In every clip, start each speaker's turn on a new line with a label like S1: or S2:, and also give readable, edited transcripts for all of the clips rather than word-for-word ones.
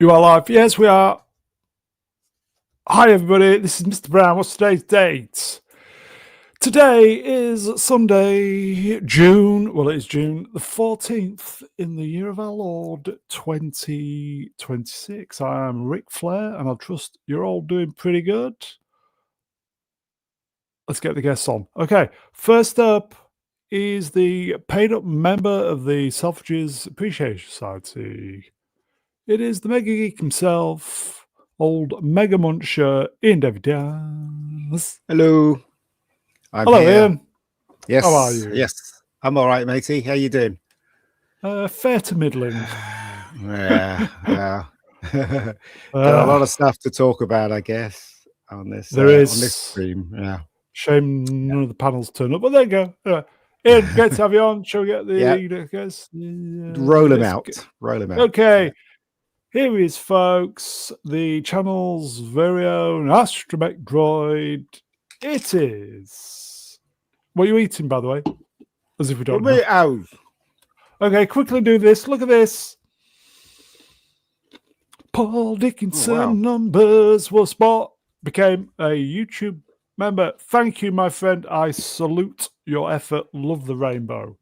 S1: You are live. Yes, we are. Hi, everybody. This is Mr. Brown. What's today's date? Today is Sunday, June. Well, it is June the 14th in the year of our Lord 2026. I'm Ric Flair, and I trust you're all doing pretty good. Let's get the guests on. Okay, first up is the paid up member of the Selfridges Appreciation Society. It is the Mega Geek himself, old Mega Muncher, Ian David Downs.
S2: Hello.
S1: Hello,
S2: here.
S1: Ian.
S2: Yes.
S1: How are you?
S2: Yes. I'm all right, matey. How you doing?
S1: Fair to middling.
S2: Yeah. Got a lot of stuff to talk about, I guess, on this.
S1: There is.
S2: On this stream. Yeah.
S1: Shame none of the panels turn up, but there you go. Ian, great to have you on. Shall we get the guys?
S2: Roll them out. Roll them out.
S1: Okay. Here is, folks, the channel's very own astromech droid. It is. What are you eating, by the way? As if we don't know. Okay, quickly do this. Look at this. Paul Dickinson numbers will spot. Became a YouTube member. Thank you, my friend. I salute your effort. Love the rainbow.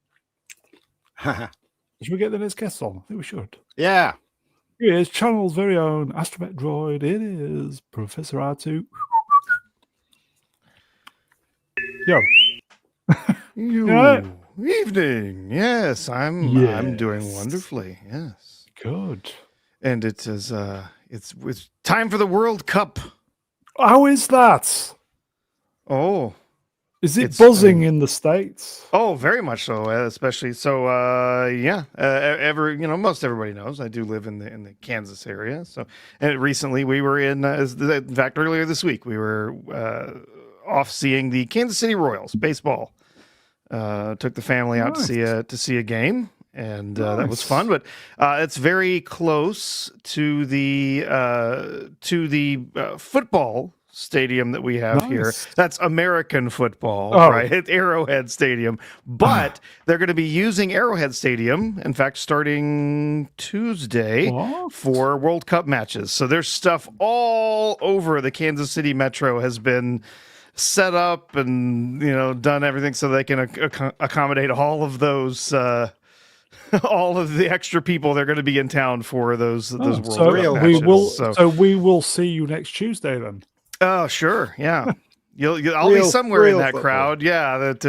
S1: Should we get the next guest on? I think we should.
S2: Yeah.
S1: Here is channel's very own astromech droid. It is Professor R2. Yo.
S3: Evening. Yes, I'm doing wonderfully. Yes.
S1: Good.
S3: And it is it's time for the World Cup.
S1: How is that?
S3: Oh.
S1: Is it buzzing in the States?
S3: Oh, very much so, especially so most everybody knows I do live in the Kansas area. So and recently we were in in fact earlier this week we were off seeing the Kansas City Royals baseball. Took the family out to see a game, and that was fun. But it's very close to the football stadium that we have here. That's American football, right? At Arrowhead Stadium. But they're going to be using Arrowhead Stadium, in fact, starting Tuesday for World Cup matches. So there's stuff all over the Kansas City Metro has been set up and done everything so they can accommodate all of those all of the extra people they're going to be in town for those World Cup matches.
S1: So we will see you next Tuesday then.
S3: Oh sure, yeah. I'll be somewhere in that crowd. Yeah, that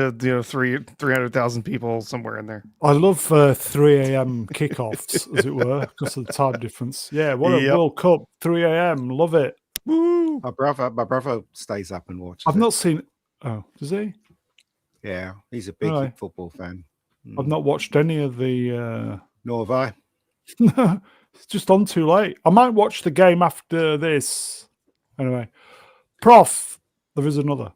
S3: 300,000 people somewhere in there.
S1: I love 3 a.m. kickoffs, as it were, because of the time difference. Yeah, what a World Cup, 3 a.m. Love it. Woo!
S2: My brother stays up and watches.
S1: I've not seen. Oh, does he?
S2: Yeah, he's a big football fan.
S1: I've not watched any of the.
S2: Nor have I.
S1: No, it's just on too late. I might watch the game after this. Anyway, Prof, there is another.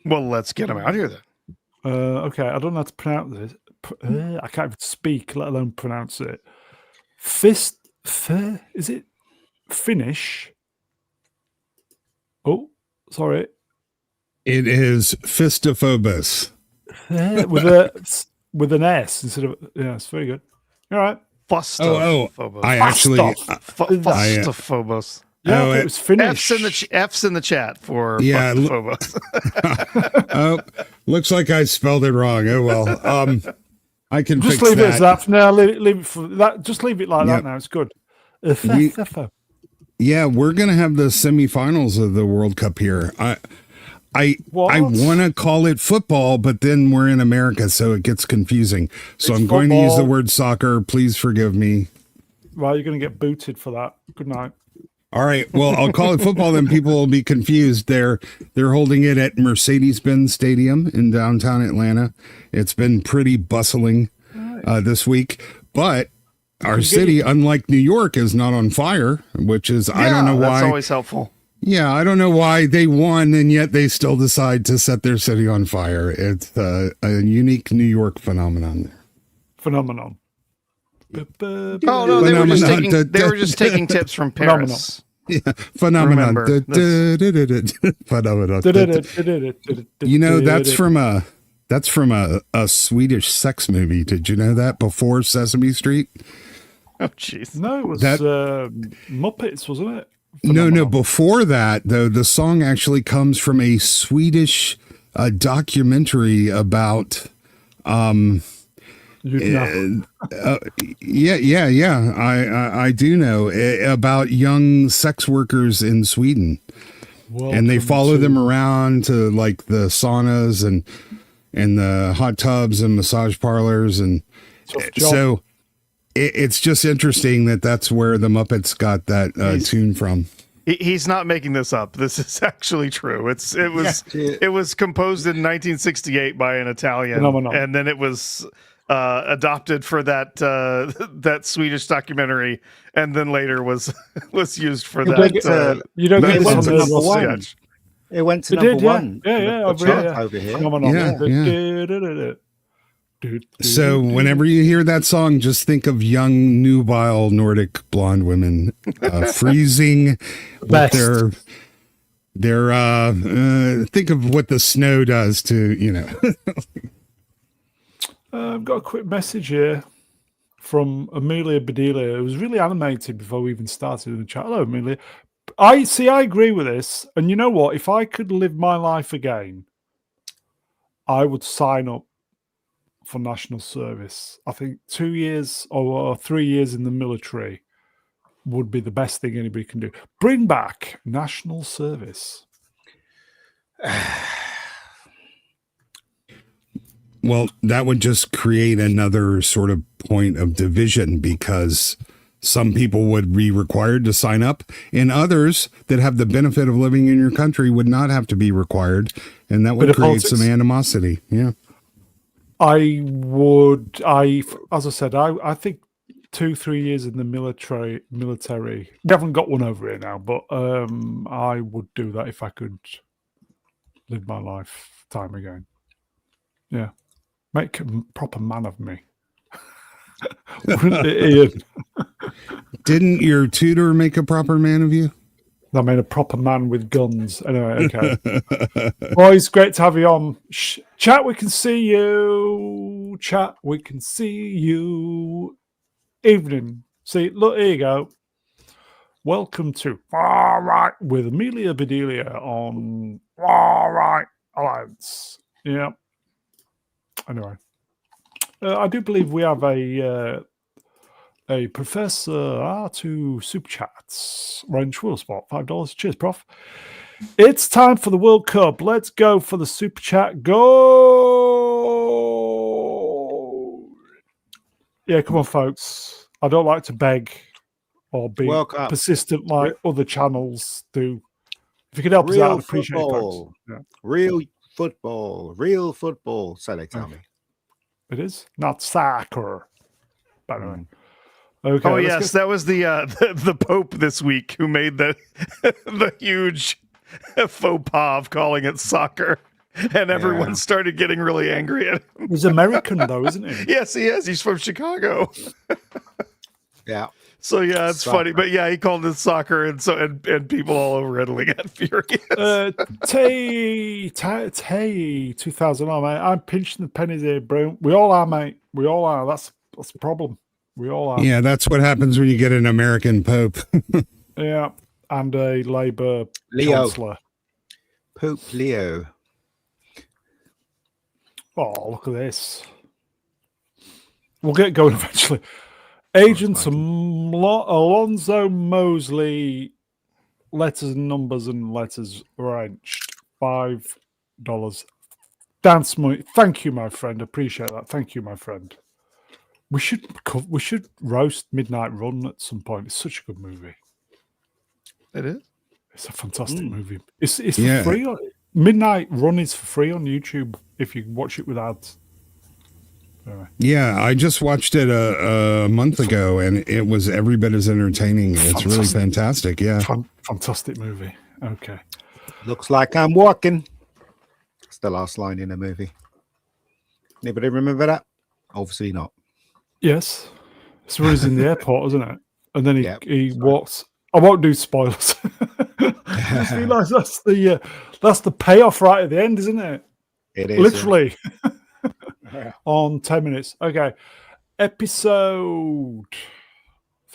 S3: Well, let's get him out here then.
S1: Okay, I don't know how to pronounce this. I can't even speak, let alone pronounce it. Is it Finnish? Oh, sorry.
S4: It is Fistophobos.
S1: with an S instead of it's very good. All right.
S3: Fustophobos.
S4: I actually
S3: Fustophobos.
S1: Yeah, it was Finnish.
S3: F's in the chat for Fustophobos.
S4: Looks like I spelled it wrong. Oh well. I can
S1: just
S4: fix
S1: leave
S4: that.
S1: it as that. No, leave it for that. Just leave it like that now. It's good.
S4: Yeah, we're gonna have the semifinals of the World Cup here. I want to call it football, but then we're in America, so it gets confusing. So I'm going to use the word soccer. Please forgive me.
S1: Well, you're going to get booted for that. Good night.
S4: All right. Well, I'll call it football. Then people will be confused. They're holding it at Mercedes-Benz Stadium in downtown Atlanta. It's been pretty bustling this week, but our city, unlike New York, is not on fire, which is I don't know why.
S3: That's always helpful.
S4: Yeah, I don't know why they won, and yet they still decide to set their city on fire. It's a unique New York phenomenon.
S1: Phenomenon.
S3: Oh no, they were just taking tips from Paris.
S4: Yeah, phenomenon. Phenomenon. That's from a Swedish sex movie. Did you know that? Before Sesame Street.
S3: Oh, jeez.
S1: No, it was Muppets, wasn't it?
S4: No. Before that, though, the song actually comes from a Swedish documentary about. Yeah. I do know about young sex workers in Sweden, and they follow them around to like the saunas and the hot tubs and massage parlors, and so it's just interesting that that's where the Muppets got that tune from.
S3: He's not making this up. This is actually true. It was composed in 1968 by an Italian, and then it was adopted for that Swedish documentary, and then later was used for that.
S2: You don't get
S3: this
S2: number one.
S3: sketch.
S2: It went to number one.
S1: Yeah,
S2: over here.
S4: So whenever you hear that song, just think of young, nubile Nordic blonde women freezing with their think of what the snow does to,
S1: I've got a quick message here from Amelia Bedelia. It was really animated before we even started in the chat. Hello, Amelia. I agree with this. And you know what? If I could live my life again, I would sign up for national service. I think 2 years or 3 years in the military would be the best thing anybody can do. Bring back national service.
S4: Well, that would just create another sort of point of division, because some people would be required to sign up and others that have the benefit of living in your country would not have to be required. And that would create some animosity. Yeah.
S1: As I said, I think 2-3 years in the military. We haven't got one over here now, but I would do that if I could live my lifetime again. Yeah. Make a proper man of me. Wouldn't it, Ian?
S4: Didn't your tutor make a proper man of you?
S1: I made a proper man with guns. Anyway, okay. Boys, great to have you on. Chat, we can see you. Chat, we can see you. Evening. See, look, here you go. Welcome to Far Right with Amelia Bedelia on Far Right Alliance. Yeah. Anyway, I do believe we have a Professor R2 Super Chats. Range Will Spot, $5. Cheers, Prof. It's time for the World Cup. Let's go for the Super Chat. Go! Yeah, come on, folks. I don't like to beg or be persistent like other channels do. If you could help us out, I'd appreciate it, folks. Yeah.
S2: Real football, so they tell me.
S1: It is not soccer. By the way. Okay,
S3: oh yes, that was the Pope this week who made the the huge faux pas of calling it soccer, and everyone started getting really angry at him.
S1: He's American though, isn't he?
S3: Yes, he is. He's from Chicago.
S2: Yeah.
S3: So yeah, it's funny, but yeah, he called it soccer, and people all over Italy got furious.
S1: Tay 2000, mate. I'm pinching the pennies here, bro. We all are, mate. We all are. That's the problem. We all are.
S4: Yeah, that's what happens when you get an American Pope.
S1: Yeah, and a Labour Chancellor.
S2: Pope Leo.
S1: Oh, look at this. We'll get going eventually. Agent Alonzo Mosley, letters and numbers and letters wrenched. $5. Dance money. Thank you, my friend. Appreciate that. Thank you, my friend. We should roast Midnight Run at some point. It's such a good movie.
S3: It is.
S1: It's a fantastic movie. It's for free. Midnight Run is for free on YouTube if you watch it with ads. Anyway.
S4: Yeah, I just watched it a month ago, and it was every bit as entertaining. It's really fantastic. Yeah,
S1: fantastic movie. Okay.
S2: Looks like I'm walking. It's the last line in the movie. Anybody remember that? Obviously not.
S1: Yes. It's when he's in the airport, isn't it? And then he walks. I won't do spoilers. I just realised that's the payoff right at the end, isn't it?
S2: It is.
S1: Literally. On 10 minutes. Okay. Episode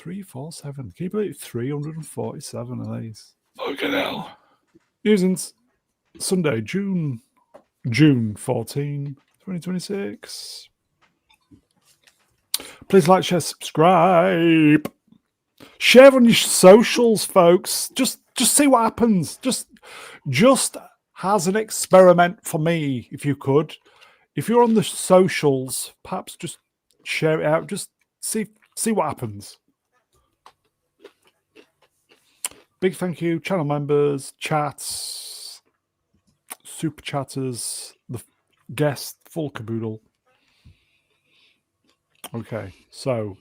S1: 347. Can you believe 347 of these? Fucking hell. Musings, Sunday, June 14, 2026. Please like, share, subscribe. Share on your socials, folks. Just see what happens. Just as an experiment for me, if you could. If you're on the socials, perhaps just share it out. Just see what happens. Big thank you, channel members, chats, super chatters, the guest, full caboodle. Okay, so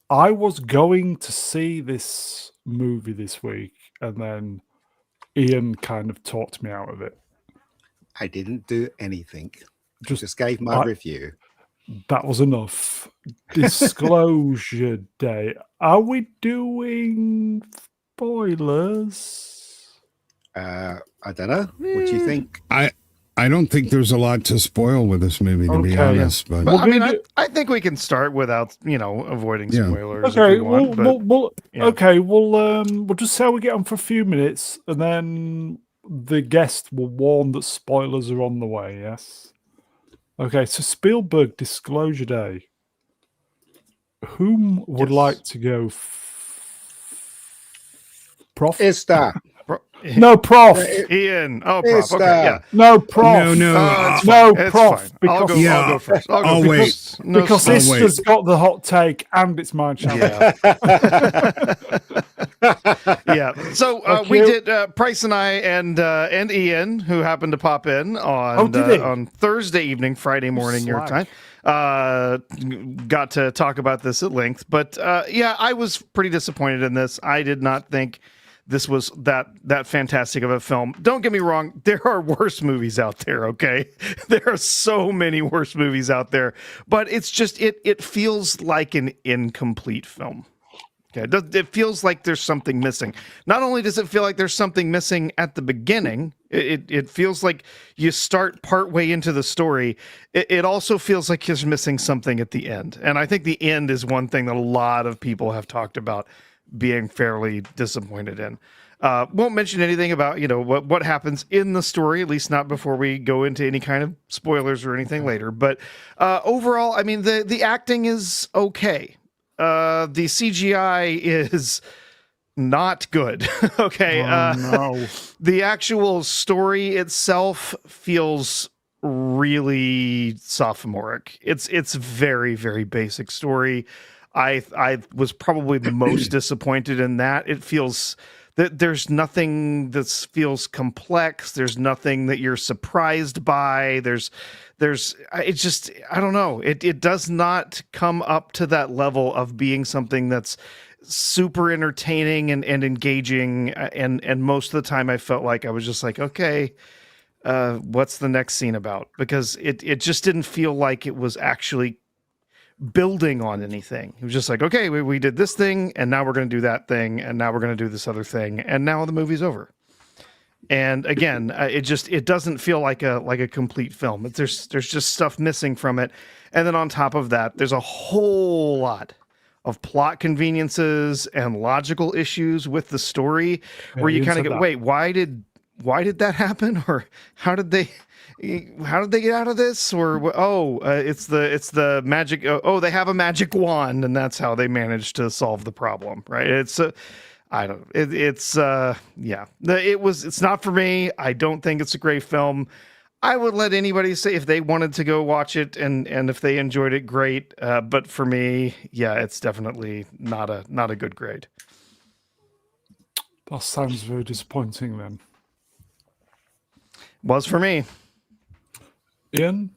S1: I was going to see this movie this week, and then Ian kind of talked me out of it.
S2: I didn't do anything. Just gave my review.
S1: That was enough. Disclosure day. Are we doing spoilers?
S2: I don't know. What do you think?
S4: I don't think there's a lot to spoil with this movie, to be honest. But
S3: I mean, I think we can start without, avoiding spoilers.
S1: Okay,
S3: we'll
S1: just say how we get on for a few minutes, and then the guest will warn that spoilers are on the way. Yes. Okay, so Spielberg Disclosure Day. Whom would like to go? Prof?
S2: Is that?
S1: No, Prof.
S3: Ian. Oh, Prof. Okay, yeah.
S1: No, Prof.
S4: No,
S1: Prof.
S3: I'll go first.
S4: I'll wait.
S1: Because Sister's got the hot take, and it's my channel.
S3: Yeah. So we did Price and I and Ian, who happened to pop in on Thursday evening, Friday morning your time. Got to talk about this at length, but I was pretty disappointed in this. I did not think this was that fantastic of a film. Don't get me wrong, there are worse movies out there, okay? There are so many worse movies out there, but it's just it feels like an incomplete film. Okay, it feels like there's something missing. Not only does it feel like there's something missing at the beginning, it feels like you start partway into the story. It also feels like you're missing something at the end. And I think the end is one thing that a lot of people have talked about being fairly disappointed in. Won't mention anything about, what happens in the story, at least not before we go into any kind of spoilers or anything later. But overall, I mean, the acting is okay. The CGI is not good. Okay.
S1: No.
S3: The actual story itself feels really sophomoric. It's very, very basic story. I was probably the most disappointed in that. It feels that there's nothing that feels complex. There's nothing that you're surprised by. It's just, I don't know. It does not come up to that level of being something that's super entertaining and engaging. And most of the time I felt like I was just like, okay, what's the next scene about? Because it just didn't feel like it was actually building on anything. It was just like, okay, we did this thing, and now we're going to do that thing, and now we're going to do this other thing, and now the movie's over. And again, it doesn't feel like a complete film. There's just stuff missing from it, and then on top of that, there's a whole lot of plot conveniences and logical issues with the story, where you kind of go, wait, why did that happen, or how did they get out of this? Or it's the magic. They have a magic wand, and that's how they managed to solve the problem, right? It's it's not for me. I don't think it's a great film. I would let anybody say if they wanted to go watch it and if they enjoyed it, great. But for me, it's definitely not a good grade.
S1: That sounds very disappointing then.
S3: Was for me.
S1: Ian?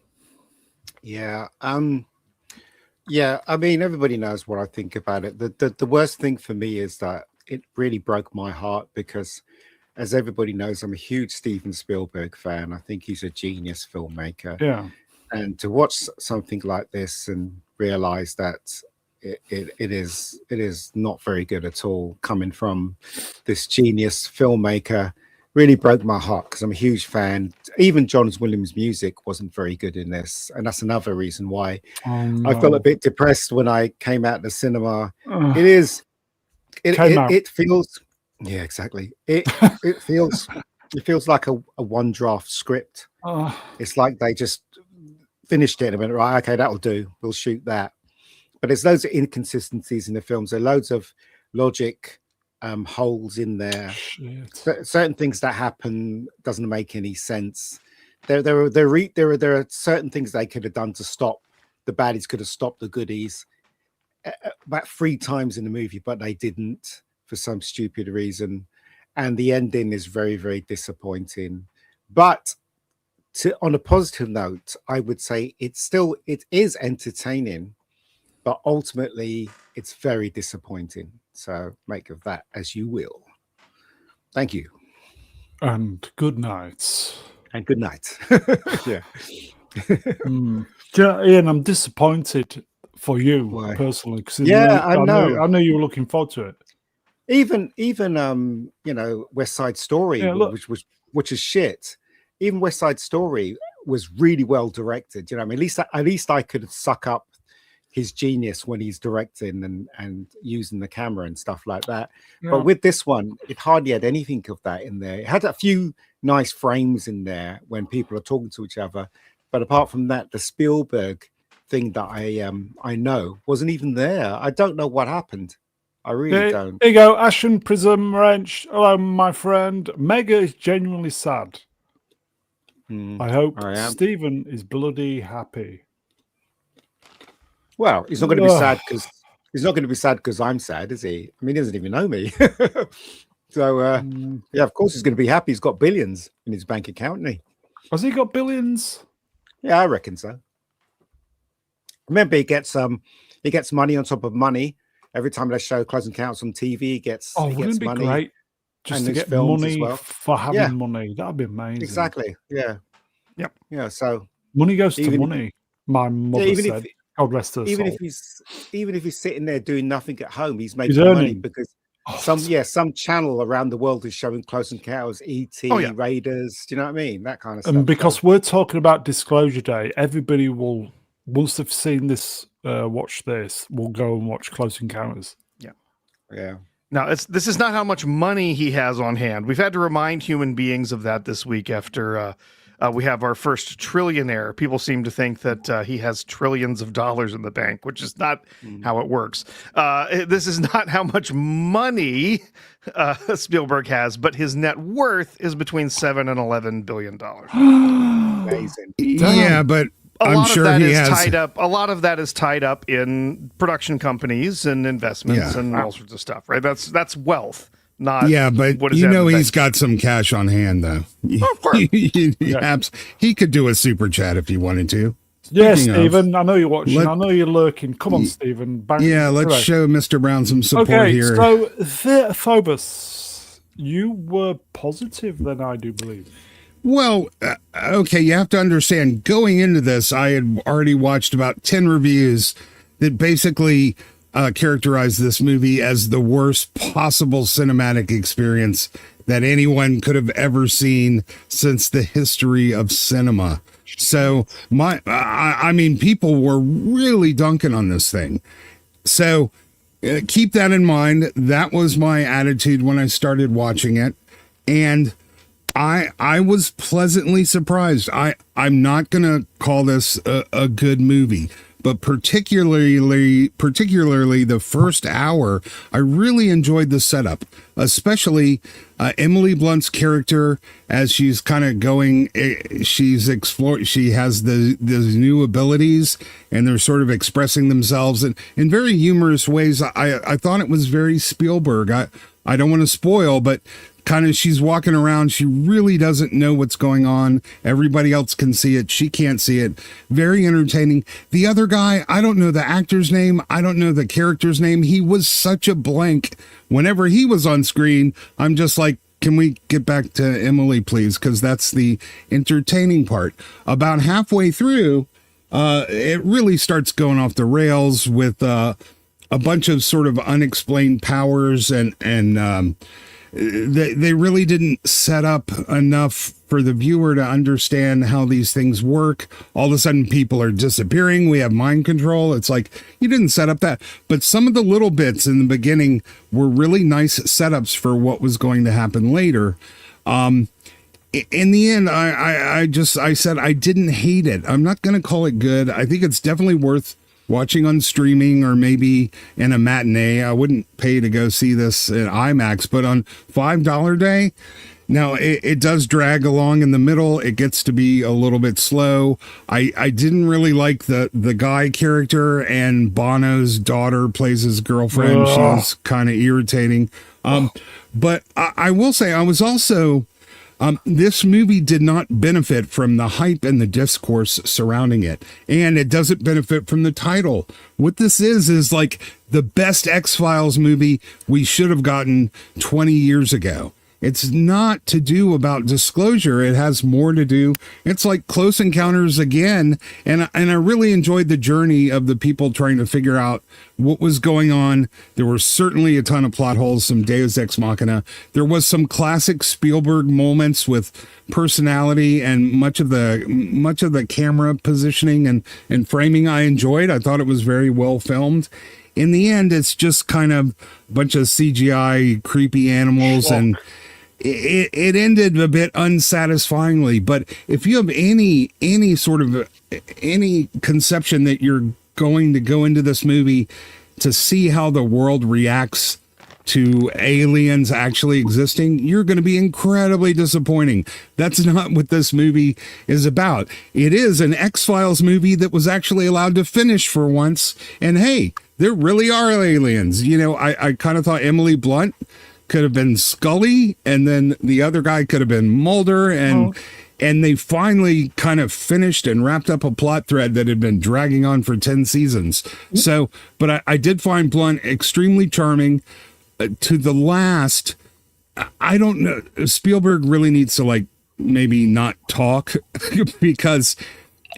S2: Yeah. I mean, everybody knows what I think about it. The worst thing for me is that it really broke my heart because, as everybody knows, I'm a huge Steven Spielberg fan. I think he's a genius filmmaker.
S1: Yeah.
S2: And to watch something like this and realize that it is not very good at all, coming from this genius filmmaker really broke my heart because I'm a huge fan. Even John Williams' music wasn't very good in this, and that's another reason why I felt a bit depressed when I came out the cinema. It feels, yeah, exactly. It feels like a one draft script. It's like they just finished it and went, right, okay, that'll do. We'll shoot that. But there's loads of inconsistencies in the films. There are loads of logic holes in there. Certain things that happen doesn't make any sense. There are certain things they could have done to stop the baddies. Could have stopped the goodies about 3 times in the movie, but they didn't for some stupid reason. And the ending is very, very disappointing. But on a positive note, I would say it is entertaining, but ultimately it's very disappointing. So make of that as you will. Thank you.
S1: And good night.
S2: And good night. Yeah.
S1: Ian, I'm disappointed for you personally. Because I know you were looking forward to it.
S2: Even West Side Story, which is shit. Even West Side Story was really well directed. You know, I mean, at least I could suck up his genius when he's directing and using the camera and stuff like that. Yeah. But with this one, it hardly had anything of that in there. It had a few nice frames in there when people are talking to each other, but apart from that, the Spielberg thing that I know wasn't even there. I don't know what happened. I really don't.
S1: There you go, Ashen Prism Wrench. Hello, my friend. Mega is genuinely sad. I hope Stephen is bloody happy.
S2: Well, he's not going to be sad because I'm sad, is he? I mean, he doesn't even know me. So, yeah, of course he's going to be happy. He's got billions in his bank account, hasn't he?
S1: Has he got billions?
S2: Yeah, I reckon so. Remember, he gets money on top of money every time they show Close Encounters on TV. He gets
S1: wouldn't it be
S2: money
S1: great just to get money for having money? That'd be amazing.
S2: Exactly. Yeah.
S3: Yep.
S2: Yeah. So
S1: money goes to money. My mother said. God rest her soul.
S2: Even if he's sitting there doing nothing at home, he's making money because some channel around the world is showing Close Encounters, ET, Raiders. Do you know what I mean? That kind of stuff.
S1: And because we're talking about Disclosure Day, everybody will, once they've seen this, watch this, will go and watch Close Encounters.
S3: Yeah.
S2: Yeah.
S3: Now, this is not how much money he has on hand. We've had to remind human beings of that this week after we have our first trillionaire. People seem to think that he has trillions of dollars in the bank, which is not how it works. This is not how much money Spielberg has, but his net worth is between $7 and $11 billion.
S2: Amazing.
S4: Yeah, but I'm sure he has
S3: tied up. A lot of that is tied up in production companies and investments and all sorts of stuff, right? That's wealth. But he's got some cash on hand, though. Of course.
S4: He could do a super chat if he wanted to.
S1: Yes, Stephen. I know you're watching. I know you're lurking. Come on, Stephen.
S4: Let's show Mr. Brown some support here.
S1: So, Phobos, you were positive then, I do believe.
S4: Well, okay, you have to understand, going into this, I had already watched about 10 reviews that basically characterize this movie as the worst possible cinematic experience that anyone could have ever seen since the history of cinema. So I mean, people were really dunking on this thing. So keep that in mind. That was my attitude when I started watching it. And I was pleasantly surprised. I'm not going to call this a good movie, but particularly the first hour, I really enjoyed the setup, especially Emily Blunt's character as she's kind of going. She's explored. She has these new abilities, and they're sort of expressing themselves in very humorous ways. I thought it was very Spielberg. I don't want to spoil, but kind of she's walking around. She really doesn't know what's going on. Everybody else can see it. She can't see it. Very entertaining. The other guy, I don't know the actor's name. I don't know the character's name. He was such a blank. Whenever he was on screen, I'm just like, can we get back to Emily, please? Because that's the entertaining part. About halfway through, it really starts going off the rails with a bunch of sort of unexplained powers and they really didn't set up enough for the viewer to understand how these things work. All of a sudden people are disappearing. We have mind control. It's like, you didn't set up that. But some of the little bits in the beginning were really nice setups for what was going to happen later. In the end, I said I didn't hate it. I'm not going to call it good. I think it's definitely worth watching on streaming or maybe in a matinee. I wouldn't pay to go see this in IMAX, but on $5 day. Now, it does drag along in the middle. It gets to be a little bit slow. I didn't really like the guy character, and Bono's daughter plays his girlfriend. She was kind of irritating. But I will say I was also... this movie did not benefit from the hype and the discourse surrounding it. And it doesn't benefit from the title. What this is like the best X-Files movie we should have gotten 20 years ago. It's not to do about disclosure. It has more to do. It's like Close Encounters again. And I really enjoyed the journey of the people trying to figure out what was going on. There were certainly a ton of plot holes, some Deus Ex Machina. There was some classic Spielberg moments with personality and much of the camera positioning and framing I enjoyed. I thought it was very well filmed. In the end, it's just kind of a bunch of CGI creepy animals, and it ended a bit unsatisfyingly. But if you have any sort of any conception that you're going to go into this movie to see how the world reacts to aliens actually existing, you're going to be incredibly disappointing. That's not what this movie is about. It is an X-Files movie that was actually allowed to finish for once. And hey, there really are aliens. You know, I kind of thought Emily Blunt could have been Scully, and then the other guy could have been Mulder, and they finally kind of finished and wrapped up a plot thread that had been dragging on for 10 seasons. So, but I did find Blunt extremely charming. To the last, I don't know. Spielberg really needs to like maybe not talk because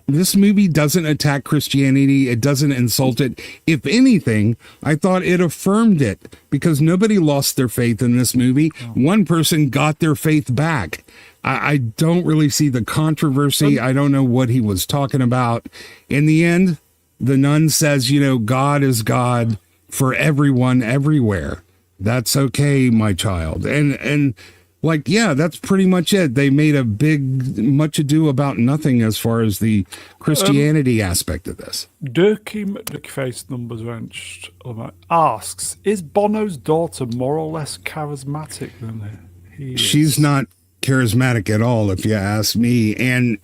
S4: this movie doesn't attack Christianity. It doesn't insult it. If anything, I thought it affirmed it because nobody lost their faith in this movie. One person got their faith back. I don't really see the controversy. I don't know what he was talking about. In the end, the nun says, you know, God is God for everyone, everywhere. That's okay, my child. And like, yeah, that's pretty much it. They made a much ado about nothing as far as the Christianity aspect of this.
S1: Dirky McDuckface Numbers Wrenched asks, is Bono's daughter more or less charismatic than he is?
S4: She's not charismatic at all, if you ask me. And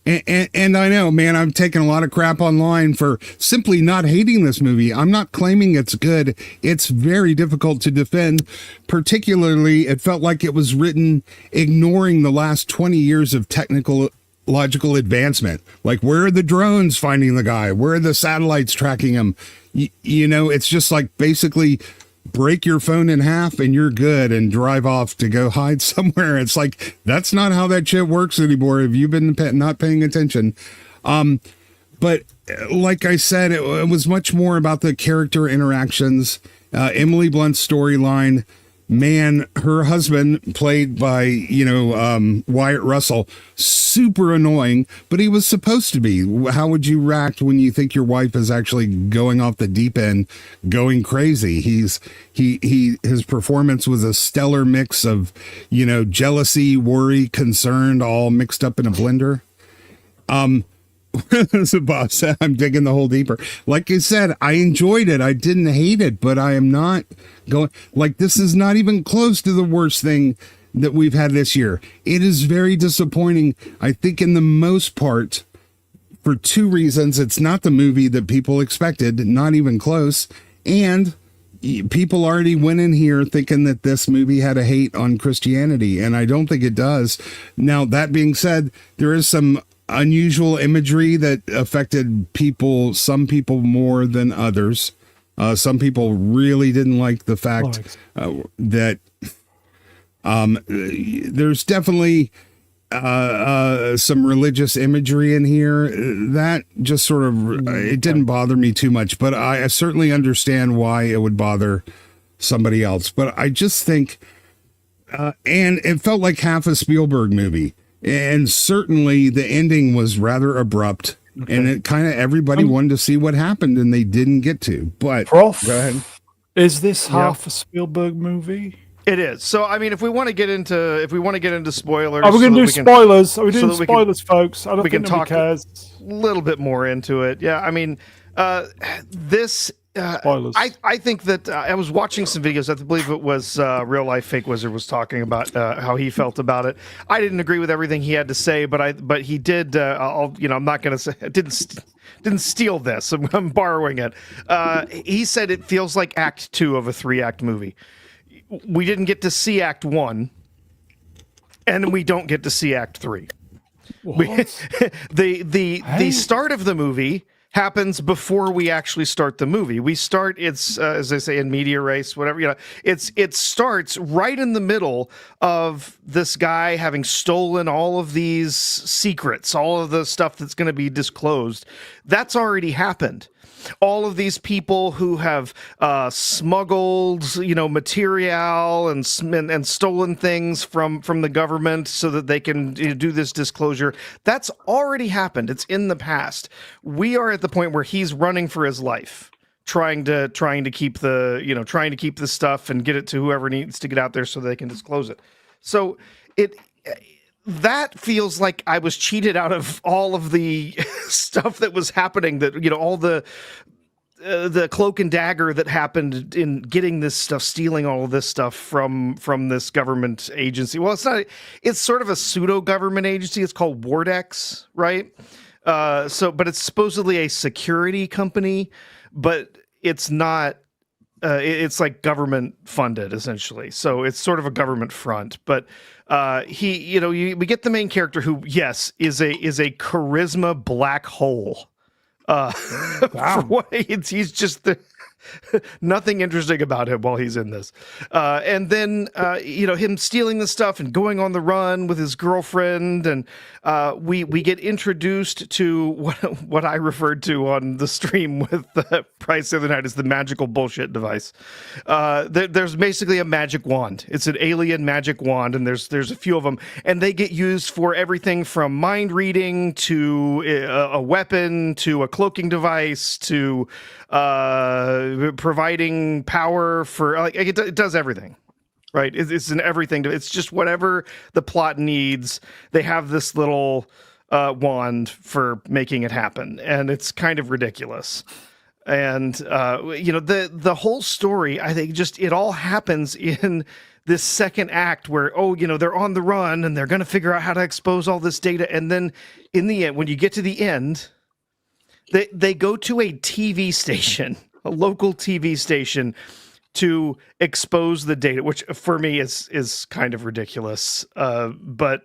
S4: And I know, man, I'm taking a lot of crap online for simply not hating this movie. I'm not claiming it's good. It's very difficult to defend. Particularly, it felt like it was written ignoring the last 20 years of technological advancement. Like, where are the drones finding the guy? Where are the satellites tracking him? You know, it's just like basically break your phone in half and you're good and drive off to go hide somewhere. It's like, that's not how that shit works anymore. Have you been not paying attention? But like I said, it was much more about the character interactions. Emily Blunt's storyline, man, her husband played by, Wyatt Russell, super annoying, but he was supposed to be. How would you react when you think your wife is actually going off the deep end, going crazy? His performance was a stellar mix of, jealousy, worry, concern, all mixed up in a blender. So Bob said, I'm digging the hole deeper. Like I said, I enjoyed it. I didn't hate it, but I am not going, like, this is not even close to the worst thing that we've had this year. It is very disappointing. I think in the most part, for two reasons. It's not the movie that people expected, not even close. And people already went in here thinking that this movie had a hate on Christianity, and I don't think it does. Now, that being said, there is some unusual imagery that affected some people more than others. Some people really didn't like the fact that there's definitely some religious imagery in here that just sort of it didn't bother me too much, but I certainly understand why it would bother somebody else. But I just think, and it felt like half a Spielberg movie. And certainly the ending was rather abrupt. Okay. And it kind of everybody wanted to see what happened, and they didn't get to. But
S1: Prof,
S4: go ahead.
S1: Is this half a Spielberg movie?
S3: It is. So I mean, if we want to get into spoilers,
S1: are we going to do spoilers? Are we doing spoilers, folks? I don't think
S3: talk
S1: cares.
S3: A little bit more into it. Yeah, I mean, this.
S1: Spoilers.
S3: I think that I was watching some videos. I believe it was Real Life Fake Wizard was talking about how he felt about it. I didn't agree with everything he had to say, but he did. I'm not going to say didn't steal this. I'm borrowing it. He said it feels like Act 2 of a 3-act movie. We didn't get to see Act 1, and we don't get to see Act 3. The start of the movie happens before we actually start the movie. We start, it's as they say in media race, whatever, it starts right in the middle of this guy having stolen all of these secrets, all of the stuff that's going to be disclosed. That's already happened. All of these people who have smuggled, material and stolen things from the government so that they can do this disclosure. That's already happened. It's in the past. We are at the point where he's running for his life, trying to keep the stuff and get it to whoever needs to get out there so they can disclose it. So that feels like I was cheated out of all of the stuff that was happening, that, all the cloak and dagger that happened in getting this stuff, stealing all of this stuff from this government agency. Well, it's sort of a pseudo government agency. It's called Wardex, right? But it's supposedly a security company, but it's not. It's like government funded, essentially. So it's sort of a government front. But we get the main character who, yes, is a charisma black hole. Wow. For what he's just nothing interesting about him while he's in this. And then, him stealing the stuff and going on the run with his girlfriend. And we get introduced to what I referred to on the stream with Price the other night as the magical bullshit device. There's basically a magic wand. It's an alien magic wand, and there's a few of them. And they get used for everything from mind reading to a weapon to a cloaking device to providing power for it does everything, right? It's an everything. It's just whatever the plot needs. They have this little wand for making it happen, and it's kind of ridiculous. And the whole story, I think, just it all happens in this second act where they're on the run and they're going to figure out how to expose all this data, and then in the end, when you get to the end, they go to a TV station, a local TV station, to expose the data, which for me is kind of ridiculous. But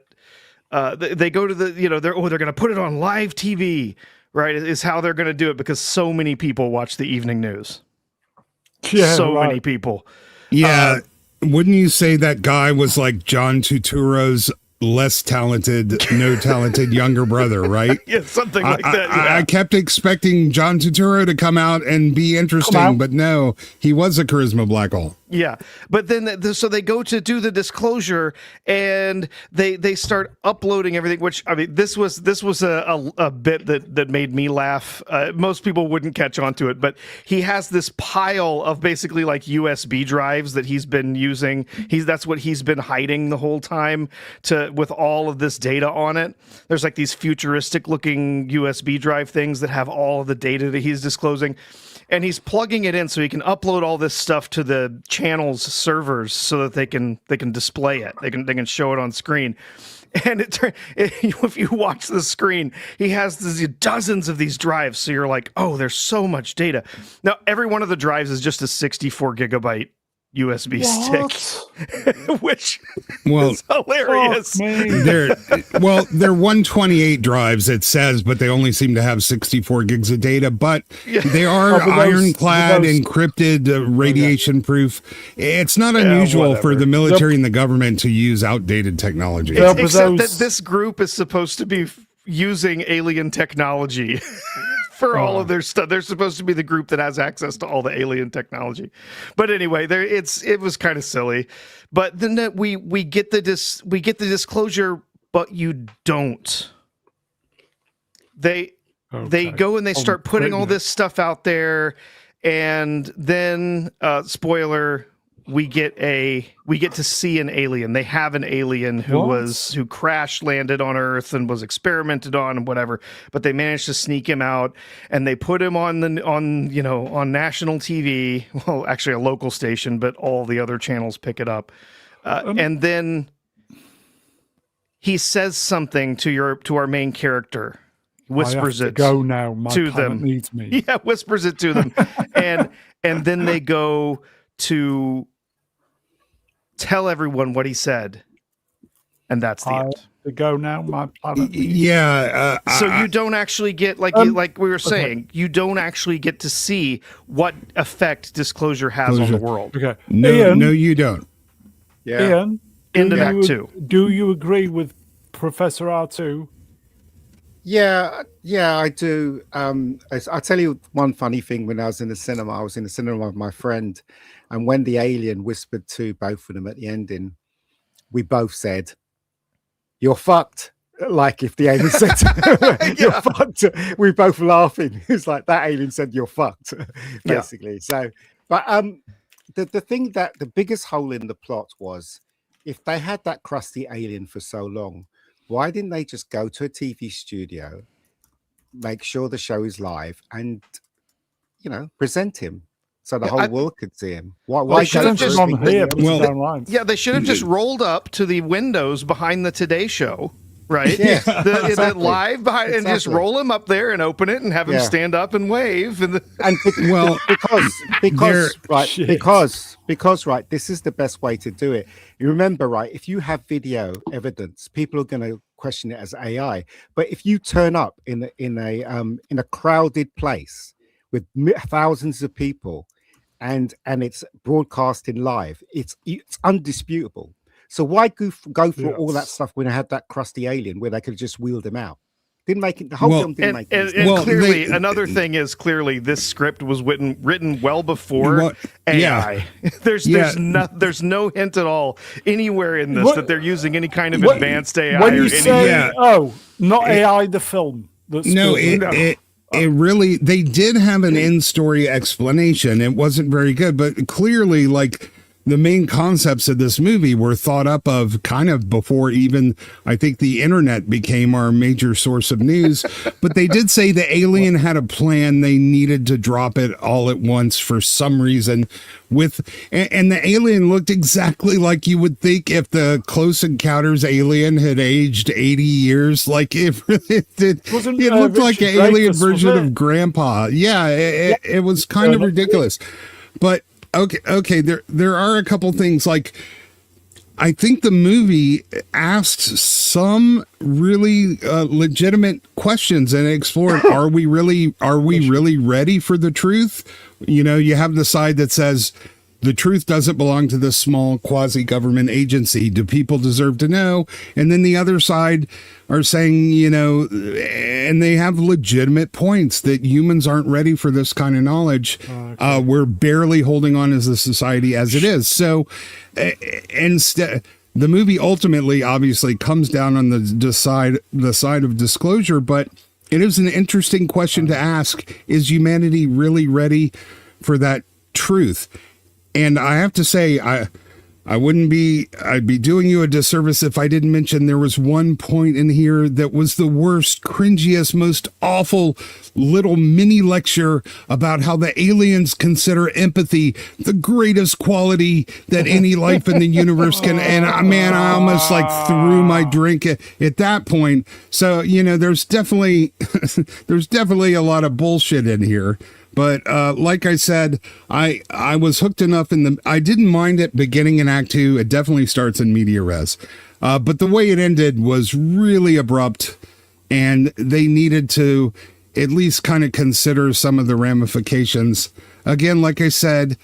S3: they go to they're going to put it on live TV, right? Is how they're going to do it, because so many people watch the evening news. Yeah, many people.
S4: Yeah. Wouldn't you say that guy was like John Turturro's less talented, no talented younger brother, right?
S3: Yeah, something like that. Yeah.
S4: I kept expecting John Turturro to come out and be interesting, but no, he was a charisma black hole.
S3: Yeah, but then so they go to do the disclosure, and they start uploading everything. Which, I mean, this was a bit that made me laugh. Most people wouldn't catch on to it, but he has this pile of basically like USB drives that he's been using. That's what he's been hiding the whole time with all of this data on it. There's like these futuristic looking USB drive things that have all of the data that he's disclosing. And he's plugging it in so he can upload all this stuff to the channel's servers so that they can display it. They can show it on screen. And if you watch the screen, he has dozens of these drives. So you're like, oh, there's so much data. Now, every one of the drives is just a 64 gigabyte USB stick, which is hilarious.
S4: They're 128 drives, it says, but they only seem to have 64 gigs of data. But they are ironclad, encrypted, radiation proof. It's not unusual for the military and the government to use outdated technology.
S3: Except that this group is supposed to be using alien technology for all of their stuff. They're supposed to be the group that has access to all the alien technology. But anyway, it was kind of silly. But then we get the disclosure, but you don't. They go and they start putting all this stuff out there, and then spoiler, we get to see an alien. They have an alien who crash landed on Earth and was experimented on and whatever, but they managed to sneak him out, and they put him on national TV. Well, actually a local station, but all the other channels pick it up. And then he says something to our main character. Whispers it
S1: go now. My
S3: to them.
S1: Needs me.
S3: Yeah, whispers it to them, and then they go to tell everyone what he said, and that's the end.
S1: To go now. My planet.
S4: Yeah.
S3: So you don't actually get like we were saying, you don't actually get to see what effect disclosure has on the world.
S1: Okay.
S4: No,
S1: Ian,
S4: no, you don't.
S2: Yeah.
S1: Ian,
S3: Into that too.
S1: Do you agree with Professor R2?
S2: Yeah, I do. I'll tell you one funny thing. When I was in the cinema with my friend, and when the alien whispered to both of them at the ending, we both said, "You're fucked." Like if the alien said, "You're fucked," we both laughing. It's like that alien said, "You're fucked," basically. Yeah. So, but the thing that the biggest hole in the plot was, if they had that crusty alien for so long, why didn't they just go to a TV studio, make sure the show is live, and present him so the whole world could see him? Why
S3: should have just
S1: on here?
S3: Yeah, they should have just rolled up to the windows behind the Today Show, right?
S2: Yeah,
S3: the live behind, and just roll him up there and open it and have him stand up and wave.
S2: Because this is the best way to do it. You remember, right? If you have video evidence, people are going to question it as AI. But if you turn up in a crowded place with thousands of people, and it's broadcasting live, it's undisputable. So why go through all that stuff when I had that crusty alien where they could just wheeled him out? Didn't make it. The whole film didn't make it.
S3: And clearly, another thing is this script was written well before AI. There's no hint at all anywhere in this that they're using any kind of advanced AI.
S1: When you say, not AI, the film.
S4: It really, they did have an in-story explanation. It wasn't very good, but clearly, like, the main concepts of this movie were thought up of kind of before even, I think, the internet became our major source of news. But they did say the alien had a plan. They needed to drop it all at once for some reason. And the alien looked exactly like you would think if the Close Encounters alien had aged 80 years. Like it really did. It looked like an alien version of Grandpa. Yeah, it was kind of ridiculous. But Okay. There are a couple things. Like, I think the movie asked some really legitimate questions and explored: Are we really ready for the truth? You have the side that says the truth doesn't belong to this small quasi-government agency. Do people deserve to know? And then the other side are saying, and they have legitimate points that humans aren't ready for this kind of knowledge. Okay. We're barely holding on as a society as it is. So instead, the movie ultimately obviously comes down on the side of disclosure, but it is an interesting question to ask. Is humanity really ready for that truth? And I have to say, I'd be doing you a disservice if I didn't mention there was one point in here that was the worst, cringiest, most awful little mini lecture about how the aliens consider empathy the greatest quality that any life in the universe can. And man, I almost threw my drink at that point. So, there's definitely a lot of bullshit in here. But like I said, I was hooked enough I didn't mind it beginning in Act 2. It definitely starts in media res. But the way it ended was really abrupt, and they needed to at least kind of consider some of the ramifications. Again, like I said,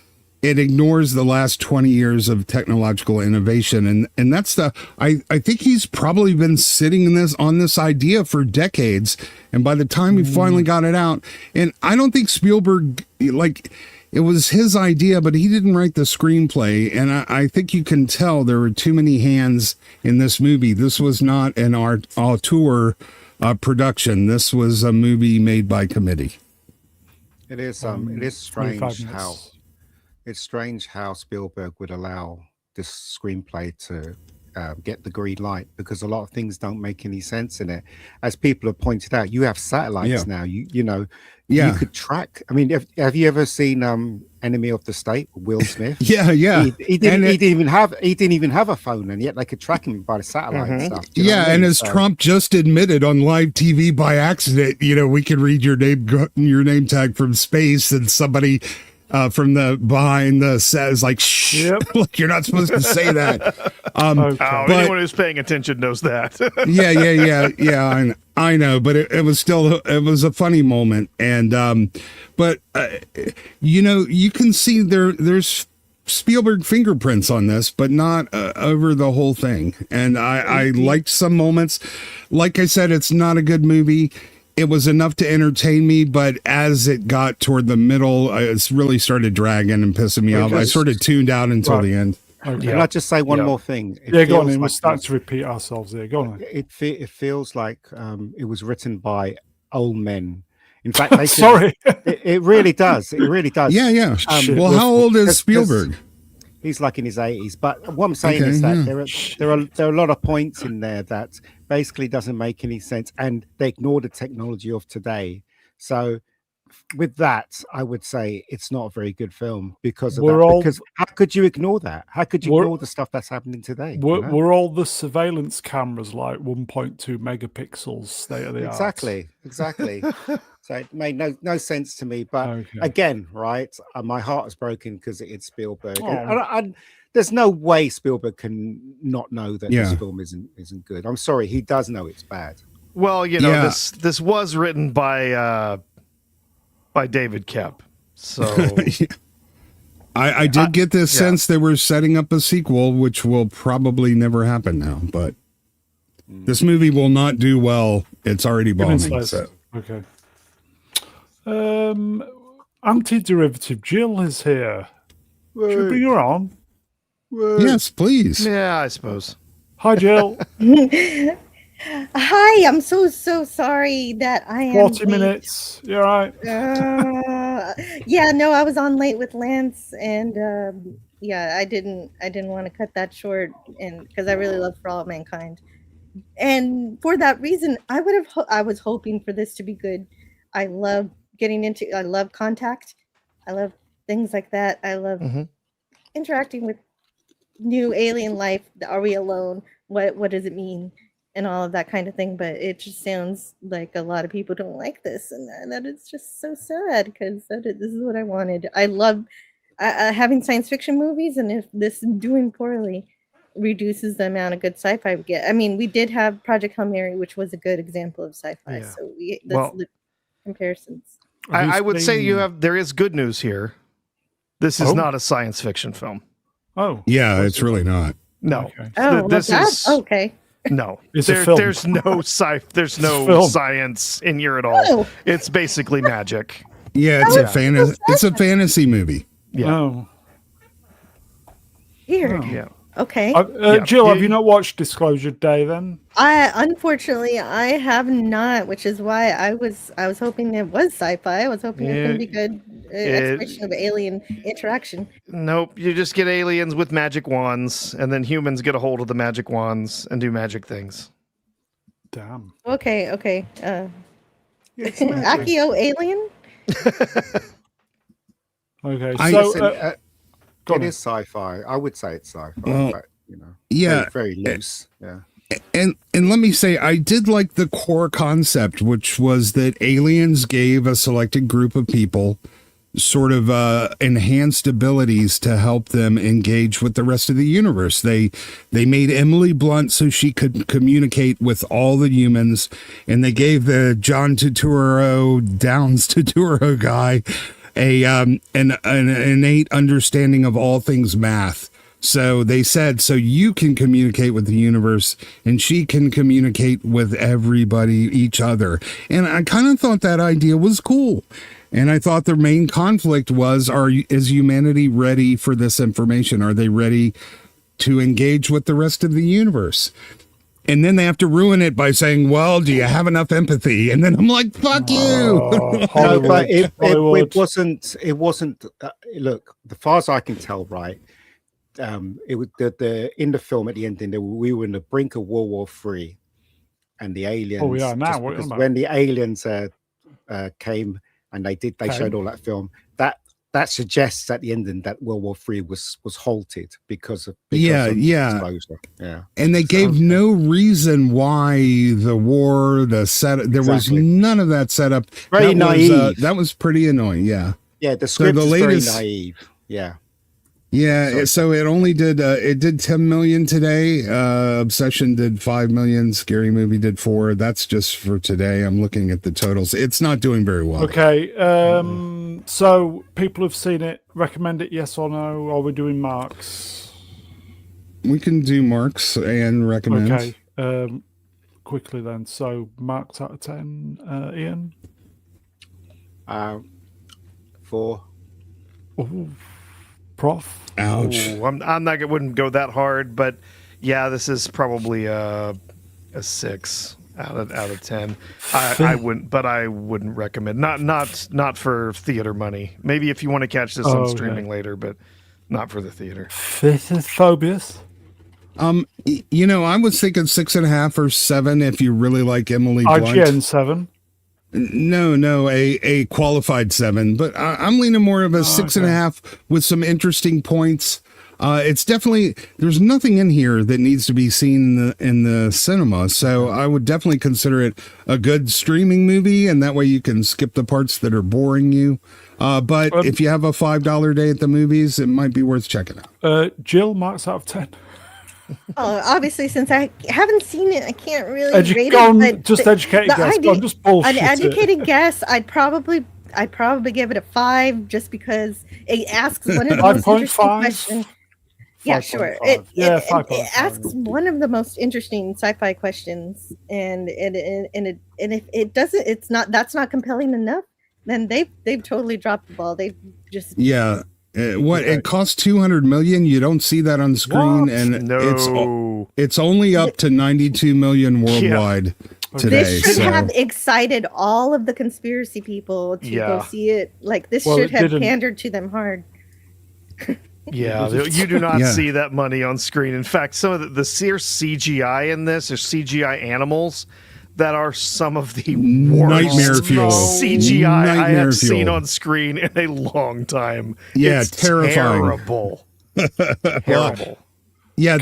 S4: it ignores the last 20 years of technological innovation. And that's I think he's probably been sitting on this idea for decades. And by the time he finally got it out, and I don't think Spielberg, it was his idea, but he didn't write the screenplay. And I think you can tell there were too many hands in this movie. This was not an auteur production. This was a movie made by committee.
S2: It is strange how Spielberg would allow this screenplay to get the green light, because a lot of things don't make any sense in it. As people have pointed out, you have satellites now. You could track. I mean, have you ever seen Enemy of the State with Will Smith?
S4: Yeah.
S2: He didn't even have a phone, and yet they could track him by the satellite and stuff. Do you know what I mean?
S4: As Trump just admitted on live TV by accident, we could read your name tag from space, and somebody from the behind the set is like, shh, look, you're not supposed to say that.
S3: Anyone who's paying attention knows that.
S4: yeah. I know, but it was a funny moment. And, you can see there's Spielberg fingerprints on this, but not over the whole thing. And I liked some moments. Like I said, it's not a good movie. It was enough to entertain me, but as it got toward the middle, it's really started dragging and pissing me off. I sort of tuned out until the end.
S2: Okay. Can I just say one more thing?
S1: Go on. We're starting to repeat ourselves here. Go on.
S2: It feels like it was written by old men. In fact, it really does. It really does.
S4: Yeah. How old is Spielberg?
S2: He's like in his 80s. But what I'm saying is that there are a lot of points in there that basically doesn't make any sense, and they ignore the technology of today. So with that, I would say it's not a very good film because of that. Because how could you ignore that? How could you ignore the stuff that's happening today?
S1: Were all the surveillance cameras like 1.2 megapixels state of the art?
S2: Exactly. So it made no sense to me. But again, right, my heart is broken because it's Spielberg. And there's no way Spielberg can not know that this film isn't good. I'm sorry, he does know it's bad.
S3: Well, this was written by David Koepp. So
S4: I did get this sense they were setting up a sequel, which will probably never happen now. But this movie will not do well. It's already bombing. So.
S1: Okay. Anti-derivative Jill is here. Should we bring her on?
S4: Yes, please.
S3: Yeah, I suppose.
S1: Hi, Jill.
S5: Hi, I'm so sorry that I am
S1: 40 minutes. You're right.
S5: I was on late with Lance, and I didn't want to cut that short, and because I really love For All Mankind, and for that reason, I was hoping for this to be good. I love Contact. I love things like that. I love interacting with new alien life. Are we alone? What does it mean? And all of that kind of thing, but it just sounds like a lot of people don't like this, and that it's just so sad because this is what I wanted. I love having science fiction movies, and if this doing poorly reduces the amount of good sci-fi we get. I mean, we did have Project Hail Mary, which was a good example of sci-fi.
S3: Yeah.
S5: So that's the comparisons.
S3: I would say there is good news here. This is not a science fiction film.
S1: Oh,
S4: yeah, it's really not.
S3: No.
S5: Okay. This is okay.
S3: No,
S1: there's
S3: no science in here at all.
S5: Oh.
S3: It's basically magic.
S4: Yeah, it's a fantasy movie.
S3: Yeah.
S1: Oh.
S5: Weird.
S3: Yeah.
S5: Okay.
S1: Jill, have you not watched Disclosure Day then?
S5: Unfortunately I have not, which is why I was hoping it was sci-fi. I was hoping it was going to be good exploration of alien interaction.
S3: Nope, you just get aliens with magic wands, and then humans get a hold of the magic wands and do magic things.
S1: Damn.
S5: Okay. Akio alien?
S2: Okay,
S1: so
S2: it is sci-fi. I would say it's sci-fi, but very loose. Yeah.
S4: And let me say, I did like the core concept, which was that aliens gave a selected group of people sort of enhanced abilities to help them engage with the rest of the universe. They made Emily Blunt so she could communicate with all the humans, and they gave the John Turturro, Downs Turturro guy an innate understanding of all things math. So they said, so you can communicate with the universe and she can communicate with everybody, each other. And I kind of thought that idea was cool. And I thought the main conflict was, is humanity ready for this information? Are they ready to engage with the rest of the universe? And then they have to ruin it by saying, well, do you have enough empathy? And then I'm like, fuck you.
S2: No, but it wasn't, look, as far as I can tell, right, it was in the film at the ending, we were in the brink of World War III, and the aliens.
S1: Oh, yeah, now
S2: when the aliens came and they showed all that film, that suggests at the ending that World War III was halted because of exposure. Yeah,
S4: and they gave no reason why the war, the set. There was none of that set up.
S2: Very naive.
S4: That was pretty annoying. Yeah,
S2: yeah. The script is very naive. Yeah.
S4: Yeah, so it only did 10 million today. Obsession did 5 million. Scary Movie did 4. That's just for today. I'm looking at the totals. It's not doing very well.
S1: Okay, so people have seen it. Recommend it, yes or no? Or are we doing marks?
S4: We can do marks and recommend.
S1: Okay, quickly then. So marks out of 10, Ian?
S2: 4.
S1: Ooh. Prof.
S4: Ouch.
S3: Ooh, I'm not. Wouldn't go that hard, but yeah, this is probably a 6 out of 10. I wouldn't recommend. Not for theater money. Maybe if you want to catch this on streaming later, but not for the theater.
S1: This is Phobius.
S4: I was thinking 6.5 or 7 if you really like Emily Blunt.
S1: IGN 7.
S4: No, a qualified 7, but I'm leaning more of a 6.5 with some interesting points. It's definitely, there's nothing in here that needs to be seen in the cinema, so I would definitely consider it a good streaming movie, and that way you can skip the parts that are boring you. But if you have a $5 day at the movies, it might be worth checking out.
S1: Jill, marks out of 10.
S5: Obviously, since I haven't seen it, I can't really rate it.
S1: Just educated guess. Just bullshit.
S5: An educated guess, I'd probably give it a 5, just because it asks one of the most interesting questions. Yeah, sure. It asks one of the most interesting sci-fi questions, and if it doesn't, that's not compelling enough, then they've totally dropped the ball. They just
S4: it costs 200 million. You don't see that on screen, and it's only up to 92 million worldwide today.
S5: This should have excited all of the conspiracy people to go see it. Like, this should have pandered to them hard.
S3: Yeah, you do not see that money on screen. In fact, some of the CGI in this are CGI animals that are some of the worst
S4: nightmare fuel
S3: CGI I have seen on screen in a long time.
S4: Yeah,
S3: it's
S4: terrifying.
S3: Terrible. Terrible.
S4: Yeah,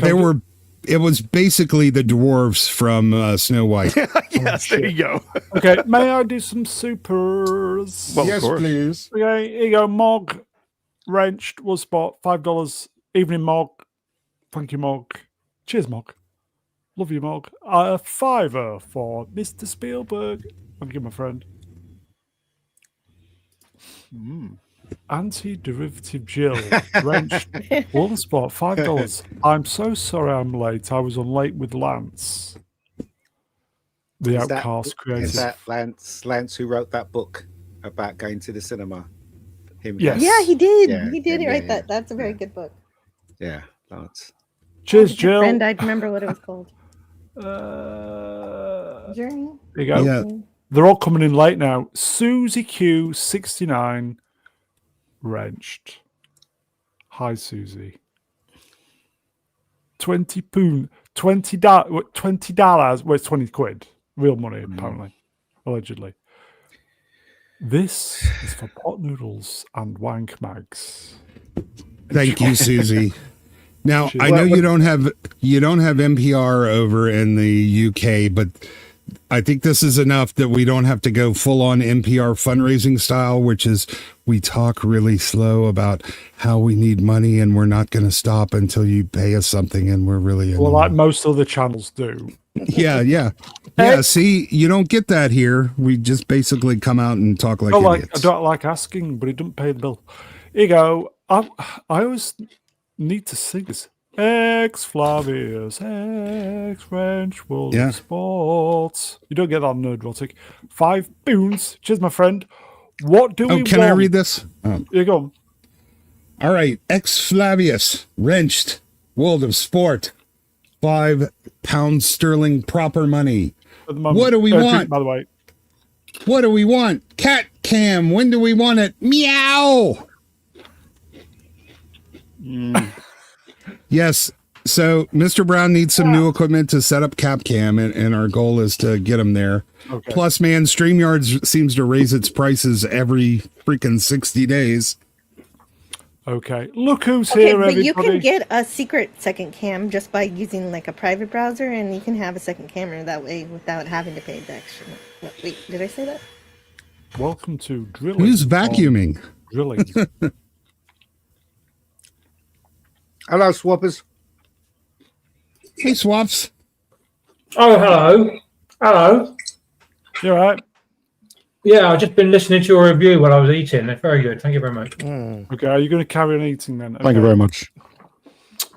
S4: it was basically the dwarves from Snow White.
S3: Yes, there you go.
S1: Okay, may I do some supers?
S3: Well,
S4: yes, please.
S1: Okay, here you go. Mog, wrenched, was spot, $5. Evening Mog. Thank you, Mog. Cheers, Mog. Love you, Mog. A $5 for Mr. Spielberg. Thank you, my friend. Anti-derivative Jill, wrenched, one spot, $5. I'm so sorry I'm late. I was on late with Lance. The Outcast creator.
S2: Is that Lance who wrote that book about going to the cinema?
S1: Yes.
S5: Yeah, he did. He did write that. That's a very good book.
S2: Yeah, Lance.
S1: Cheers, Jill.
S5: Friend, I'd remember what it was called. Journey.
S1: There you go.
S4: Yeah.
S1: They're all coming in late now. Susie Q 69, wrenched. Hi, Susie. $20. Well, it's 20 quid. Real money, apparently. Allegedly. This is for pot noodles and wank mags.
S4: Thank you, Susie. Now, I know you don't have NPR over in the UK, but I think this is enough that we don't have to go full on NPR fundraising style, which is we talk really slow about how we need money and we're not going to stop until you pay us something, and we're really
S1: well, like most other channels do.
S4: Yeah. See, you don't get that here. We just basically come out and talk like idiots.
S1: I don't like asking, but he doesn't pay the bill. Here you go. I always need to sing this. Ex Flavius, ex French World of Sports. You don't get that on Nerdrotic. 5 boons. Cheers, my friend. What do we want?
S4: Can I read this?
S1: Here you go.
S4: All right. Ex Flavius, wrenched, World of Sport, £5 sterling proper money. What do we want?
S1: By the way.
S4: What do we want? Cat cam. When do we want it? Meow. Yes. So Mr. Brown needs some new equipment to set up CapCam, and our goal is to get him there.
S1: Okay.
S4: Plus, man, StreamYard seems to raise its prices every freaking 60 days.
S1: Okay. Look who's here,
S5: but
S1: everybody.
S5: you can get a secret second cam just by using like a private browser, and you can have a second camera that way without having to pay the extra. Wait, did I say that?
S1: Welcome to Drilling.
S4: Who's vacuuming?
S1: Drilling.
S2: Hello, swappers.
S4: Hey, Swaps.
S6: Oh, hello. Hello.
S1: You all right?
S6: Yeah, I've just been listening to your review while I was eating. It's very good. Thank you very much.
S1: Okay, are you going to carry on eating then? Okay.
S2: Thank you very much.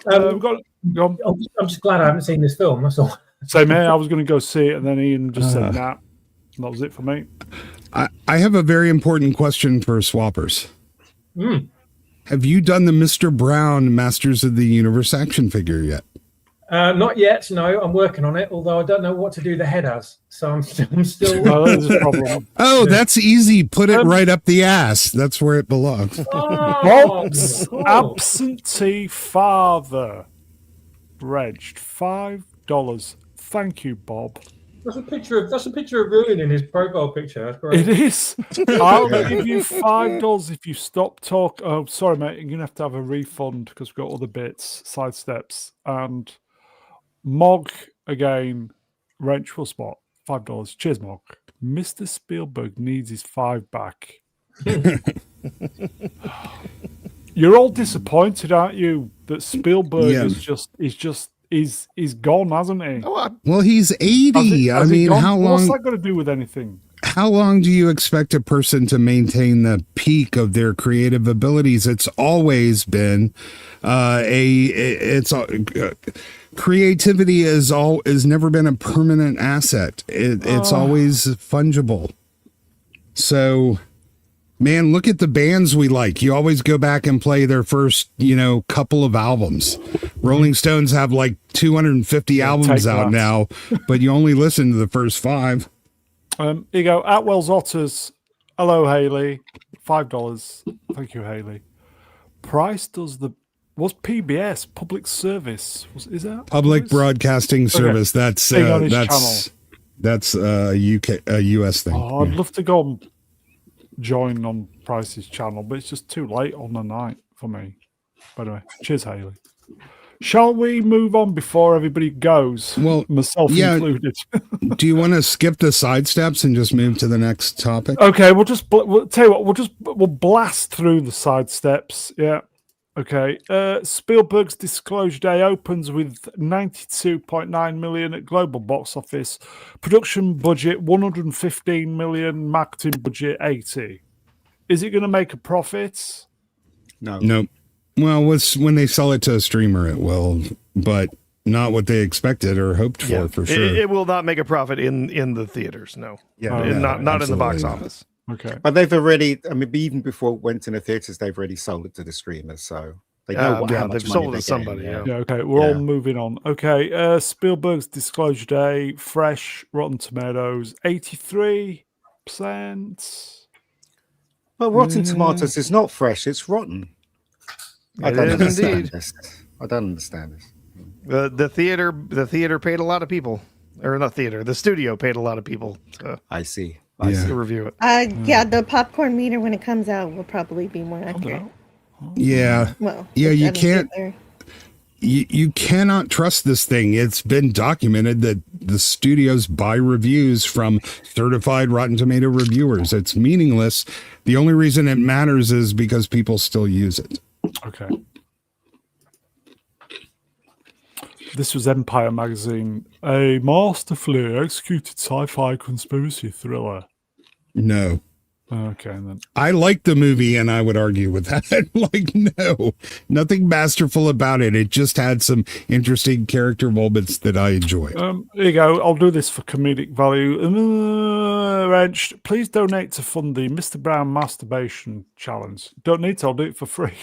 S1: We've got, go on.
S6: I'm just glad I haven't seen this film. That's all.
S1: Same here. I was going to go see it, and then Ian just said, nah. That was it for me.
S4: I have a very important question for Swappers. Have you done the Mr. Brown Masters of the Universe action figure yet?
S6: Not yet. No, I'm working on it. Although I don't know what to do the head as, so I'm still.
S1: Oh, that's a problem.
S4: Oh, that's easy. Put it right up the ass. That's where it belongs.
S1: Bob's
S6: cool.
S1: absentee father, Regged, $5. Thank you, Bob.
S6: That's a picture of Ruin in his profile picture. That's great.
S1: It is. I'll give you $5 if you stop talking. Oh, sorry, mate. You're gonna have to have a refund because we've got other bits, side steps, and Mog again. Wrench will spot $5. Cheers, Mog. Mr. Spielberg needs his 5 back. You're all disappointed, aren't you? That Spielberg is gone, hasn't he?
S4: Well, he's 80.
S1: Has he
S4: I mean,
S1: gone?
S4: how
S1: What's
S4: long?
S1: that got to do with anything?
S4: How long do you expect a person to maintain the peak of their creative abilities? It's always been creativity is never been a permanent asset. It's always fungible. So, man, look at the bands we like. You always go back and play their first, couple of albums. Rolling Stones have like 250 albums out now, but you only listen to the first 5.
S1: Here you go. Atwell's Otters. Hello, Haley. $5. Thank you, Haley. Price does what's PBS? Public Service. Is that
S4: Public Broadcasting Service? That's a US thing.
S1: Oh, I'd love to go and join on Price's channel, but it's just too late on the night for me. By the way, cheers, Haley. Shall we move on before everybody goes?
S4: Well,
S1: myself included.
S4: Do you want to skip the side steps and just move to the next topic?
S1: Okay, we'll tell you what. We'll blast through the side steps. Yeah. Okay. Spielberg's Disclosure Day opens with 92.9 million at global box office. Production budget 115 million. Marketing budget 80. Is it going to make a profit?
S2: No.
S4: Nope. Well, when they sell it to a streamer, it will, but not what they expected or hoped for sure.
S3: It will not make a profit in the theaters. No.
S2: Yeah.
S3: Not in the box office.
S1: Okay.
S2: But they've already, even before it went in the theaters, they've already sold it to the streamers. So they know how much
S3: they've
S2: money
S3: sold it
S2: they're
S3: to somebody.
S2: getting,
S1: Yeah, okay. We're all moving on. Okay. Spielberg's Disclosure Day, fresh, Rotten Tomatoes, 83%.
S2: Well, Rotten Tomatoes is not fresh, it's rotten. I don't understand this.
S3: The theater paid a lot of people, or not theater. The studio paid a lot of people.
S2: I see.
S3: To review it.
S5: The popcorn meter when it comes out will probably be more accurate.
S4: Yeah.
S5: Well,
S4: you can't. You cannot trust this thing. It's been documented that the studios buy reviews from certified Rotten Tomato reviewers. It's meaningless. The only reason it matters is because people still use it.
S1: Okay. This was Empire magazine, a masterfully executed sci-fi conspiracy thriller.
S4: No.
S1: Okay, then.
S4: I like the movie, and I would argue with that. Like, no, nothing masterful about it. It just had some interesting character moments that I enjoyed.
S1: Here you go. I'll do this for comedic value. Wrench, please donate to fund the Mr. Brown masturbation challenge. Don't need to. I'll do it for free.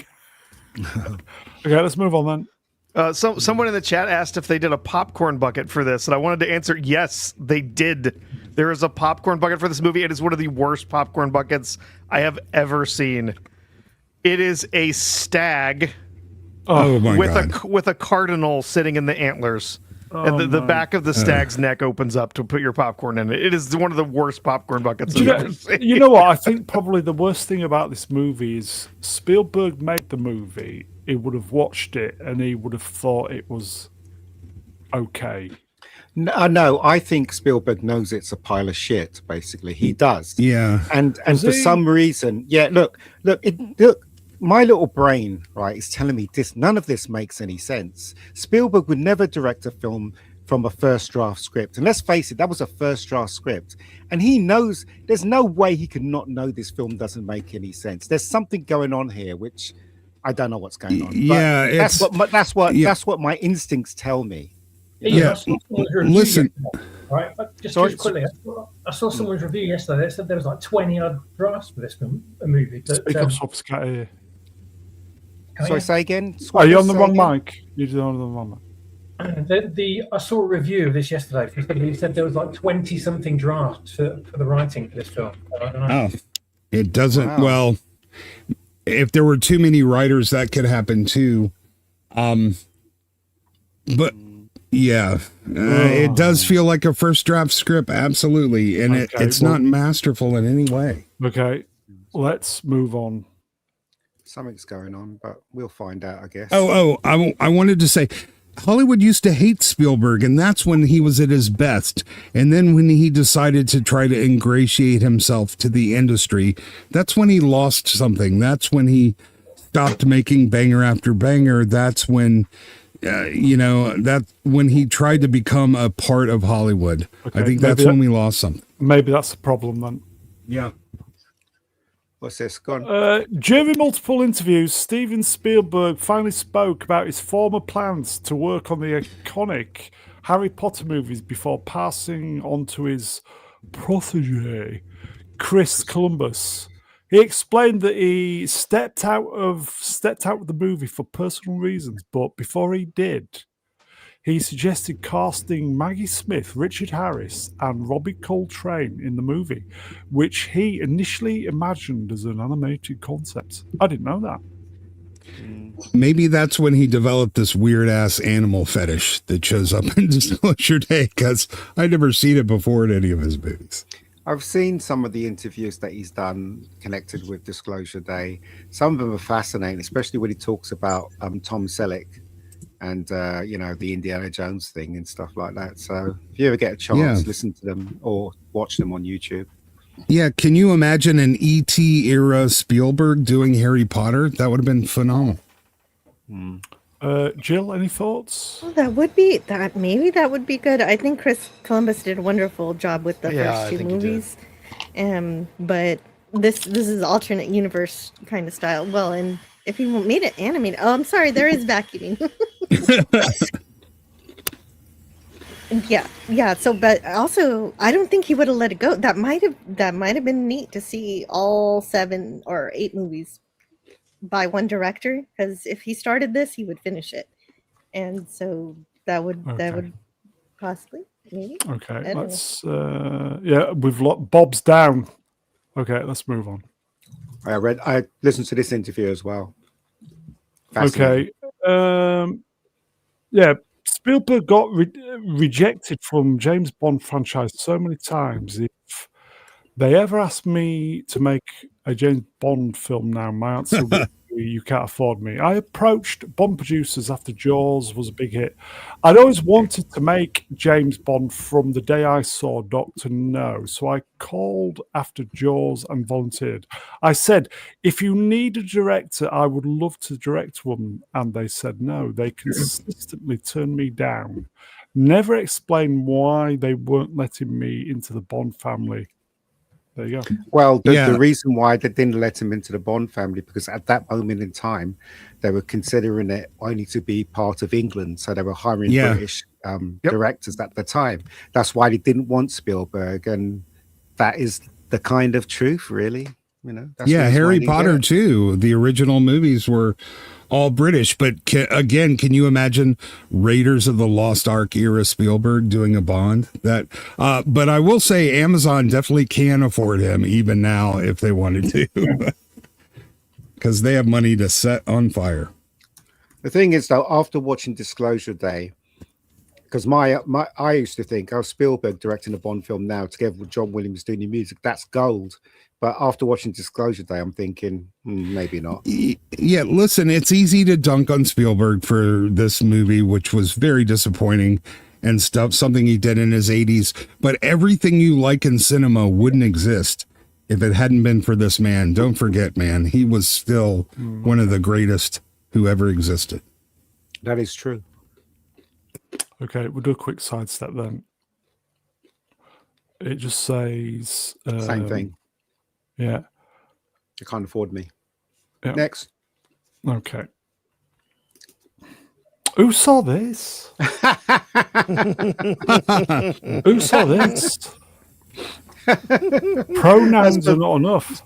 S1: Okay, let's move on then.
S3: Someone in the chat asked if they did a popcorn bucket for this, and I wanted to answer yes, they did. There is a popcorn bucket for this movie. It is one of the worst popcorn buckets I have ever seen. It is a stag with a cardinal sitting in the antlers. And the back of the stag's neck opens up to put your popcorn in it. It is one of the worst popcorn buckets I've ever seen.
S1: You know what? I think probably the worst thing about this movie is Spielberg made the movie. He would have watched it and he would have thought it was okay.
S2: No, I think Spielberg knows it's a pile of shit. Basically, he does.
S4: Yeah,
S2: and for some reason, look. My little brain, right, is telling me this. None of this makes any sense. Spielberg would never direct a film from a first draft script, and let's face it, that was a first draft script, and he knows. There's no way he could not know this film doesn't make any sense. There's something going on here, which I don't know what's going on.
S4: Yeah,
S2: that's what my instincts tell me.
S6: Yeah,
S4: listen.
S6: Right, just quickly, I saw someone's review yesterday. They said there was like 20 odd drafts for this movie.
S1: Speak up, sophisticated here.
S2: Sorry, say again.
S1: Are you on the wrong mic? You're on the wrong mic.
S6: I saw a review of this yesterday. He said there was like 20 something drafts for the writing for this film. I don't know.
S4: Oh, it doesn't. Wow. Well, if there were too many writers, that could happen too. But yeah, it does feel like a first draft script, absolutely, and it's not masterful in any way.
S1: Okay, let's move on.
S2: Something's going on, but we'll find out, I guess.
S4: I wanted to say, Hollywood used to hate Spielberg, and that's when he was at his best. And then when he decided to try to ingratiate himself to the industry, that's when he lost something. That's when he stopped making banger after banger. That's when, when he tried to become a part of Hollywood. Okay, I think that's when we lost something.
S1: Maybe that's the problem then.
S4: Yeah.
S2: What's this? Go on.
S1: During multiple interviews, Steven Spielberg finally spoke about his former plans to work on the iconic Harry Potter movies before passing on to his protege, Chris Columbus. He explained that he stepped out of the movie for personal reasons, but before he did, he suggested casting Maggie Smith, Richard Harris, and Robbie Coltrane in the movie, which he initially imagined as an animated concept. I didn't know that.
S4: Maybe that's when he developed this weird-ass animal fetish that shows up in Disclosure Day, because I'd never seen it before in any of his movies.
S2: I've seen some of the interviews that he's done connected with Disclosure Day. Some of them are fascinating, especially when he talks about Tom Selleck and the Indiana Jones thing and stuff like that. So if you ever get a chance, listen to them or watch them on YouTube.
S4: Yeah, can you imagine an E.T. era Spielberg doing Harry Potter? That would have been phenomenal.
S1: Jill, any thoughts?
S5: Well, that would be good. I think Chris Columbus did a wonderful job with the first two movies. But this is alternate universe kind of style. Well, and if he made it animated, I'm sorry, there is vacuuming. Yeah. So, but also, I don't think he would have let it go. That might have been neat to see all 7 or 8 movies by one director. Because if he started this, he would finish it, and so that would possibly maybe.
S1: Okay, let's. We've Bob's down. Okay, let's move on.
S2: I listened to this interview as well.
S1: Okay. Spielberg got rejected from James Bond franchise so many times. If they ever asked me to make a James Bond film now, my answer would You Can't Afford Me. I approached Bond producers after Jaws was a big hit. I'd always wanted to make James Bond from the day I saw Dr. No, so I called after Jaws and volunteered. I said, if you need a director, I would love to direct one. And they said no. They consistently turned me down. Never explained why they weren't letting me into the Bond family. There you go.
S2: Well, the reason why they didn't let him into the Bond family, because at that moment in time, they were considering it only to be part of England. So they were hiring British directors at the time. That's why they didn't want Spielberg. And that is the kind of truth, really. You know, that's
S4: Harry Potter, too. The original movies were all British. But again, can you imagine Raiders of the Lost Ark era Spielberg doing a Bond? But I will say Amazon definitely can afford him even now if they wanted to, because they have money to set on fire.
S2: The thing is, though, after watching Disclosure Day, because I used to think, Spielberg directing a Bond film now together with John Williams doing the music, that's gold. But after watching Disclosure Day, I'm thinking, maybe not.
S4: Yeah, listen, it's easy to dunk on Spielberg for this movie, which was very disappointing and something he did in his 80s. But everything you like in cinema wouldn't exist if it hadn't been for this man. Don't forget, man, he was still one of the greatest who ever existed.
S2: That is true.
S1: Okay, we'll do a quick sidestep then. It just says...
S2: Same thing.
S1: Yeah.
S2: You can't afford me.
S1: Yeah.
S2: Next.
S1: Okay. Who saw this? Who saw this? Pronouns are not enough.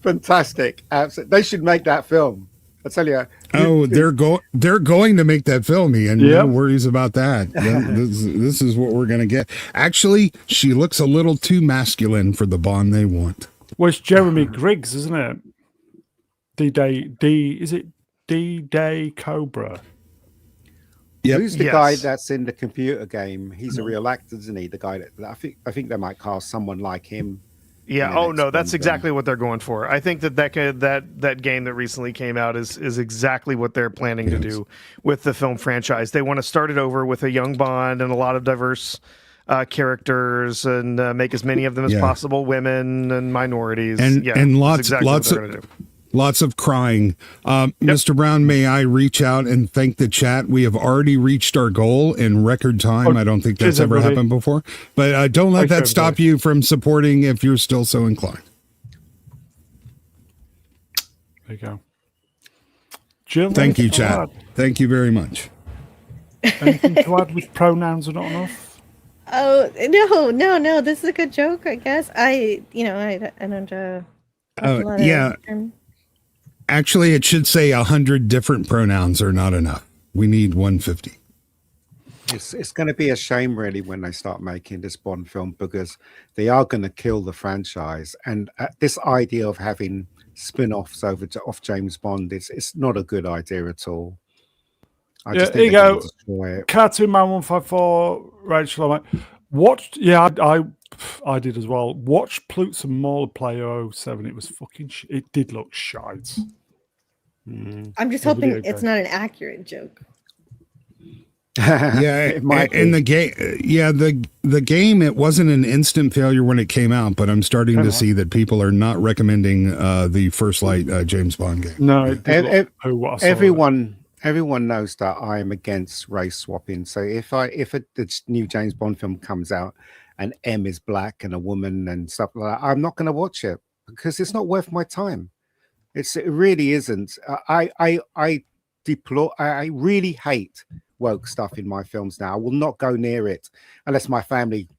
S2: Fantastic. Absolutely. They should make that film. I tell you.
S4: They're going to make that film, Ian. No worries about that. This is what we're going to get. Actually, she looks a little too masculine for the Bond they want.
S1: Well, it's Jeremy Griggs, isn't it? Is it D-Day Cobra?
S2: Yep. Who's the guy that's in the computer game? He's a real actor, isn't he? The guy that I think they might cast someone like him.
S3: Yeah. Oh no, that's exactly what they're going for. I think that game that recently came out is exactly what they're planning to do with the film franchise. They want to start it over with a young Bond and a lot of diverse characters and make as many of them as possible, women and minorities,
S4: and lots of crying. Mr. Brown, may I reach out and thank the chat? We have already reached our goal in record time. I don't think that's ever happened before, but don't let that stop you from supporting if you're still so inclined.
S1: There you go. Jill,
S4: thank you, chat. Thank you very much.
S1: Anything to add with pronouns are not enough?
S5: Oh no! This is a good joke, I guess. I don't.
S4: Actually, it should say 100 different pronouns are not enough. We need 150.
S2: It's going to be a shame, really, when they start making this Bond film, because they are going to kill the franchise. And this idea of having spin-offs off James Bond, it's not a good idea at all. I just think
S1: here you go. Cartoon Man 154, Rachel. Watched. Yeah, I did as well. Watch Plutz and Mauler play 007. It was fucking. It did look shite.
S5: I'm just hoping it's not an accurate joke.
S4: In the game, the game, it wasn't an instant failure when it came out, but I'm starting to see that people are not recommending the First Light James Bond game.
S1: No,
S2: everyone knows that I am against race swapping. So if the new James Bond film comes out and M is black and a woman and stuff like that, I'm not going to watch it because it's not worth my time. It really isn't. I really hate woke stuff in my films now. I will not go near it unless my family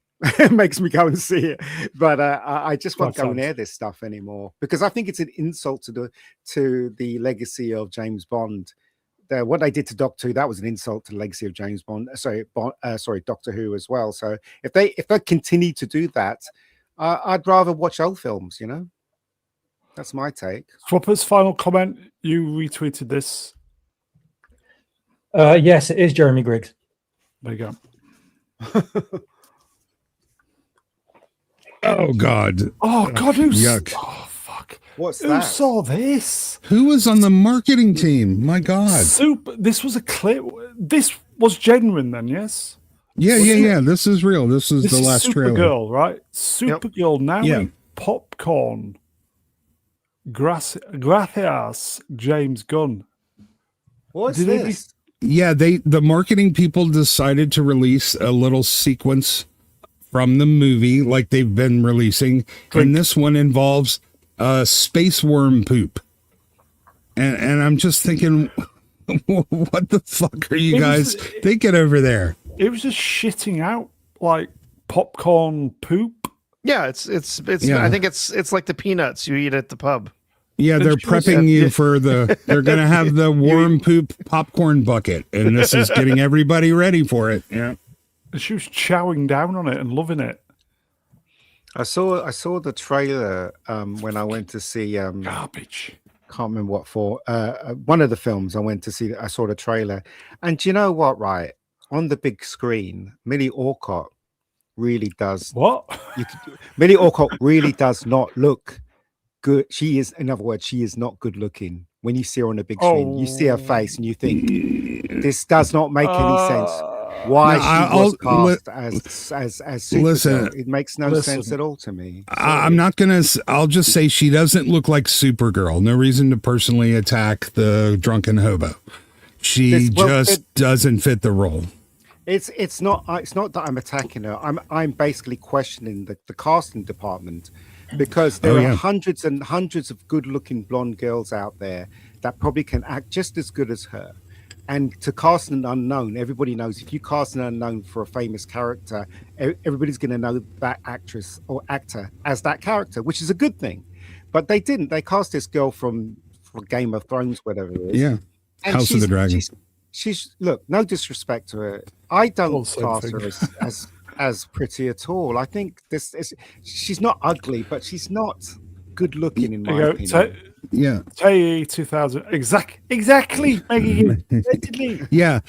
S2: makes me go and see it. But I just won't go near this stuff anymore because I think it's an insult to the legacy of James Bond. What they did to Doctor Who, that was an insult to the legacy of James Bond. Sorry, Doctor Who as well. So if they continue to do that, I'd rather watch old films. You know, that's my take.
S1: Swapper's final comment. You retweeted this.
S6: Yes, it is Jeremy Griggs.
S1: There you go.
S4: Oh God!
S1: Oh God! Who's?
S4: Yuck!
S1: Oh fuck! fuck.
S2: What's
S1: Who
S2: that?
S1: saw this?
S4: Who was on the marketing team? My God.
S1: This was a clip. This was genuine then, yes?
S4: Yeah. This is real. This is the last trailer.
S1: Supergirl, right? Supergirl now eat popcorn. Gracias, James Gunn.
S2: What's this?
S4: Yeah, the marketing people decided to release a little sequence from the movie like they've been releasing. And this one involves space worm poop. And I'm just thinking, what the fuck are you guys thinking over there?
S1: It was just shitting out like popcorn poop.
S3: Yeah, it's I think it's like the peanuts you eat at the pub.
S4: Yeah, they're prepping you for they're going to have the worm poop popcorn bucket, and this is getting everybody ready for it. Yeah.
S1: She was chowing down on it and loving it.
S2: I saw the trailer when I went to see
S1: garbage.
S2: Can't remember what for. One of the films I went to see. I saw the trailer, and do you know what? Right on the big screen, Millie Alcott really does.
S1: What?
S2: Millie Alcott really does not look good. She is, in other words, she is not good looking. When you see her on the big screen, you see her face and you think this does not make any sense. Why she was cast as Supergirl.
S4: Listen,
S2: it makes no sense at all to me.
S4: I'm not gonna. I'll just say she doesn't look like Supergirl. No reason to personally attack the drunken hobo. She doesn't fit the role.
S2: It's not that I'm attacking her. I'm basically questioning the casting department. Because there are hundreds and hundreds of good-looking blonde girls out there that probably can act just as good as her. And to cast an unknown, everybody knows if you cast an unknown for a famous character, everybody's going to know that actress or actor as that character, which is a good thing. But they didn't. They cast this girl from Game of Thrones, whatever it is.
S4: Yeah,
S2: and
S4: House of the Dragon.
S2: She's look, no disrespect to her. I don't cast her as pretty at all. I think she's not ugly, but she's not good looking in my opinion.
S1: Tay 2000 exactly.
S4: Yeah,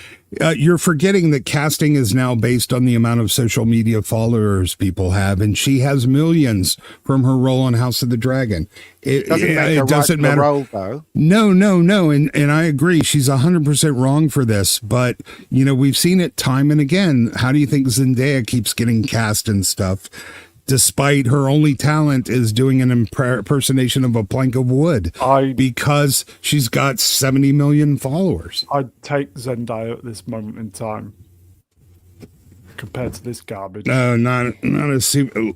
S4: you're forgetting that casting is now based on the amount of social media followers people have, and she has millions from her role on House of the Dragon. It doesn't matter.
S2: Role, though.
S4: No, and I agree. She's 100% wrong for this, but we've seen it time and again. How do you think Zendaya keeps getting cast and stuff? Despite her only talent is doing an impersonation of a plank of wood because she's got 70 million followers.
S1: I'd take Zendaya at this moment in time compared to this garbage.
S4: No, not a super.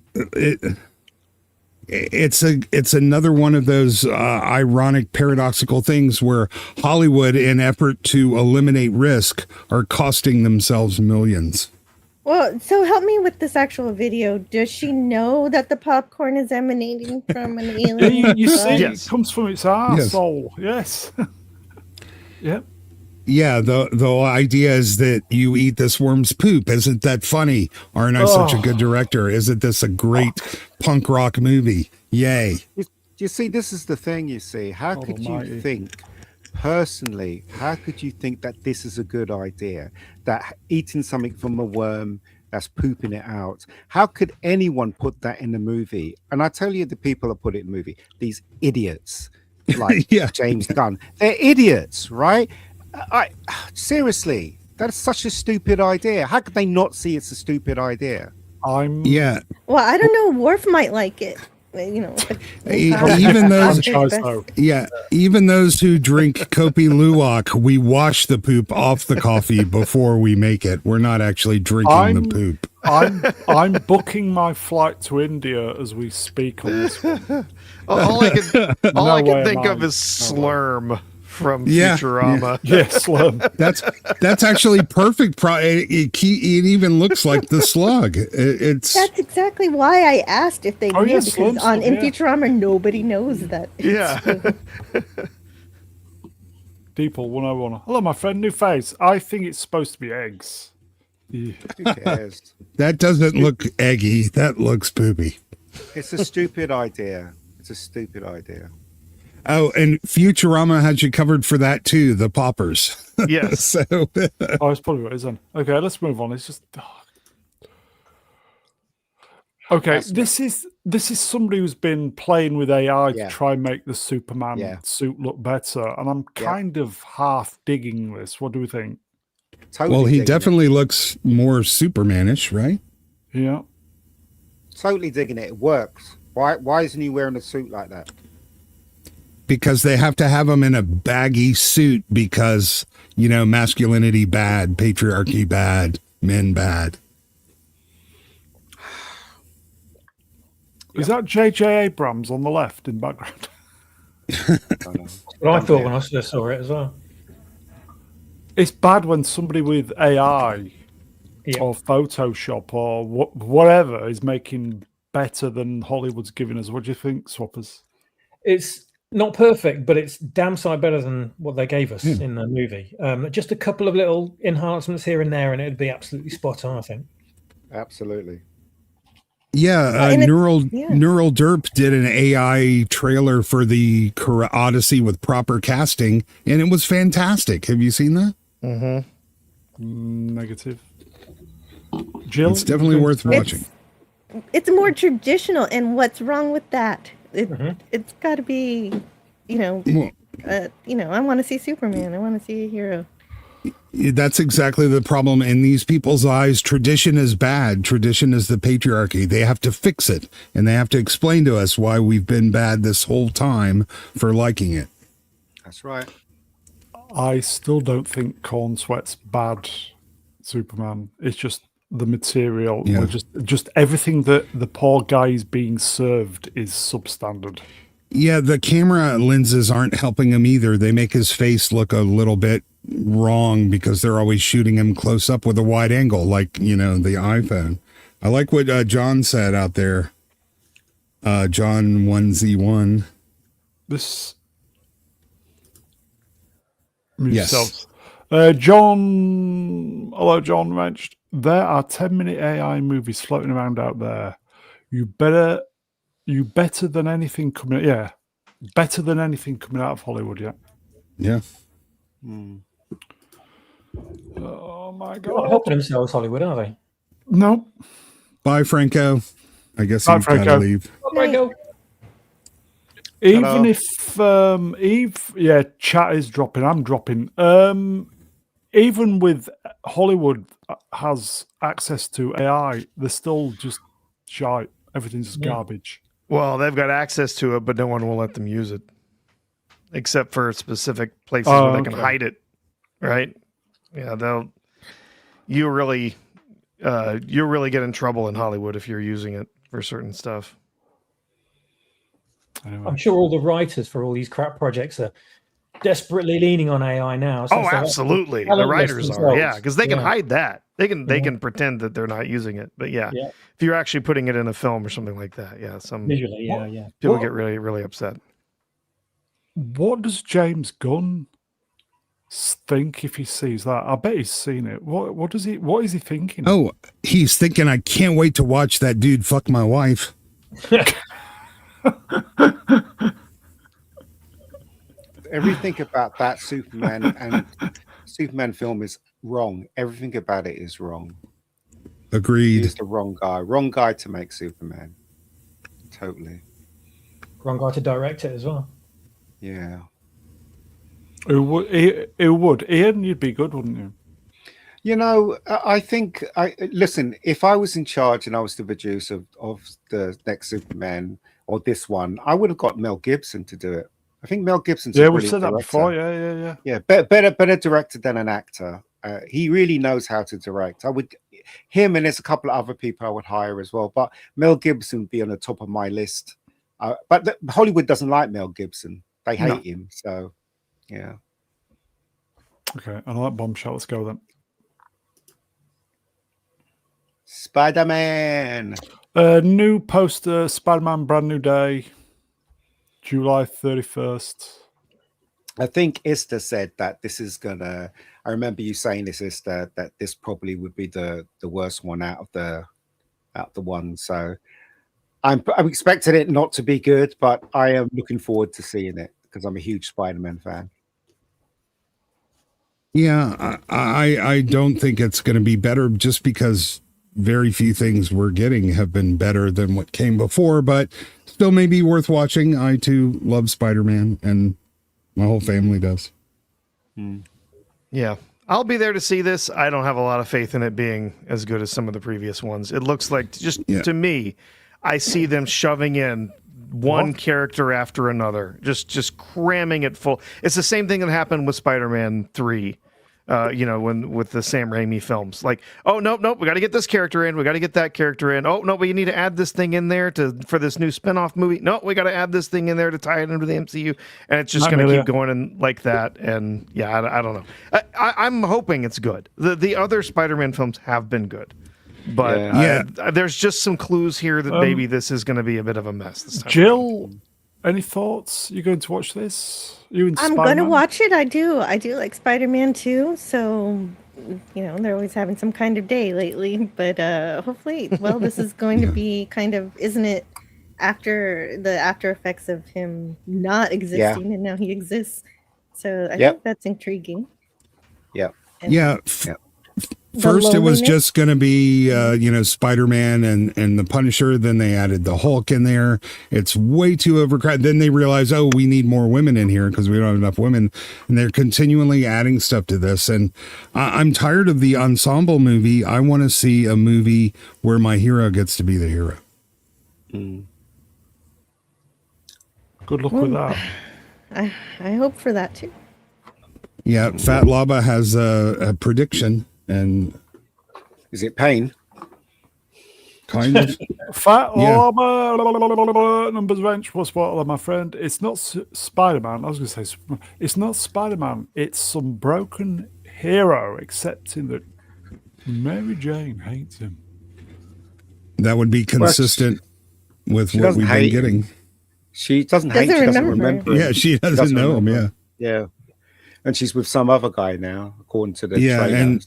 S4: It's another one of those ironic, paradoxical things where Hollywood, in effort to eliminate risk, are costing themselves millions.
S5: Well, so help me with this actual video. Does she know that the popcorn is emanating from an alien?
S1: You see, it comes from its arsehole. Yes. Yep.
S4: Yeah, the idea is that you eat this worm's poop. Isn't that funny? Aren't I such a good director? Isn't this a great punk rock movie? Yay.
S2: You see, this is the thing, you see. How could you think... Personally, how could you think that this is a good idea? That eating something from a worm that's pooping it out. How could anyone put that in the movie? And I tell you, the people that put it in the movie, these idiots like James Gunn, they're idiots, right? Seriously, that's such a stupid idea. How could they not see it's a stupid idea?
S5: Well, I don't know. Worf might like it.
S4: Even those who drink Kopi Luwak, we wash the poop off the coffee before we make it. We're not actually drinking the poop.
S1: I'm booking my flight to India as we speak on this one.
S3: All I can think of is Slurm from Futurama.
S1: Yeah, Slurm.
S4: That's actually perfect. It even looks like the slug. That's
S5: exactly why I asked if they knew, because in Futurama nobody knows that.
S1: People 101. Hello, my friend. New face. I think it's supposed to be eggs.
S2: Who cares?
S4: That doesn't look eggy. That looks poopy.
S2: It's a stupid idea.
S4: Oh, and Futurama had you covered for that too, the poppers.
S3: Yes.
S1: That's probably what it is then. Okay, let's move on. It's just... Okay,
S2: That's-
S1: this is somebody who's been playing with AI
S2: Yeah.
S1: to try and make the Superman
S2: Yeah.
S1: suit look better, and I'm kind of half digging this. What do we think?
S2: Totally
S4: Well, he
S2: digging it.
S4: definitely looks more Supermanish, right?
S1: Yeah.
S2: Totally digging it. It works. Why isn't he wearing a suit like that?
S4: Because they have to have him in a baggy suit because, masculinity bad, patriarchy bad, men bad.
S1: Is that J.J. Abrams on the left in background?
S6: What I thought when I first saw it as well.
S1: It's bad when somebody with AI
S6: Yeah.
S1: or Photoshop or whatever is making better than Hollywood's giving us. What do you think, Swappers?
S6: It's not perfect, but it's damn sight better than what they gave us in the movie. Just a couple of little enhancements here and there, and it'd be absolutely spot on, I think.
S2: Absolutely.
S4: Yeah, Neural Derp did an AI trailer for the Odyssey with proper casting, and it was fantastic. Have you seen that?
S1: Negative. Jill?
S4: It's definitely worth watching.
S5: It's more traditional, and what's wrong with that? It's got to be, I want to see Superman. I want to see a hero.
S4: That's exactly the problem. In these people's eyes, tradition is bad. Tradition is the patriarchy. They have to fix it, and they have to explain to us why we've been bad this whole time for liking it.
S2: That's right.
S1: I still don't think Corn Sweat's bad Superman. It's just the material.
S4: Yeah.
S1: Just everything that the poor guy is being served is substandard.
S4: Yeah, the camera lenses aren't helping him either. They make his face look a little bit wrong because they're always shooting him close up with a wide angle, like, the iPhone. I like what John said out there. John 1Z1.
S1: This.
S4: Yes.
S1: John. Hello, John mentioned there are 10-minute AI movies floating around out there. You better than anything coming. Yeah, better than anything coming out of Hollywood. Yeah.
S4: Yeah.
S1: Oh my
S6: They're not
S1: god.
S6: helping themselves, Hollywood, are they?
S1: No.
S4: Bye, Franco. I guess
S1: Bye,
S4: you've got to
S1: Franco.
S4: leave.
S6: Franco.
S1: Even if chat is dropping, I'm dropping. Even with Hollywood has access to AI, they're still just shite. Everything's just garbage.
S3: Well, they've got access to it, but no one will let them use it, except for specific places where they can hide it. Right? Yeah, you really get in trouble in Hollywood if you're using it for certain stuff.
S1: Anyway.
S6: I'm sure all the writers for all these crap projects are desperately leaning on AI now.
S3: Oh, absolutely. The writers are, yeah, because they can hide that. They can pretend that they're not using it. But yeah, if you're actually putting it in a film or something like that,
S6: visually,
S3: people get really, really upset.
S1: What does James Gunn think if he sees that? I bet he's seen it. What is he thinking?
S4: Oh, he's thinking, I can't wait to watch that dude fuck my wife.
S2: Everything about that Superman film is wrong. Everything about it is wrong.
S4: Agreed.
S2: He's the wrong guy. Wrong guy to make Superman. Totally.
S6: Wrong guy to direct it as well.
S2: Yeah.
S1: Who would? Ian, you'd be good, wouldn't you?
S2: I think listen, if I was in charge and I was the producer of the next Superman or this one, I would have got Mel Gibson to do it. I think Mel Gibson's a
S1: we've said that
S2: director.
S1: before. Yeah.
S2: Yeah, better director than an actor. He really knows how to direct. Him and there's a couple of other people I would hire as well, but Mel Gibson would be on the top of my list. But Hollywood doesn't like Mel Gibson. They hate him. So, yeah.
S1: Okay, I like bombshell. Let's go then.
S2: Spider-Man.
S1: New poster, Spider-Man, brand new day, July 31st.
S2: I think Esther said that this is gonna. I remember you saying this, Esther, that this probably would be the worst one out of the one. So I'm expecting it not to be good, but I am looking forward to seeing it because I'm a huge Spider-Man fan.
S4: Yeah, I don't think it's going to be better just because very few things we're getting have been better than what came before, but still may be worth watching. I too love Spider-Man, and my whole family does.
S3: Yeah. I'll be there to see this. I don't have a lot of faith in it being as good as some of the previous ones. It looks like, just to me, I see them shoving in one character after another, just cramming it full. It's the same thing that happened with Spider-Man 3. With the Sam Raimi films, like, oh, nope, we got to get this character in, we got to get that character in. Oh, no, we need to add this thing in there for this new spinoff movie. No, we got to add this thing in there to tie it into the MCU, and it's just going to keep going in like that. And I don't know. I'm hoping it's good. The other Spider-Man films have been good, but there's just some clues here that maybe this is going to be a bit of a mess this time.
S1: Jill, any thoughts? You going to watch this?
S5: I'm going to watch it. I do like Spider-Man too. So, they're always having some kind of day lately. But hopefully, this is going to be kind of, isn't it, after the after effects of him not existing and now he exists. So I think that's intriguing.
S2: Yeah.
S4: First, it was just going to be, Spider-Man and the Punisher. Then they added the Hulk in there. It's way too overcrowded. Then they realized, we need more women in here because we don't have enough women. And they're continually adding stuff to this. And I'm tired of the ensemble movie. I want to see a movie where my hero gets to be the hero.
S1: Good luck with that.
S5: I hope for that too.
S4: Yeah, Fat Lava has a prediction. And
S2: is it pain?
S4: Kind of.
S1: Fat Lava, numbers wrench, what's what, my friend? It's not Spider-Man. I was going to say, it's not Spider-Man. It's some broken hero, accepting that Mary Jane hates him.
S4: That would be consistent with what we've been getting.
S2: She doesn't hate him. She doesn't remember him.
S4: Yeah, she doesn't know him.
S2: Yeah. And she's with some other guy now, according to the trailer.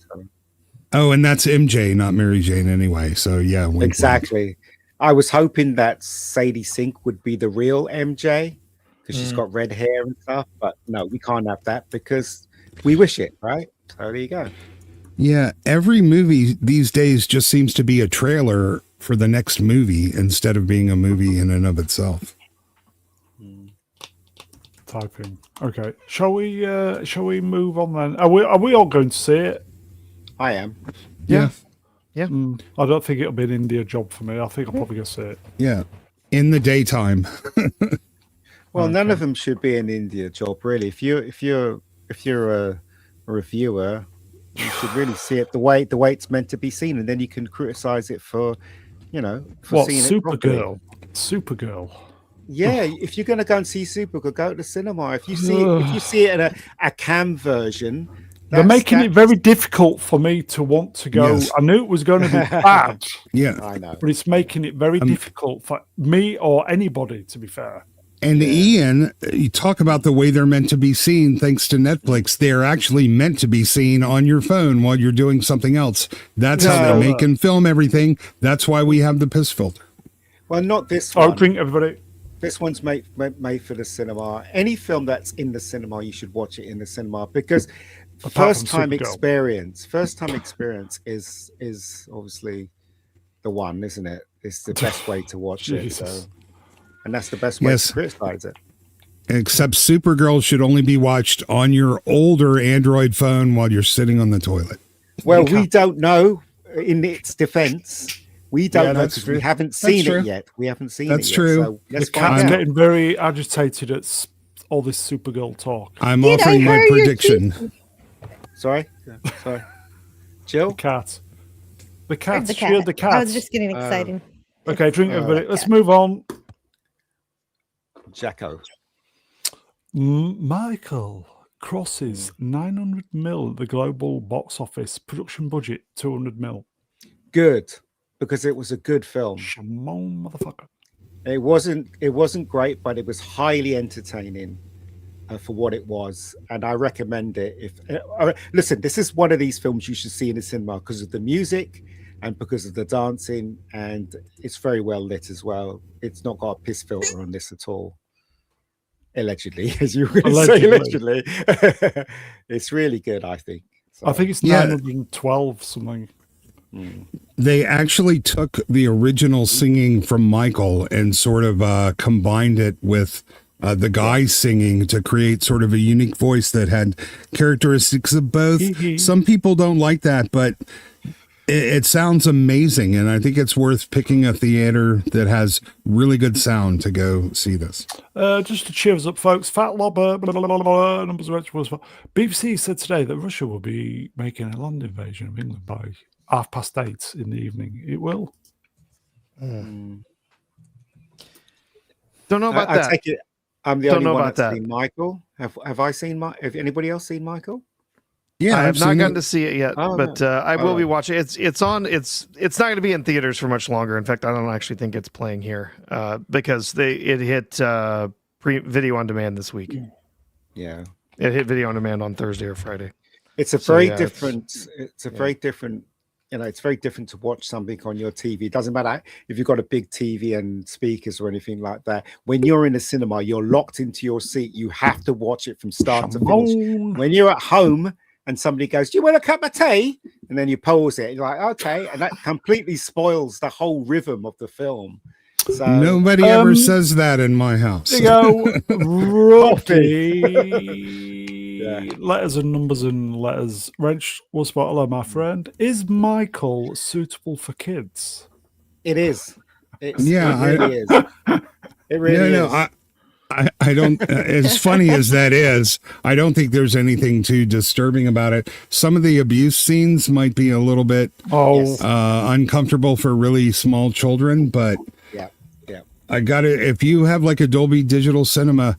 S4: And that's MJ, not Mary Jane anyway. So
S2: exactly. I was hoping that Sadie Sink would be the real MJ because she's got red hair and stuff, but no, we can't have that because we wish it, right? So there you go.
S4: Yeah, every movie these days just seems to be a trailer for the next movie instead of being a movie in and of itself.
S1: Typing. Okay. Shall we move on then? Are we all going to see it?
S2: I am.
S4: Yeah.
S3: Yeah.
S1: I don't think it'll be an India job for me. I think I'll probably go see it.
S4: Yeah. In the daytime.
S2: Well, none of them should be an India job, really. If you're a reviewer, you should really see it the way it's meant to be seen, and then you can criticize it for seeing it properly.
S1: Supergirl.
S2: Yeah, if you're going to go and see Supergirl, go to the cinema. If you see it in a cam version,
S1: they're making it very difficult for me to want to go. Yes. I knew it was going to be bad.
S4: Yeah,
S2: I know,
S1: but it's making it very difficult for me or anybody, to be fair.
S4: And Ian, you talk about the way they're meant to be seen thanks to Netflix. They're actually meant to be seen on your phone while you're doing something else. That's how they make and film everything. That's why we have the piss filter.
S2: Well, not this one.
S1: Drink, everybody.
S2: This one's made for the cinema. Any film that's in the cinema, you should watch it in the cinema because first time experience is obviously the one, isn't it? It's the best way to watch it. So, and that's the best way to criticize it.
S4: Except Supergirl should only be watched on your older Android phone while you're sitting on the toilet.
S2: Well, we don't know. In its defense, we don't know because we haven't seen it yet. We haven't seen it yet.
S4: That's true.
S2: So
S1: the cat's getting very agitated at all this Supergirl talk.
S4: I'm offering my prediction.
S2: Sorry. Jill?
S1: The cat. The cat.
S5: The cat. I was just getting excited.
S1: Okay, drink everybody. Let's move on.
S2: Jacko.
S1: Michael crosses 900 mil at the global box office. Production budget 200 mil.
S2: Good, because it was a good film.
S1: Shimon, motherfucker.
S2: It wasn't great, but it was highly entertaining for what it was, and I recommend it. Listen, this is one of these films you should see in the cinema because of the music and because of the dancing, and it's very well lit as well. It's not got a piss filter on this at all. Allegedly, as you would say, allegedly. It's really good, I think. So,
S1: I think it's 912 something.
S4: They actually took the original singing from Michael and sort of combined it with the guy singing to create sort of a unique voice that had characteristics of both. Some people don't like that, but it sounds amazing, and I think it's worth picking a theater that has really good sound to go see this.
S1: Just to cheer us up, folks, Fat Lobber, numbers of BBC said today that Russia will be making a land invasion of England by 8:30 in the evening. It will.
S3: Don't know about
S2: I
S3: that.
S2: take it I'm the
S3: Don't
S2: only
S3: know
S2: one
S3: about
S2: that's
S3: that.
S2: seen Michael. Have I seen Have anybody else seen Michael?
S4: Yeah,
S3: I have
S4: I've
S3: not
S4: seen
S3: gotten
S4: it.
S3: to see it yet,
S2: Oh,
S3: but
S2: no.
S3: I will
S2: Oh.
S3: be watching. It's on. It's not going to be in theaters for much longer. In fact, I don't actually think it's playing here because it hit video on demand this week.
S2: Yeah.
S3: It hit video on demand on Thursday or Friday.
S2: It's a
S3: So,
S2: very
S3: yeah,
S2: different. It's a very different. It's very different to watch something on your TV. It doesn't matter if you've got a big TV and speakers or anything like that. When you're in a cinema, you're locked into your seat. You have to watch it from start to finish. When you're at home and somebody goes, "Do you want a cup of tea?" and then you pause it, you're like, "Okay," and that completely spoils the whole rhythm of the film. So
S4: Nobody ever says that in my house.
S1: There you go. Roddy. Letters and numbers and letters. Wrench, we'll spot hello, my friend. Is Michael suitable for kids?
S2: it is. It
S4: Yeah,
S2: really is. It really is.
S4: I don't, as funny as that is, I don't think there's anything too disturbing about it. Some of the abuse scenes might be a little bit uncomfortable for really small children, but
S2: yeah.
S4: I got it. If you have like a Dolby Digital Cinema,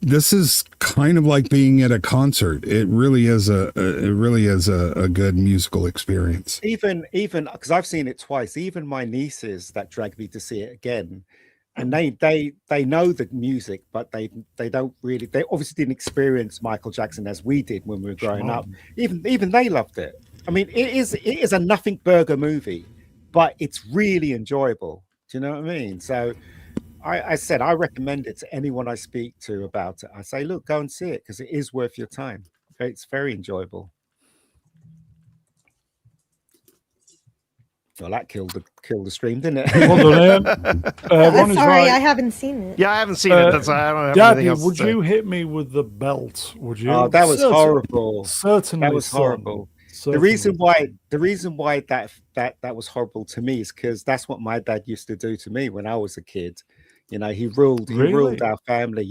S4: this is kind of like being at a concert. It really is a good musical experience.
S2: Even because I've seen it twice. Even my nieces that dragged me to see it again, and they know the music, but they don't really. They obviously didn't experience Michael Jackson as we did when we were growing up. Even they loved it. I mean, it is a nothing burger movie, but it's really enjoyable. Do you know what I mean? So I said I recommend it to anyone I speak to about it. I say, look, go and see it because it is worth your time. It's very enjoyable. Well, that killed the stream, didn't it?
S1: Well done, Ron
S5: sorry,
S1: is right.
S5: I haven't seen it.
S3: Yeah, I haven't seen it. That's I don't have
S1: Daddy,
S3: anything else to
S1: would
S3: say.
S1: you hit me with the belt? Would you?
S2: Oh, that was horrible.
S1: Certainly,
S2: That was
S1: son.
S2: horrible. The reason why that was horrible to me is because that's what my dad used to do to me when I was a kid. You know, he ruled our family,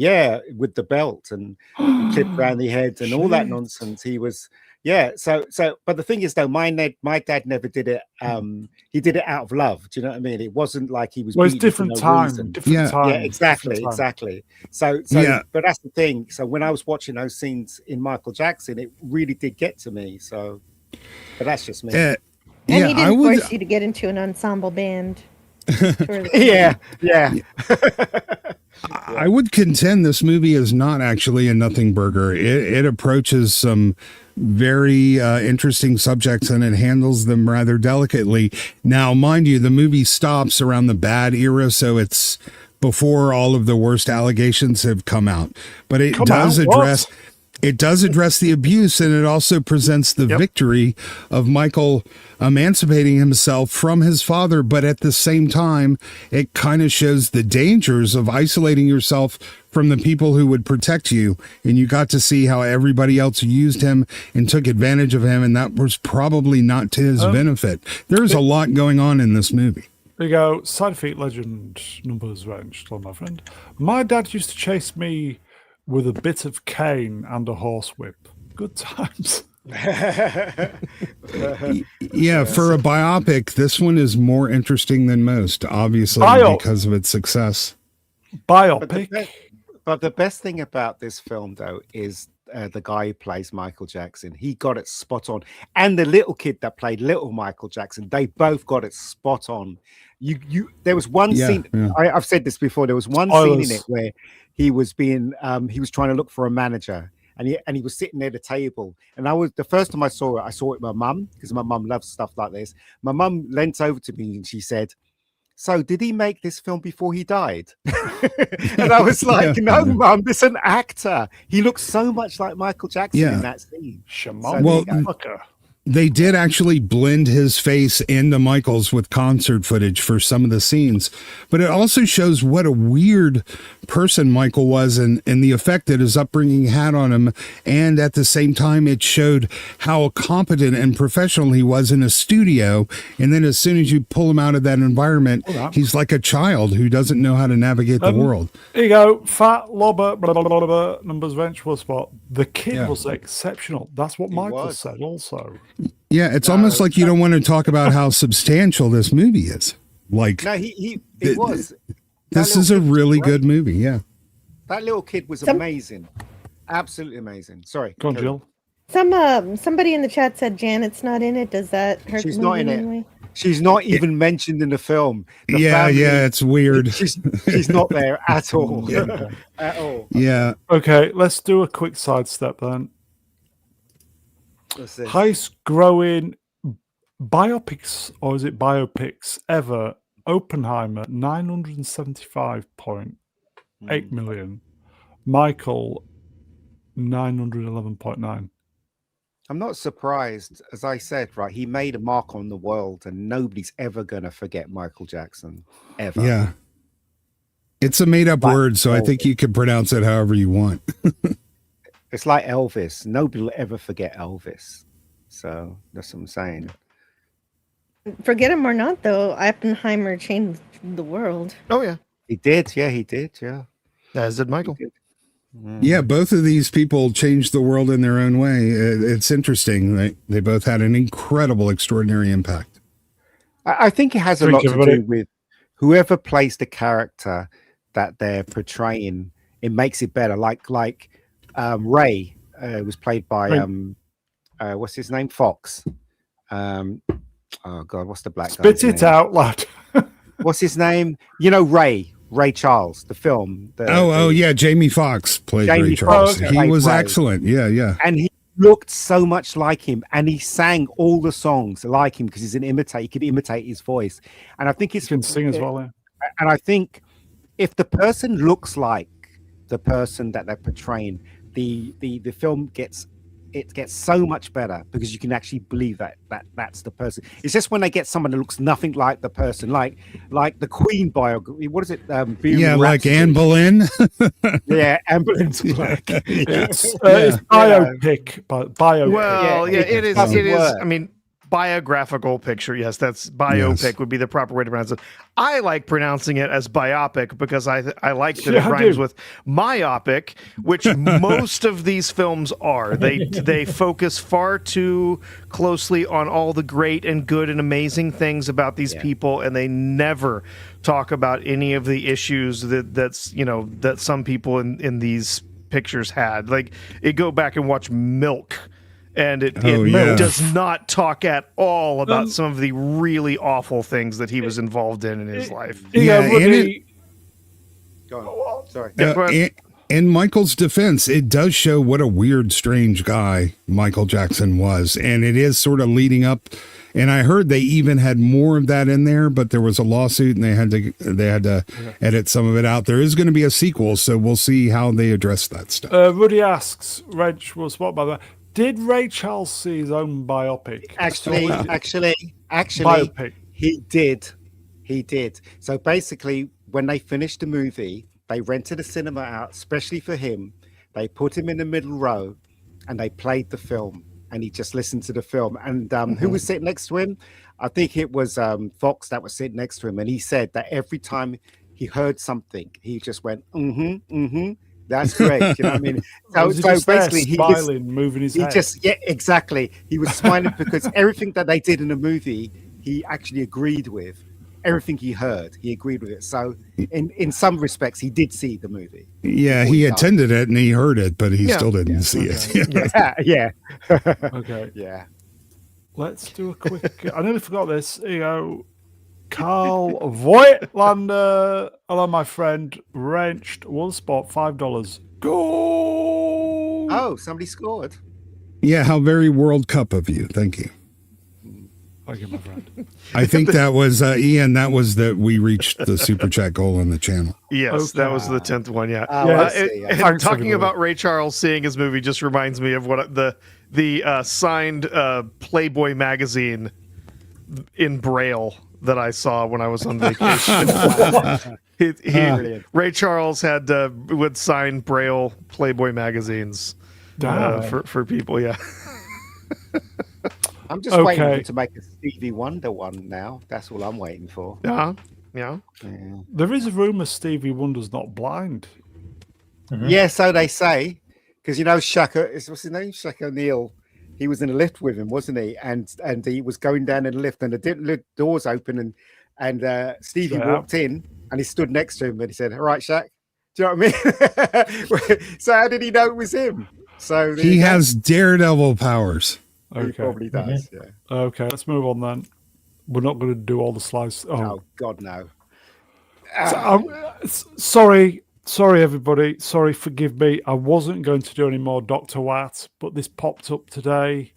S2: with the belt and clipped around the head and all that nonsense. He was, So, but the thing is, though, my dad never did it. He did it out of love. Do you know what I mean? It wasn't like he was.
S1: Well, it's different time. Different time.
S2: Yeah, exactly. So, but that's the thing. So when I was watching those scenes in Michael Jackson, it really did get to me. So, but that's just me.
S5: And he didn't force you to get into an ensemble band.
S2: Yeah.
S4: I would contend this movie is not actually a nothing burger. It approaches some very interesting subjects and it handles them rather delicately. Now, mind you, the movie stops around the bad era, so it's before all of the worst allegations have come out. But it does address the abuse, and it also presents the victory of Michael emancipating himself from his father. But at the same time, it kind of shows the dangers of isolating yourself from the people who would protect you. And you got to see how everybody else used him and took advantage of him. And that was probably not to his benefit. There's a lot going on in this movie.
S1: There you go. Side feet legend numbers range, my friend. My dad used to chase me with a bit of cane and a horsewhip. Good times.
S4: Yeah, for a biopic, this one is more interesting than most, obviously, because of its success.
S1: Biopic.
S2: But the best thing about this film, though, is the guy who plays Michael Jackson. He got it spot on. And the little kid that played little Michael Jackson, they both got it spot on. There was one scene, I've said this before, there was one scene in it where he was trying to look for a manager, and he was sitting near the table. And the first time I saw it with my mum, because my mum loves stuff like this. My mum leant over to me and she said, "So did he make this film before he died?" And I was like, "No, Mum, this is an actor. He looks so much like Michael Jackson in that scene."
S1: Well,
S4: They did actually blend his face into Michael's with concert footage for some of the scenes, but it also shows what a weird person Michael was and the effect that his upbringing had on him. And at the same time, it showed how competent and professional he was in a studio. And then as soon as you pull him out of that environment, he's like a child who doesn't know how to navigate the world.
S1: Here you go. Fat Lobber, blah, blah, blah, blah, blah, numbers eventual spot. The kid was exceptional. That's what Michael said also.
S4: Yeah, it's almost like you don't want to talk about how substantial this movie is. Like,
S2: no, it was.
S4: This is a really good movie. Yeah,
S2: that little kid was amazing, absolutely amazing. Sorry,
S1: go on, Jill.
S5: Somebody in the chat said Janet's not in it. Does that hurt?
S2: She's not in it. She's not even mentioned in the film.
S4: Yeah, it's weird.
S2: She's not there at all. At all.
S4: Yeah.
S1: Okay, let's do a quick sidestep then. Highest growing biopics, or is it biopics ever? Oppenheimer, 975.8 million. Michael, 911.9.
S2: I'm not surprised. As I said, right, he made a mark on the world, and nobody's ever going to forget Michael Jackson, ever.
S4: Yeah. It's a made-up word, so I think you can pronounce it however you want.
S2: It's like Elvis. Nobody will ever forget Elvis. So that's what I'm saying.
S5: Forget him or not, though, Oppenheimer changed the world.
S3: Oh, yeah.
S2: He did. Yeah, he did. Yeah.
S3: As did Michael.
S4: Yeah, both of these people changed the world in their own way. It's interesting. They both had an incredible, extraordinary impact.
S2: I think it has a lot to do with whoever plays the character that they're portraying. It makes it better. Like Ray was played by what's his name? Fox. Oh God, what's the black guy?
S1: Spit it out, lad.
S2: What's his name? You know, Ray Charles, the film.
S4: Yeah, Jamie Foxx played Ray Charles. He was excellent. Yeah.
S2: And he looked so much like him, and he sang all the songs like him because he's an imitator. He could imitate his voice, and I think he
S1: can sing as well. Yeah.
S2: And I think if the person looks like the person that they're portraying, the film gets so much better because you can actually believe that's the person. It's just when they get someone that looks nothing like the person, like the Queen biography. What is it?
S4: Like Anne Boleyn.
S2: Yeah, Anne Boleyn's black.
S1: It's biopic, but biopic.
S3: Well, it is. I mean, biographical picture. Yes, that's biopic would be the proper way to pronounce it. I like pronouncing it as biopic because I like that it rhymes with myopic, which most of these films are. They focus far too closely on all the great and good and amazing things about these people, and they never talk about any of the issues that some people in these pictures had. Like, go back and watch Milk. And it does not talk at all about some of the really awful things that he was involved in his life.
S4: In Michael's defense, it does show what a weird, strange guy Michael Jackson was. And it is sort of leading up. And I heard they even had more of that in there, but there was a lawsuit and they had to edit some of it out. There is going to be a sequel, so we'll see how they address that stuff.
S1: Rudy asks, Reg, was what by the way? Did Ray Charles see his own biopic?
S2: Actually,
S1: biopic.
S2: He did. So basically, when they finished the movie, they rented a cinema out, especially for him. They put him in the middle row, and they played the film, and he just listened to the film. And who was sitting next to him? I think it was Fox that was sitting next to him, and he said that every time he heard something, he just went, That's great. You know what I mean? So basically, he was
S1: moving his head.
S2: Exactly. He was smiling because everything that they did in the movie, he actually agreed with. Everything he heard, he agreed with it. So in some respects, he did see the movie.
S4: Yeah, he attended it and he heard it, but he still didn't see it.
S2: Yeah.
S1: Okay.
S2: Yeah.
S1: Let's do a quick. I nearly forgot this. Here you go. Carl Voigtlander, hello, my friend. Wrenched one spot, $5. Go!
S2: Oh, somebody scored.
S4: Yeah, how very World Cup of you. Thank you.
S1: Thank you, my friend.
S4: I think that was Ian. That was that we reached the super chat goal on the channel.
S3: Yes, that was the 10th one. Yeah.
S2: I see.
S3: And
S1: Thanks,
S3: talking
S1: everybody.
S3: about Ray Charles seeing his movie just reminds me of what the signed Playboy magazine in Braille that I saw when I was on vacation. Ray Charles would sign Braille Playboy magazines for people. Yeah.
S2: I'm just waiting for them to make a Stevie Wonder one now. That's all I'm waiting for.
S3: Yeah.
S1: There is a rumor Stevie Wonder's not blind.
S2: Mm-hmm. Yeah, so they say, because Shaq, what's his name? Shaq O'Neal. He was in a lift with him, wasn't he? And he was going down in the lift, and the doors open, and Stevie walked in, and he stood next to him, and he said, "All right, Shaq." Do you know what I mean? So how did he know it was him? So
S4: he has daredevil powers.
S2: He probably does. Yeah.
S1: Okay, let's move on then. We're not going to do all the slides.
S2: Oh God, no.
S1: Sorry, everybody. Sorry, forgive me. I wasn't going to do any more Dr. Watt, but this popped up today.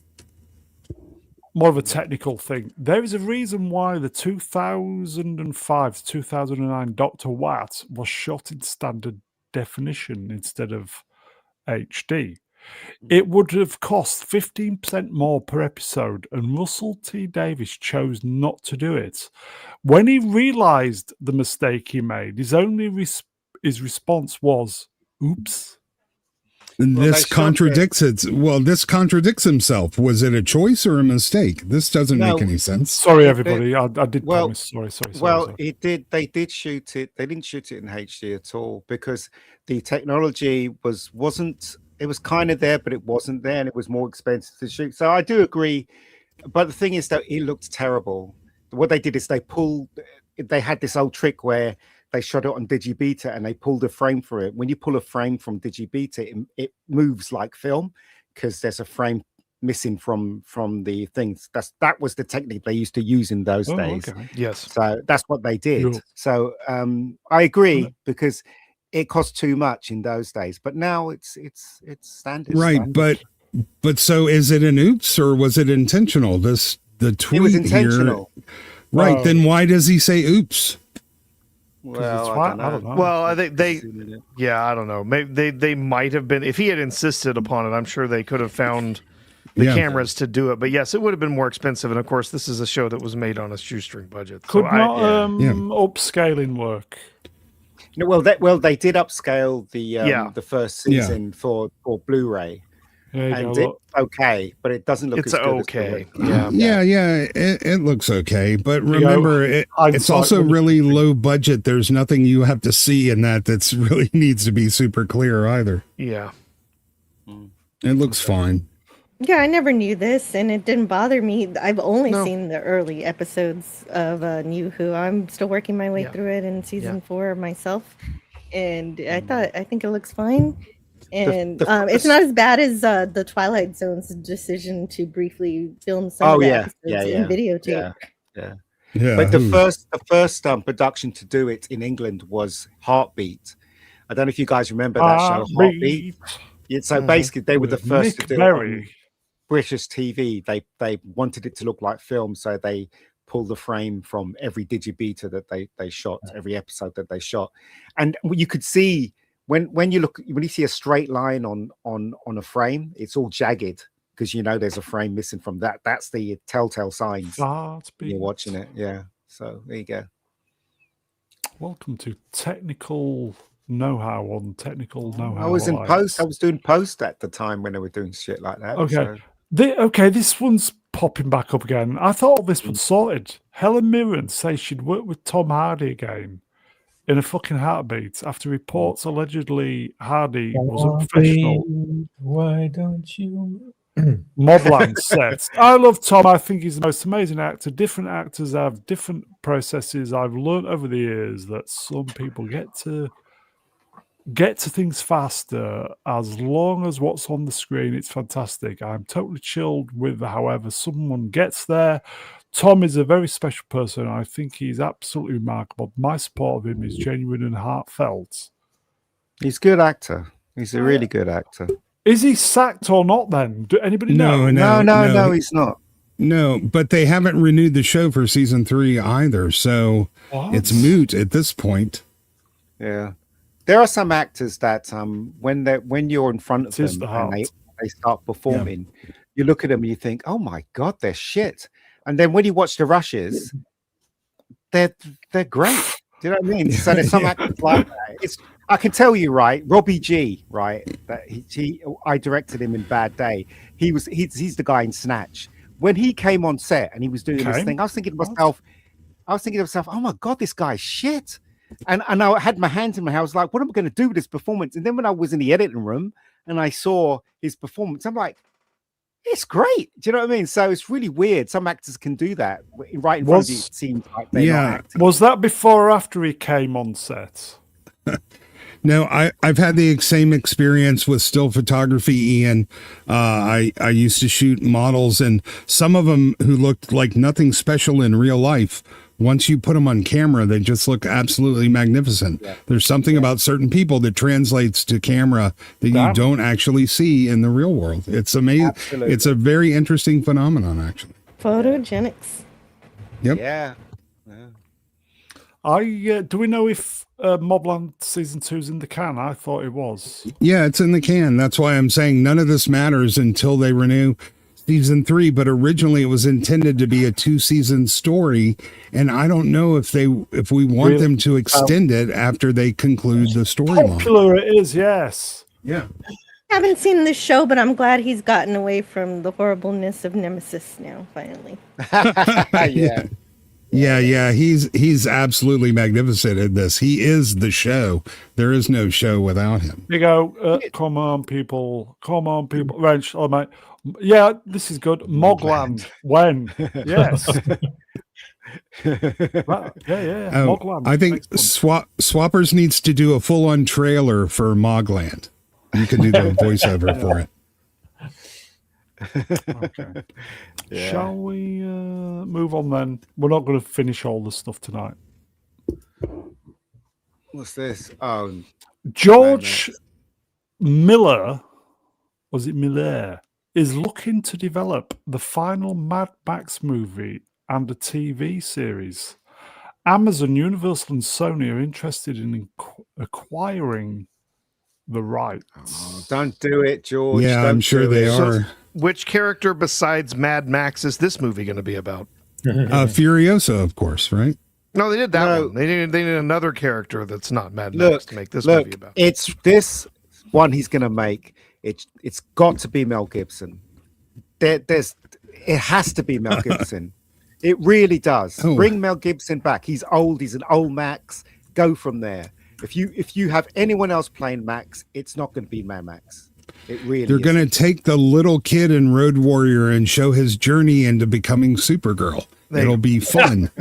S1: More of a technical thing. There is a reason why the 2005 to 2009 Dr. Watt was shot in standard definition instead of HD. It would have cost 15% more per episode, and Russell T. Davies chose not to do it. When he realized the mistake he made, his only his response was, "Oops."
S4: And this contradicts it. Well, this contradicts himself. Was it a choice or a mistake? This doesn't make any sense.
S1: Sorry, everybody. I did promise. Sorry.
S2: It did. They did shoot it. They didn't shoot it in HD at all because the technology wasn't. It was kind of there, but it wasn't there, and it was more expensive to shoot. So I do agree, but the thing is that it looked terrible. What they did is they had this old trick where they shot it on Digibeta and they pulled a frame for it. When you pull a frame from Digibeta, it moves like film because there's a frame missing from the things. That was the technique they used to use in those days.
S1: Okay.
S3: Yes.
S2: So that's what they did.
S1: Sure.
S2: So I agree because it cost too much in those days, but now it's standard.
S4: Right,
S2: standard.
S4: but so is it an oops or was it intentional? The tweet
S2: it was intentional.
S4: Here, right, then why does he say oops?
S2: Well,
S1: I don't know.
S3: Well, I think I don't know. Maybe they might have been. If he had insisted upon it, I'm sure they could have found the cameras to do it. But yes, it would have been more expensive. And of course, this is a show that was made on a shoestring budget.
S1: Could not upscaling work?
S2: Well, they did upscale the first season for Blu-ray, and it's okay, but it doesn't look.
S3: It's
S2: as good
S3: okay.
S4: It looks okay, but remember, it's also really low budget. There's nothing you have to see in that's really needs to be super clear either.
S3: Yeah,
S4: it looks fine.
S5: Yeah, I never knew this, and it didn't bother me. I've only seen the early episodes of New Who. I'm still working my way through it in season 4 myself, and I think it looks fine. And it's not as bad as the Twilight Zone's decision to briefly film some of the episodes in videotape.
S2: Yeah. But the first production to do it in England was Heartbeat. I don't know if you guys remember that show, Heartbeat. Yeah, so basically, they were the first to do it on British TV. They wanted it to look like film, so they pulled the frame from every Digibeta that they shot, every episode that they shot, and you could see when you see a straight line on a frame, it's all jagged because there's a frame missing from that. That's the telltale signs. You're watching it, yeah. So there you go.
S1: Welcome to technical know-how on technical know-how.
S2: I was in post. I was doing post at the time when they were doing shit like that.
S1: Okay. This one's popping back up again. I thought this was sorted. Helen Mirren says she'd work with Tom Hardy again in a fucking heartbeat after reports allegedly Hardy was unprofessional.
S6: Why don't you?
S1: Mobland says, I love Tom. I think he's the most amazing actor. Different actors have different processes. I've learned over the years that some people get to things faster as long as what's on the screen, it's fantastic. I'm totally chilled with however someone gets there. Tom is a very special person. I think he's absolutely remarkable. My support of him is genuine and heartfelt.
S2: He's a good actor. He's a really good actor.
S1: Is he sacked or not then? Do anybody know?
S2: No, he's not.
S4: No, but they haven't renewed the show for season 3 either, so it's moot at this point.
S2: Yeah, there are some actors that when you're in front of them and they start performing, you look at them and you think, oh my god, they're shit. And then when you watch the rushes, they're great. Do you know what I mean? So there's some actors like that. I can tell you, right, Robbie G, right, that I directed him in Bad Day. He's the guy in Snatch. When he came on set and he was doing this thing, I was thinking to myself, oh my god, this guy's shit. And I had my hands in my hair. I was like, what am I going to do with this performance? And then when I was in the editing room and I saw his performance, I'm like, it's great. Do you know what I mean? So it's really weird. Some actors can do that right in front of you. It seems like they're not acting.
S1: Was that before or after he came on set?
S4: No, I've had the same experience with still photography, Ian. I used to shoot models, and some of them who looked like nothing special in real life, once you put them on camera, they just look absolutely magnificent. Yeah. There's something about certain people that translates to camera that you don't actually see in the real world. It's amazing. Absolutely. It's a very interesting phenomenon, actually.
S5: Photogenics.
S4: Yep.
S2: Yeah.
S1: Do we know if Mobland season 2's in the can? I thought it was.
S4: Yeah, it's in the can. That's why I'm saying none of this matters until they renew season 3. But originally it was intended to be a 2-season story, and I don't know if we want them to extend it after they conclude the storyline.
S1: Popular it is, yes.
S4: Yeah.
S5: I haven't seen this show, but I'm glad he's gotten away from the horribleness of Nemesis now. Finally.
S2: Yeah.
S4: Yeah, he's absolutely magnificent in this. He is the show. There is no show without him.
S1: You go, come on, people. Wrench, oh, mate. Yeah, this is good. Mogland. When? Yes. Mogland.
S4: I think Swappers needs to do a full-on trailer for Mogland. You can do the voiceover for it.
S1: Okay. Yeah. Shall we move on then? We're not going to finish all the stuff tonight.
S2: What's this?
S1: George Miller, was it Miller, is looking to develop the final Mad Max movie and a TV series. Amazon, Universal, and Sony are interested in acquiring the rights.
S2: Oh, don't do it, George.
S4: Yeah,
S2: don't
S4: I'm sure they are.
S3: So, which character besides Mad Max is this movie going to be about?
S4: Furiosa, of course, right?
S3: No, they did that one. They needed another character that's not Mad Max to make this movie about.
S2: It's this one he's going to make. It's got to be Mel Gibson. It has to be Mel Gibson. It really does. Oh. Bring Mel Gibson back. He's old. He's an old Max. Go from there. If you have anyone else playing Max, it's not going to be Mad Max. It really.
S4: They're going to take the little kid in Road Warrior and show his journey into becoming Supergirl. It'll be fun.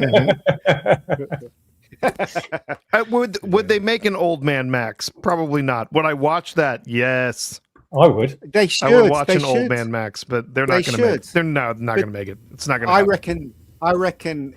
S3: Would they make an old man Max? Probably not. Would I watch that? Yes.
S6: I would.
S2: They should.
S3: I would watch old man Max, but they're not going to make it. They're not going to make it. It's not going to
S2: I reckon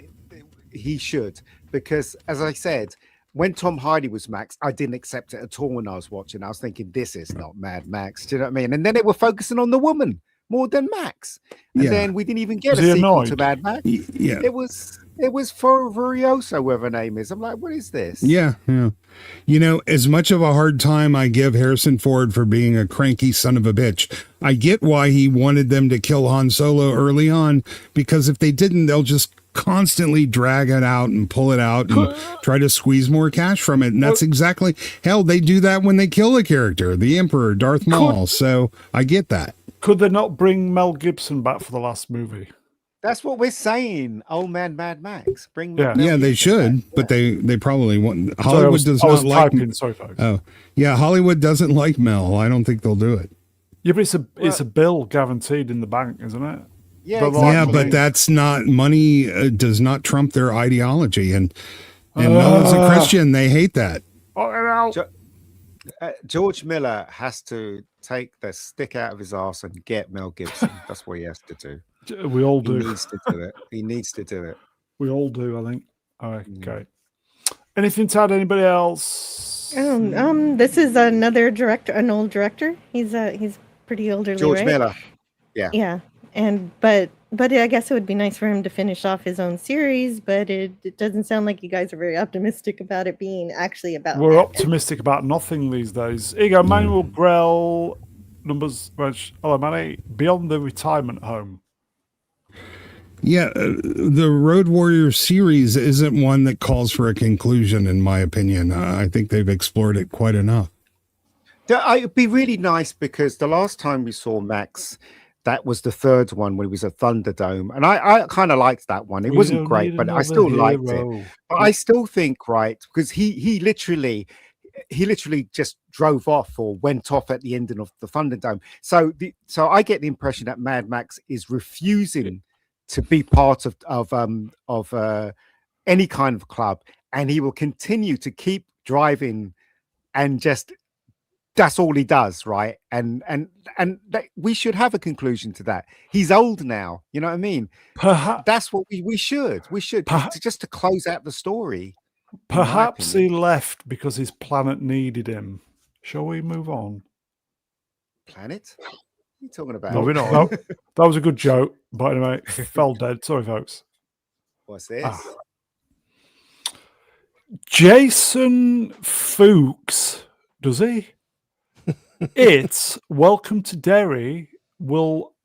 S2: he should, because as I said, when Tom Hardy was Max, I didn't accept it at all when I was watching. I was thinking, this is not Mad Max. Do you know what I mean? And then they were focusing on the woman more than Max. And then we didn't even get a sequel to Mad Max.
S4: Yeah.
S2: It was Furiosa, whatever her name is. I'm like, what is this?
S4: Yeah. You know, as much of a hard time I give Harrison Ford for being a cranky son of a bitch, I get why he wanted them to kill Han Solo early on, because if they didn't, they'll just constantly drag it out and pull it out and try to squeeze more cash from it. And that's exactly, hell, they do that when they kill a character, the Emperor, Darth Maul. So I get that.
S1: Could they not bring Mel Gibson back for the last movie?
S2: That's what we're saying. Old man Mad Max. Bring
S4: they should, but they probably won't. Hollywood does not like.
S1: Sorry, folks.
S4: Oh, yeah, Hollywood doesn't like Mel. I don't think they'll do it.
S1: Yeah, but it's a bill guaranteed in the bank, isn't it?
S2: Yeah,
S4: but that's not money. Does not trump their ideology, and Mel is a Christian. They hate that.
S2: George Miller has to take the stick out of his arse and get Mel Gibson. That's what he has to do.
S1: We all do.
S2: He needs to do it. He needs to do it.
S1: We all do, I think. Okay. Anything to add? Anybody else?
S5: This is another director, an old director. He's pretty elderly,
S2: George
S5: right?
S2: Miller.
S5: Yeah. But But I guess it would be nice for him to finish off his own series, but it doesn't sound like you guys are very optimistic about it being actually about
S1: We're
S5: Batman.
S1: optimistic about nothing these days. Here you go, Manuel Grell, numbers, hello, Manny, Beyond the Retirement Home.
S4: Yeah, the Road Warrior series isn't one that calls for a conclusion, in my opinion. I think they've explored it quite enough.
S2: It'd be really nice because the last time we saw Max, that was the third one when he was at Thunderdome, and I kind of liked that one. It
S1: We
S2: wasn't
S1: don't
S2: great,
S1: need
S2: but I
S1: another
S2: still liked it.
S1: hero.
S2: But I still think, right, because he literally just drove off or went off at the end of the Thunderdome. So I get the impression that Mad Max is refusing to be part of any kind of club, and he will continue to keep driving, and just that's all he does, right? And we should have a conclusion to that. He's old now, you know what I mean?
S1: Perhaps
S2: That's what we should just to close out the story.
S1: Perhaps he left because his planet needed him. Shall we move on?
S2: Planet? What are you talking about?
S3: Moving on.
S1: No, that was a good joke, but anyway, fell dead. Sorry, folks.
S2: What's this?
S1: Jason Fuchs, does he? It's Welcome to Derry will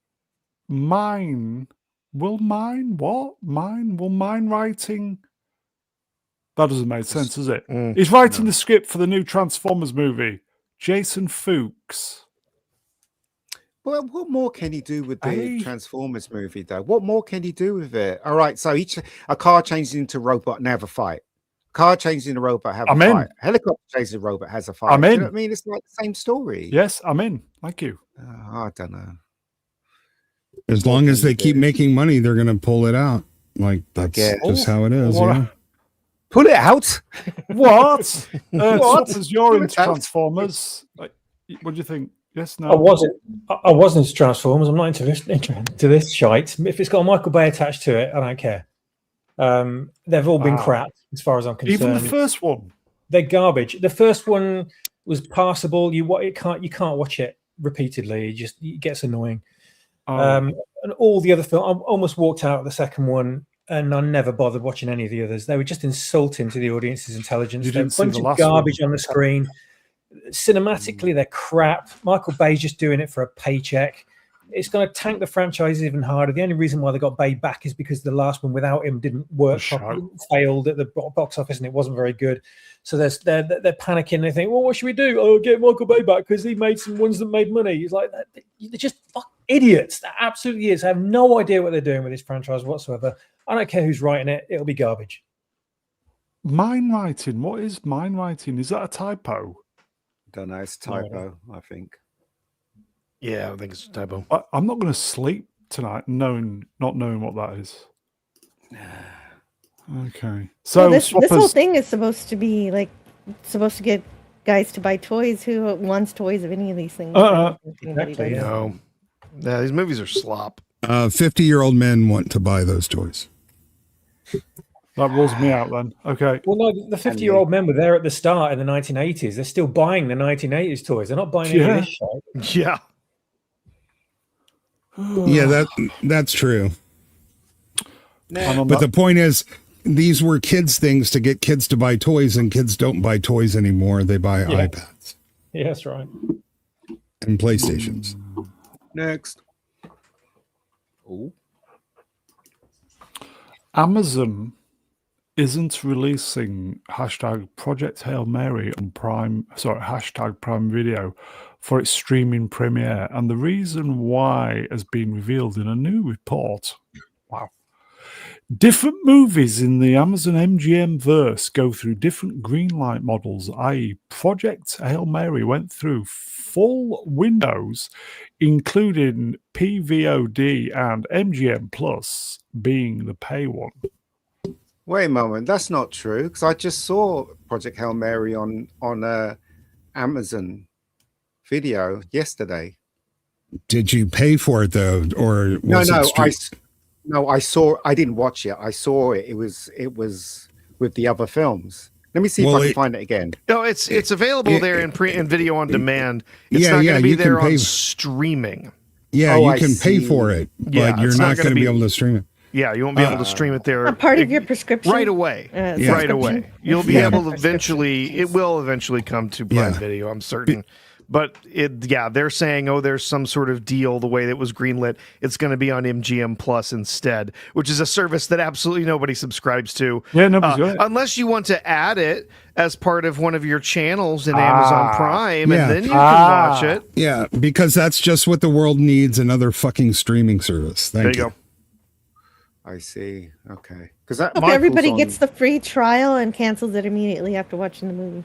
S1: mine writing. That doesn't make sense, does it? He's writing the script for the new Transformers movie. Jason Fuchs.
S2: Well, what more can he do with the Transformers movie, though? What more can he do with it? All right, so a car changes into a robot and have a fight. Car changes into a robot, have a fight. Helicopter changes a robot, has a fight.
S1: I'm in.
S2: You know what I mean? It's like the same story.
S1: Yes, I'm in. Thank you.
S2: I don't know.
S4: As long as they keep making money, they're going to pull it out. Like, that's just how it is. Yeah.
S2: Pull it out?
S1: What?
S2: What?
S1: As you're into Transformers, what do you think? Yes, no.
S6: I wasn't into Transformers. I'm not into this shite. If it's got a Michael Bay attached to it, I don't care. They've all been crap as far as I'm concerned.
S1: Even the first one,
S6: they're garbage. The first one was passable. You can't watch it repeatedly. It gets annoying. And all the other films, I almost walked out of the second one, and I never bothered watching any of the others. They were just insulting to the audience's intelligence.
S1: You didn't
S6: They're a bunch of garbage on the screen. Cinematically, they're crap. Michael Bay's just doing it for a paycheck. It's going to tank the franchise even harder. The only reason why they got Bay back is because the last one without him didn't work properly, failed at the box office, and it wasn't very good. So they're panicking. They think, well, what should we do? Oh, get Michael Bay back because he made some ones that made money. He's like, they're just idiots. They're absolutely idiots. I have no idea what they're doing with this franchise whatsoever. I don't care who's writing it. It'll be garbage.
S1: Mine writing. What is mine writing? Is that a typo?
S2: Don't know. It's a typo, I think.
S3: Yeah, I think it's a typo.
S1: I'm not going to sleep tonight not knowing what that is. Okay. So
S5: this whole thing is supposed to get guys to buy toys. Who wants toys of any of these things?
S6: Exactly.
S3: No. Yeah, these movies are slop.
S4: 50-year-old men want to buy those toys.
S1: That rules me out then. Okay.
S6: Well, no, the 50-year-old men were there at the start in the 1980s. They're still buying the 1980s toys. They're not buying any of this shit.
S3: Yeah.
S4: Yeah, that's true. But the point is, these were kids' things to get kids to buy toys, and kids don't buy toys anymore. They buy iPads.
S6: Yeah, that's right.
S4: And PlayStations.
S2: Next. Ooh.
S1: Amazon isn't releasing Project Hail Mary on Prime Video for its streaming premiere, and the reason why has been revealed in a new report. Wow. Different movies in the Amazon MGM verse go through different green light models, i.e. Project Hail Mary went through full windows, including PVOD and MGM Plus being the pay one.
S2: Wait a moment, that's not true, because I just saw Project Hail Mary on Amazon Video yesterday.
S4: Did you pay for it though, or was
S2: I saw. I didn't watch it. I saw it. It was with the other films. Let me see if I can find it again.
S3: No, it's available there in video on demand. It's not going to be there on streaming.
S4: Yeah,
S2: Oh,
S4: you
S2: I
S4: can pay
S2: see.
S4: for it, but
S3: Yeah,
S4: you're
S3: it's
S4: not
S3: not
S4: going to
S3: gonna
S4: be
S3: be-
S4: able to stream it.
S3: Yeah, you won't be able to stream it there.
S5: A part of your prescription
S3: Right away.
S4: Yeah.
S3: Right
S5: subscription?
S3: away. You'll be
S4: Yeah.
S3: able to
S5: Prescription.
S3: eventually, it will eventually come to Prime
S4: Yeah.
S3: Video, I'm certain. But they're saying, there's some sort of deal the way that was greenlit. It's going to be on MGM Plus instead, which is a service that absolutely nobody subscribes to.
S1: Yeah, nobody's got it.
S3: Unless you want to add it as part of one of your channels in Amazon Prime,
S4: Yeah.
S3: and then you can watch it.
S4: Yeah, because that's just what the world needs, another fucking streaming service.
S3: There
S4: Thank
S3: you
S4: you.
S3: go.
S2: I see. Okay. Because that
S5: Hope everybody gets the free trial and cancels it immediately after watching the movie.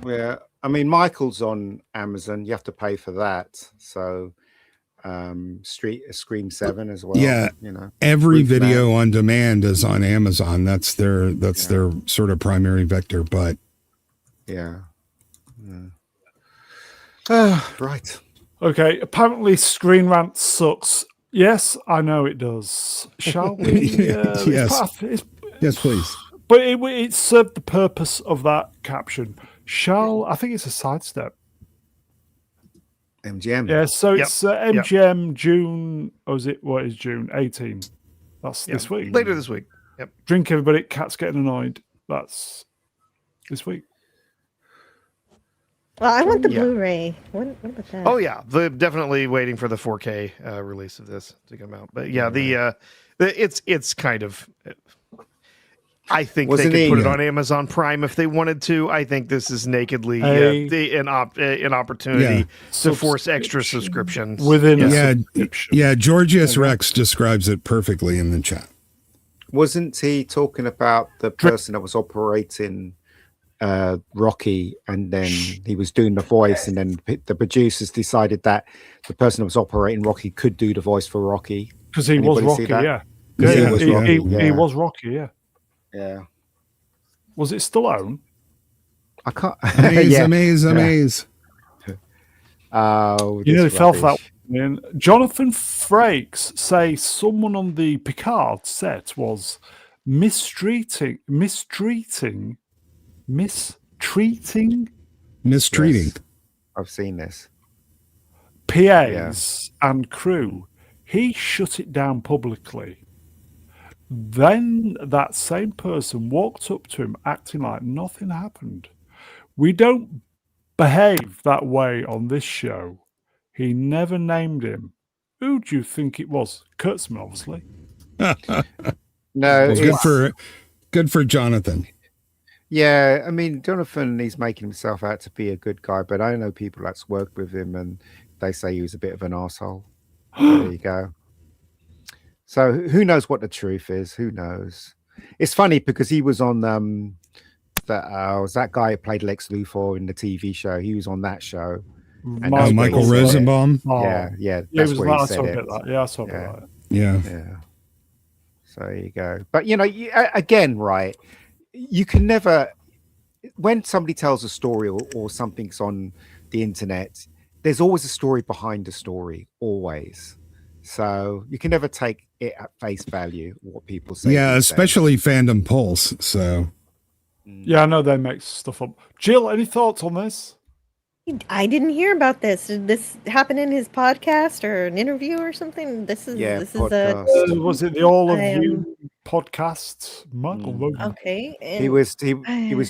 S2: Yeah, I mean, Michael's on Amazon. You have to pay for that. So, Scream 7 as well.
S4: Yeah.
S2: you know.
S4: Every
S2: Proof
S4: video
S2: Man.
S4: on demand is on Amazon. That's their sort of primary vector, but
S2: Yeah. Right.
S1: Okay, apparently Screen Rant sucks. Yes, I know it does. Shall we?
S4: Yes. Yes, please.
S1: But it served the purpose of that caption. I think it's a sidestep.
S2: MGM.
S1: Yeah, so
S3: Yep.
S1: it's MGM June, what is June? 18. That's this week.
S3: Later this week. Yep.
S1: Drink everybody, cats getting annoyed. That's this week.
S5: Well, I want the
S3: Yeah.
S5: Blu-ray. What about that?
S3: Oh yeah, definitely waiting for the 4K release of this to come out. But yeah, it's kind of. I think
S2: Wasn't
S3: they
S2: he-
S3: could put it on Amazon Prime if they wanted to. I think this is nakedly an opportunity
S4: Yeah.
S3: to force extra subscriptions
S1: Within a
S4: Yeah,
S1: subscription.
S4: yeah. Georgius Rex describes it perfectly in the chat.
S2: Wasn't he talking about the person that was operating Rocky, and then he was doing the voice, and then the producers decided that the person that was operating Rocky could do the voice for Rocky
S1: Because he was
S2: Anybody see
S1: Rocky,
S2: that?
S1: yeah.
S2: 'Cause
S1: Yeah,
S2: he was
S1: he
S2: Rocky, yeah.
S1: was Rocky, yeah.
S2: Yeah,
S1: Was it Stallone?
S2: I can't.
S4: Amaze,
S2: yeah.
S4: amaze.
S2: Oh,
S1: You nearly
S2: this
S1: fell for that
S2: rubbish.
S1: one. Ian. Jonathan Frakes say someone on the Picard set was mistreating
S4: Mistreating.
S2: Yes, I've seen this.
S1: PAs and crew. He shut it down publicly. Then that same person walked up to him acting like nothing happened. We don't behave that way on this show. He never named him. Who do you think it was? Kurtzman, obviously.
S2: No,
S4: Well,
S2: it's-
S4: good for Jonathan.
S2: yeah. I mean, Jonathan, he's making himself out to be a good guy, but I know people that's worked with him, and they say he was a bit of an asshole. There you go. So who knows what the truth is? Who knows? It's funny because he was on that guy who played Lex Luthor in the TV show. He was on that show. And that's where
S4: Michael
S2: he said it.
S4: Rosenbaum.
S1: Oh,
S2: Yeah,
S1: yeah,
S2: that's
S1: it was
S2: where he
S1: I
S2: said
S1: saw a
S2: it.
S1: bit of that. Yeah, I saw a bit
S2: Yeah.
S1: of that.
S4: Yeah.
S2: Yeah. So there you go. But again, right? You can never, when somebody tells a story or something's on the internet, there's always a story behind the story, always. So you can never take it at face value what people say.
S4: Yeah,
S2: these days.
S4: especially Fandom Pulse. So
S1: Yeah, I know they make stuff up. Jill, any thoughts on this?
S5: I didn't hear about this. Did this happen in his podcast or an interview or something? This is
S2: podcast.
S1: Was it the All of
S5: I am-
S1: You podcast? Michael wrote it.
S5: okay.
S2: He was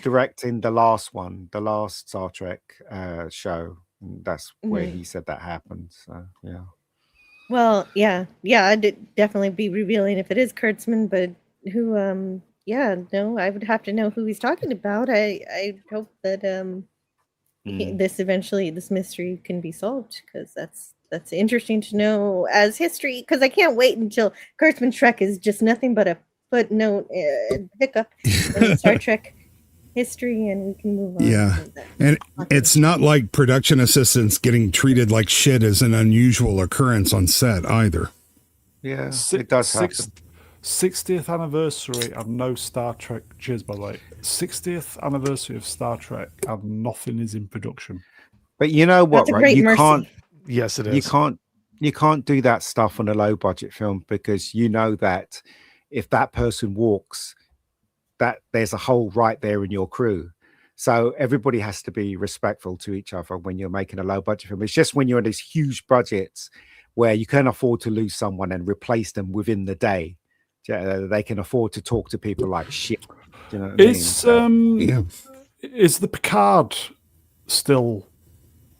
S2: directing the last one, the last Star Trek show. That's where he said that happened. So yeah.
S5: Well, yeah, I'd definitely be revealing if it is Kurtzman, but who? I would have to know who he's talking about. I hope that this mystery can be solved, because that's interesting to know as history. Because I can't wait until Kurtzman Trek is just nothing but a footnote hiccup in Star Trek history, and we can move on.
S4: Yeah. And it's not like production assistants getting treated like shit is an unusual occurrence on set either.
S2: Yeah, it does happen.
S1: 60th anniversary of no Star Trek. Cheers, by the way. 60th anniversary of Star Trek, and nothing is in production.
S2: But you know what,
S5: That's a
S2: right?
S5: great
S2: You
S5: mercy.
S2: can't.
S3: Yes, it is.
S2: You can't do that stuff on a low budget film, because you know that if that person walks, that there's a hole right there in your crew. So everybody has to be respectful to each other when you're making a low budget film. It's just when you're on these huge budgets where you can afford to lose someone and replace them within the day. They can afford to talk to people like shit. Do you know what I mean?
S1: Is the Picard still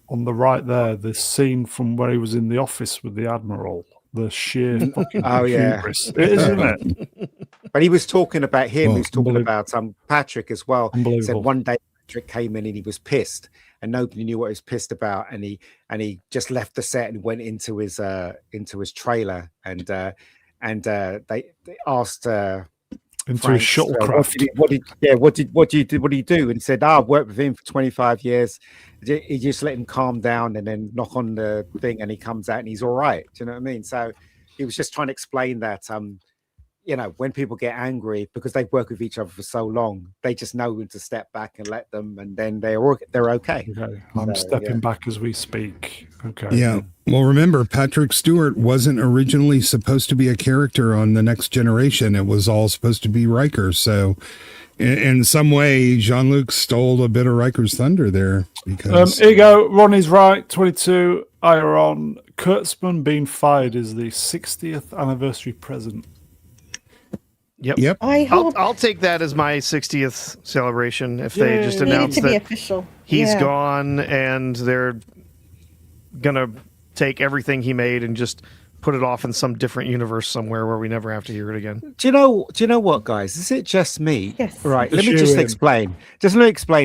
S1: on the right there? This scene from where he was in the office with the Admiral. The sheer fucking hubris. It is, isn't it?
S2: But he was talking about him. He was talking about Patrick as well. He said one day Patrick came in and he was pissed, and nobody knew what he was pissed about. And he just left the set and went into his trailer, and they asked
S1: into
S2: Frank,
S1: his shuttlecraft.
S2: What do you do? And he said, I've worked with him for 25 years. He just let him calm down and then knock on the thing, and he comes out and he's all right. Do you know what I mean? So he was just trying to explain that, when people get angry because they've worked with each other for so long, they just know when to step back and let them, and then they're okay.
S1: I'm stepping back as we speak. Okay.
S4: Yeah. Well, remember, Patrick Stewart wasn't originally supposed to be a character on The Next Generation. It was all supposed to be Riker. So in some way, Jean-Luc stole a bit of Riker's thunder there. Because
S1: here you go. Ronnie's right. 22. Iron. Kurtzman being fired is the 60th anniversary present.
S4: Yep.
S3: I'll take that as my 60th celebration if they just announce that
S5: official.
S3: He's gone and they're gonna take everything he made and just put it off in some different universe somewhere where we never have to hear it again.
S2: Do you know what, guys? Is it just me?
S5: Yes.
S2: Right. Let me just explain.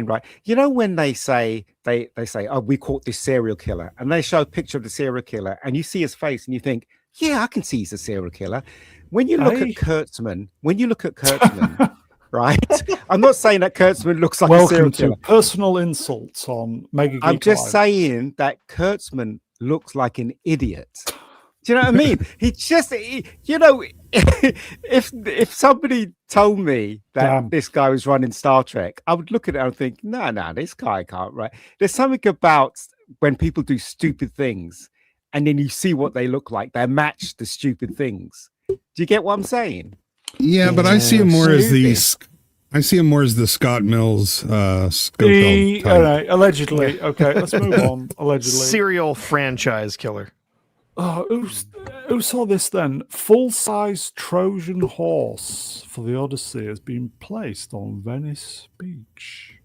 S2: Right. You know when they say, oh, we caught this serial killer, and they show a picture of the serial killer, and you see his face, and you think, yeah, I can see he's a serial killer. When you look at Kurtzman, right? I'm not saying that Kurtzman looks like a serial killer.
S1: Personal insults on Mega Geek
S2: I'm just
S1: Live.
S2: saying that Kurtzman looks like an idiot. Do you know what I mean? If somebody told me that this guy was running Star Trek, I would look at it and think, no, this guy can't write. There's something about when people do stupid things and then you see what they look like. They match the stupid things. Do you get what I'm saying?
S4: Yeah, but I see him more as the Scott Mills Schofield type.
S1: All right, allegedly. Okay, let's move on. Allegedly.
S3: Serial franchise killer.
S1: Oh, who saw this then? Full-size Trojan horse for the Odyssey has been placed on Venice Beach.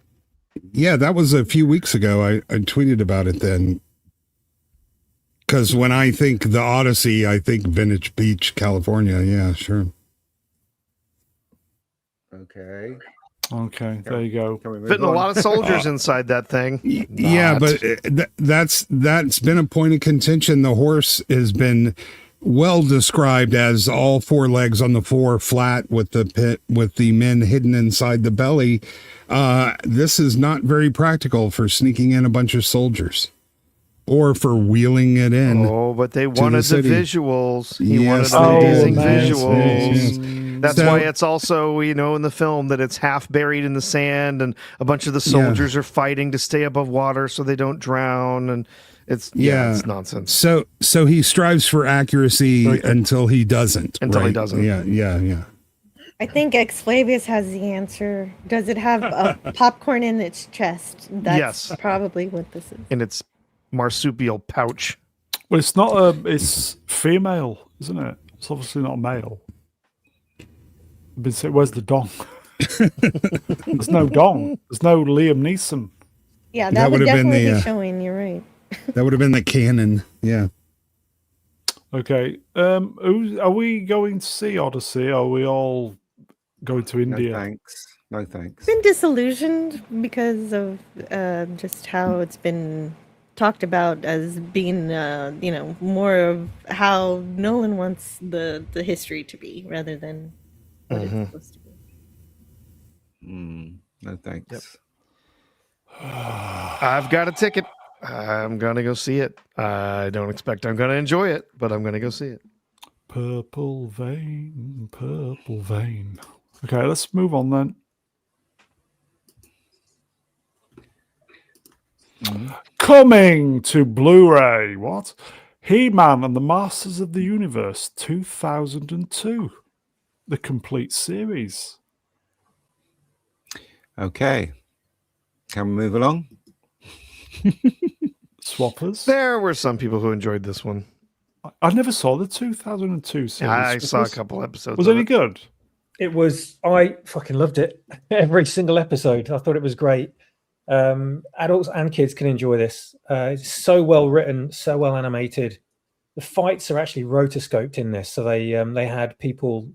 S4: Yeah, that was a few weeks ago. I tweeted about it then. Because when I think the Odyssey, I think Venice Beach, California. Yeah, sure.
S2: Okay,
S1: there you go.
S3: Fitting a lot of soldiers inside that thing.
S4: Yeah, but that's been a point of contention. The horse has been well described as all four legs on the floor, flat with the men hidden inside the belly. This is not very practical for sneaking in a bunch of soldiers. Or for wheeling it in.
S3: Oh, but they wanted the visuals. He wanted
S4: Yes,
S3: amazing
S4: Yes.
S3: visuals. That's why it's also, in the film that it's half buried in the sand and a bunch of the soldiers are fighting to stay above water so they don't drown. And it's nonsense.
S4: So he strives for accuracy until he doesn't.
S3: He doesn't.
S4: Yeah.
S5: I think Ex Flavius has the answer. Does it have a popcorn in its chest? That's probably what this is.
S3: In its marsupial pouch.
S1: Well, it's not it's female, isn't it? It's obviously not a male. I've been saying, where's the dong? There's no dong. There's no Liam Neeson.
S5: Yeah, that would definitely be showing. You're right.
S4: That would have been the canon. Yeah.
S1: Okay. Are we going to see Odyssey? Are we all going to India?
S2: No thanks.
S5: Been disillusioned because of just how it's been talked about as being, more of how Nolan wants the history to be rather than what it's supposed to be.
S2: No thanks.
S3: Yep. I've got a ticket. I'm going to go see it. I don't expect I'm going to enjoy it, but I'm going to go see it.
S1: Purple vein, purple vein. Okay, let's move on then. Coming to Blu-ray, what? He-Man and the Masters of the Universe 2002. The complete series.
S2: Okay. Can we move along?
S1: Swappers.
S3: There were some people who enjoyed this one.
S1: I never saw the 2002 series.
S3: I saw a couple episodes.
S1: Was
S3: of
S1: any
S3: it.
S1: good?
S6: It was. I fucking loved it. Every single episode. I thought it was great. Adults and kids can enjoy this. It's so well written, so well animated. The fights are actually rotoscoped in this, so they had people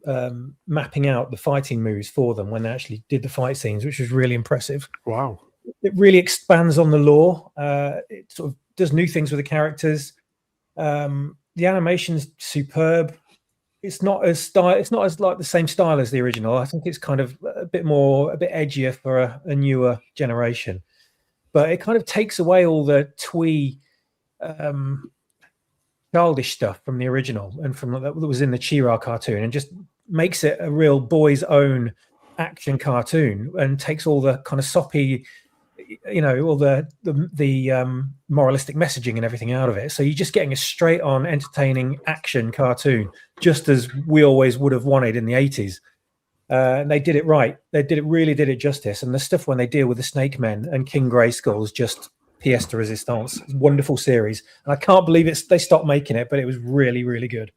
S6: mapping out the fighting moves for them when they actually did the fight scenes, which was really impressive.
S1: Wow.
S6: It really expands on the lore. It sort of does new things with the characters. The animation's superb. It's not as like the same style as the original. I think it's kind of a bit edgier for a newer generation. But it kind of takes away all the twee childish stuff from the original and from that was in the Chi-Ra cartoon, and just makes it a real boys' own action cartoon, and takes all the kind of soppy, all the moralistic messaging and everything out of it. So you're just getting a straight on entertaining action cartoon, just as we always would have wanted in the 80s. And they did it right. Really did it justice. And the stuff when they deal with the Snake Men and King Grayskull is just pièce de résistance. It's a wonderful series. And I can't believe they stopped making it, but it was really, really good.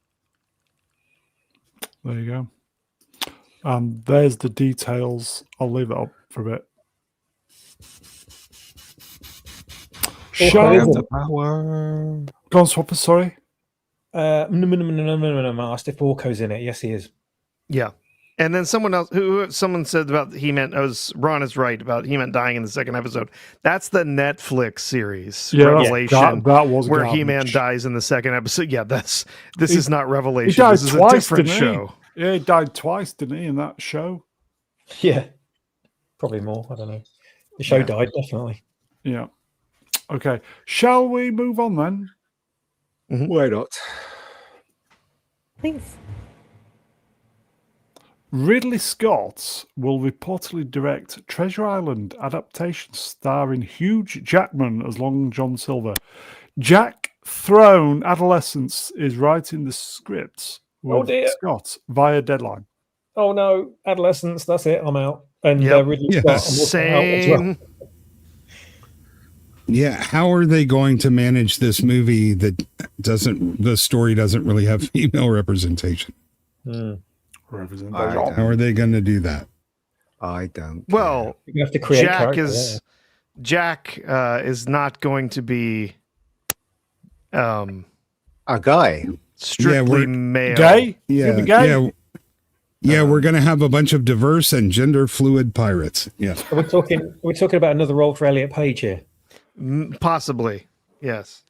S1: There you go. There's the details. I'll leave it up for a bit. Shall
S2: the power.
S1: Go on, Swapper, sorry.
S6: No, asked if Orko's in it. Yes, he is.
S3: Yeah. And then someone said about He-Man, Ron is right about He-Man dying in the second episode. That's the Netflix series, Revelation,
S1: that was
S3: where
S1: garbage.
S3: He-Man dies in the second episode. Yeah, this is not Revelation.
S1: He died
S3: This is
S1: twice,
S3: a different
S1: didn't
S3: show.
S1: he? Yeah, he died twice, didn't he, in that show?
S6: Yeah. Probably more. I don't know. The show died, definitely.
S1: Yeah. Okay. Shall we move on then?
S2: Mm-hmm. Why not?
S5: Please.
S1: Ridley Scott will reportedly direct Treasure Island adaptation starring Hugh Jackman as Long John Silver. Jack Throne Adolescence is writing the script with Scott via Deadline.
S6: Oh no, Adolescence, that's it, I'm out. And Ridley Scott, I'm also out as well.
S4: Yeah, how are they going to manage this movie that the story doesn't really have female representation? How are they going to do that?
S2: I don't.
S3: Well,
S6: you have to create
S3: Jack is not going to be
S2: a guy.
S3: Strictly male.
S1: Gay?
S4: Yeah,
S1: gay?
S4: Yeah, we're going to have a bunch of diverse and gender fluid pirates. Yeah.
S6: We're talking about another role for Elliot Page here.
S3: Possibly, yes.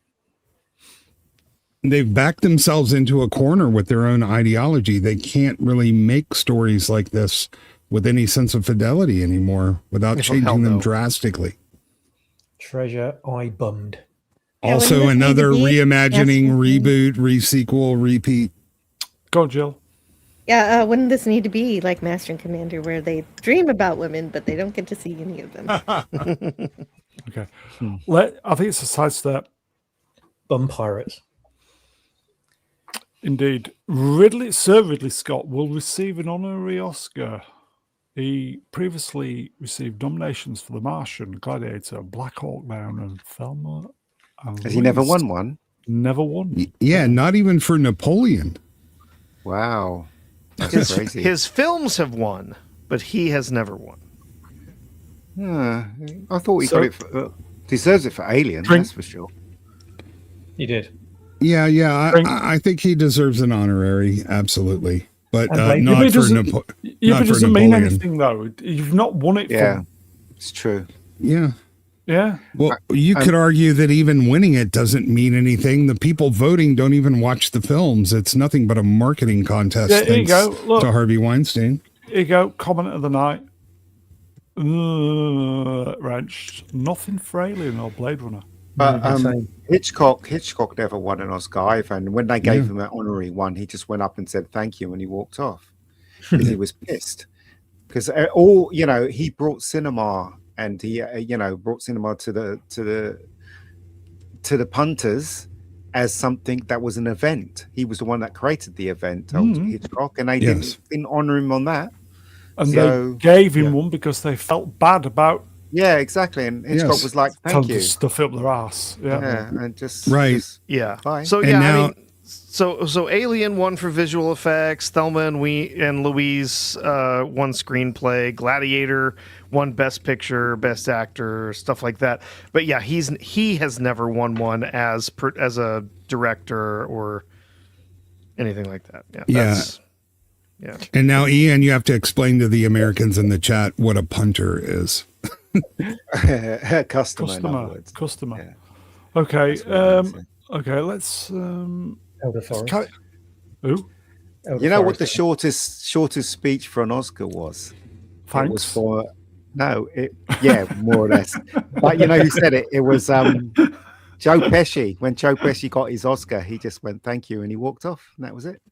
S4: They've backed themselves into a corner with their own ideology. They can't really make stories like this with any sense of fidelity anymore without changing them drastically.
S6: Treasure I bummed.
S4: Also, another reimagining, reboot, re-sequel, repeat.
S1: Go, Jill.
S5: Yeah, wouldn't this need to be like Master and Commander, where they dream about women, but they don't get to see any of them?
S1: Okay. I think it's a sidestep.
S6: Bum pirates.
S1: Indeed. Sir Ridley Scott will receive an honorary Oscar. He previously received nominations for The Martian, Gladiator, Black Hawk Down, and Thelma.
S2: Has he never won one?
S1: Never won.
S4: Yeah, not even for Napoleon.
S2: Wow. That's crazy.
S3: His films have won, but he has never won.
S2: I thought he got it deserves it for Alien, that's for sure.
S6: He did.
S4: Yeah. I think he deserves an honorary, absolutely. But not for Napoleon.
S1: Yeah, but it doesn't mean anything, though. You've not won it
S2: for... it's true.
S4: Yeah.
S1: Yeah.
S4: Well, you could argue that even winning it doesn't mean anything. The people voting don't even watch the films. It's nothing but a marketing contest.
S1: Yeah, here you go. Look,
S4: to Harvey Weinstein.
S1: Here you go. Comment of the night. Wrench. Nothing for Alien or Blade Runner.
S2: But Hitchcock never won an Oscar either, and when they gave him an honorary one, he just went up and said thank you and he walked off because he was pissed. Because he brought cinema, and he brought cinema to the punters as something that was an event. He was the one that created the event, Hitchcock, and they didn't honor him on that.
S1: And they gave him one because they felt bad about.
S2: Yeah, exactly. And Hitchcock was like, "Thank you."
S1: Stuff up their ass. Yeah,
S2: and just
S3: yeah.
S2: Fine.
S3: So
S4: and now,
S3: So Alien won for visual effects. Thelma and Louise won screenplay. Gladiator won Best Picture, Best Actor, stuff like that. But yeah, he has never won one as a director or anything like that. Yeah.
S4: And now, Ian, you have to explain to the Americans in the chat what a punter is.
S2: Customer, in other words.
S1: Customer.
S2: Yeah.
S1: Okay.
S2: That's what I mean.
S1: Okay. Let's.
S6: Elder Forest.
S1: Who?
S6: Elder
S2: You know what
S6: Forest.
S2: the shortest speech for an Oscar was?
S1: Thanks.
S2: It was for more or less. But you know who said it? It was Joe Pesci. When Joe Pesci got his Oscar, he just went "thank you" and he walked off, and that was it.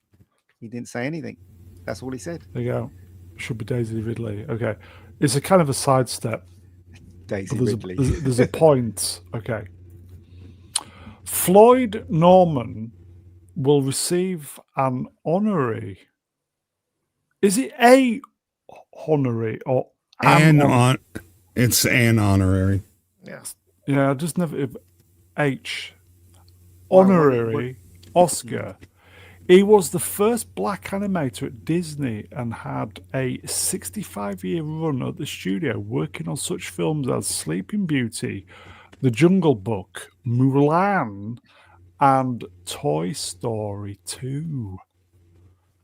S2: He didn't say anything. That's all he said.
S1: There you go. Should be Daisy Ridley. Okay. It's a kind of a sidestep.
S2: Daisy
S1: There's
S2: Ridley.
S1: there's a point. Okay. Floyd Norman will receive an honorary. Is it a honorary or
S4: it's an honorary.
S1: Yeah, just never H honorary Oscar. He was the first black animator at Disney and had a 65-year run at the studio working on such films as Sleeping Beauty, The Jungle Book, Mulan, and Toy Story 2.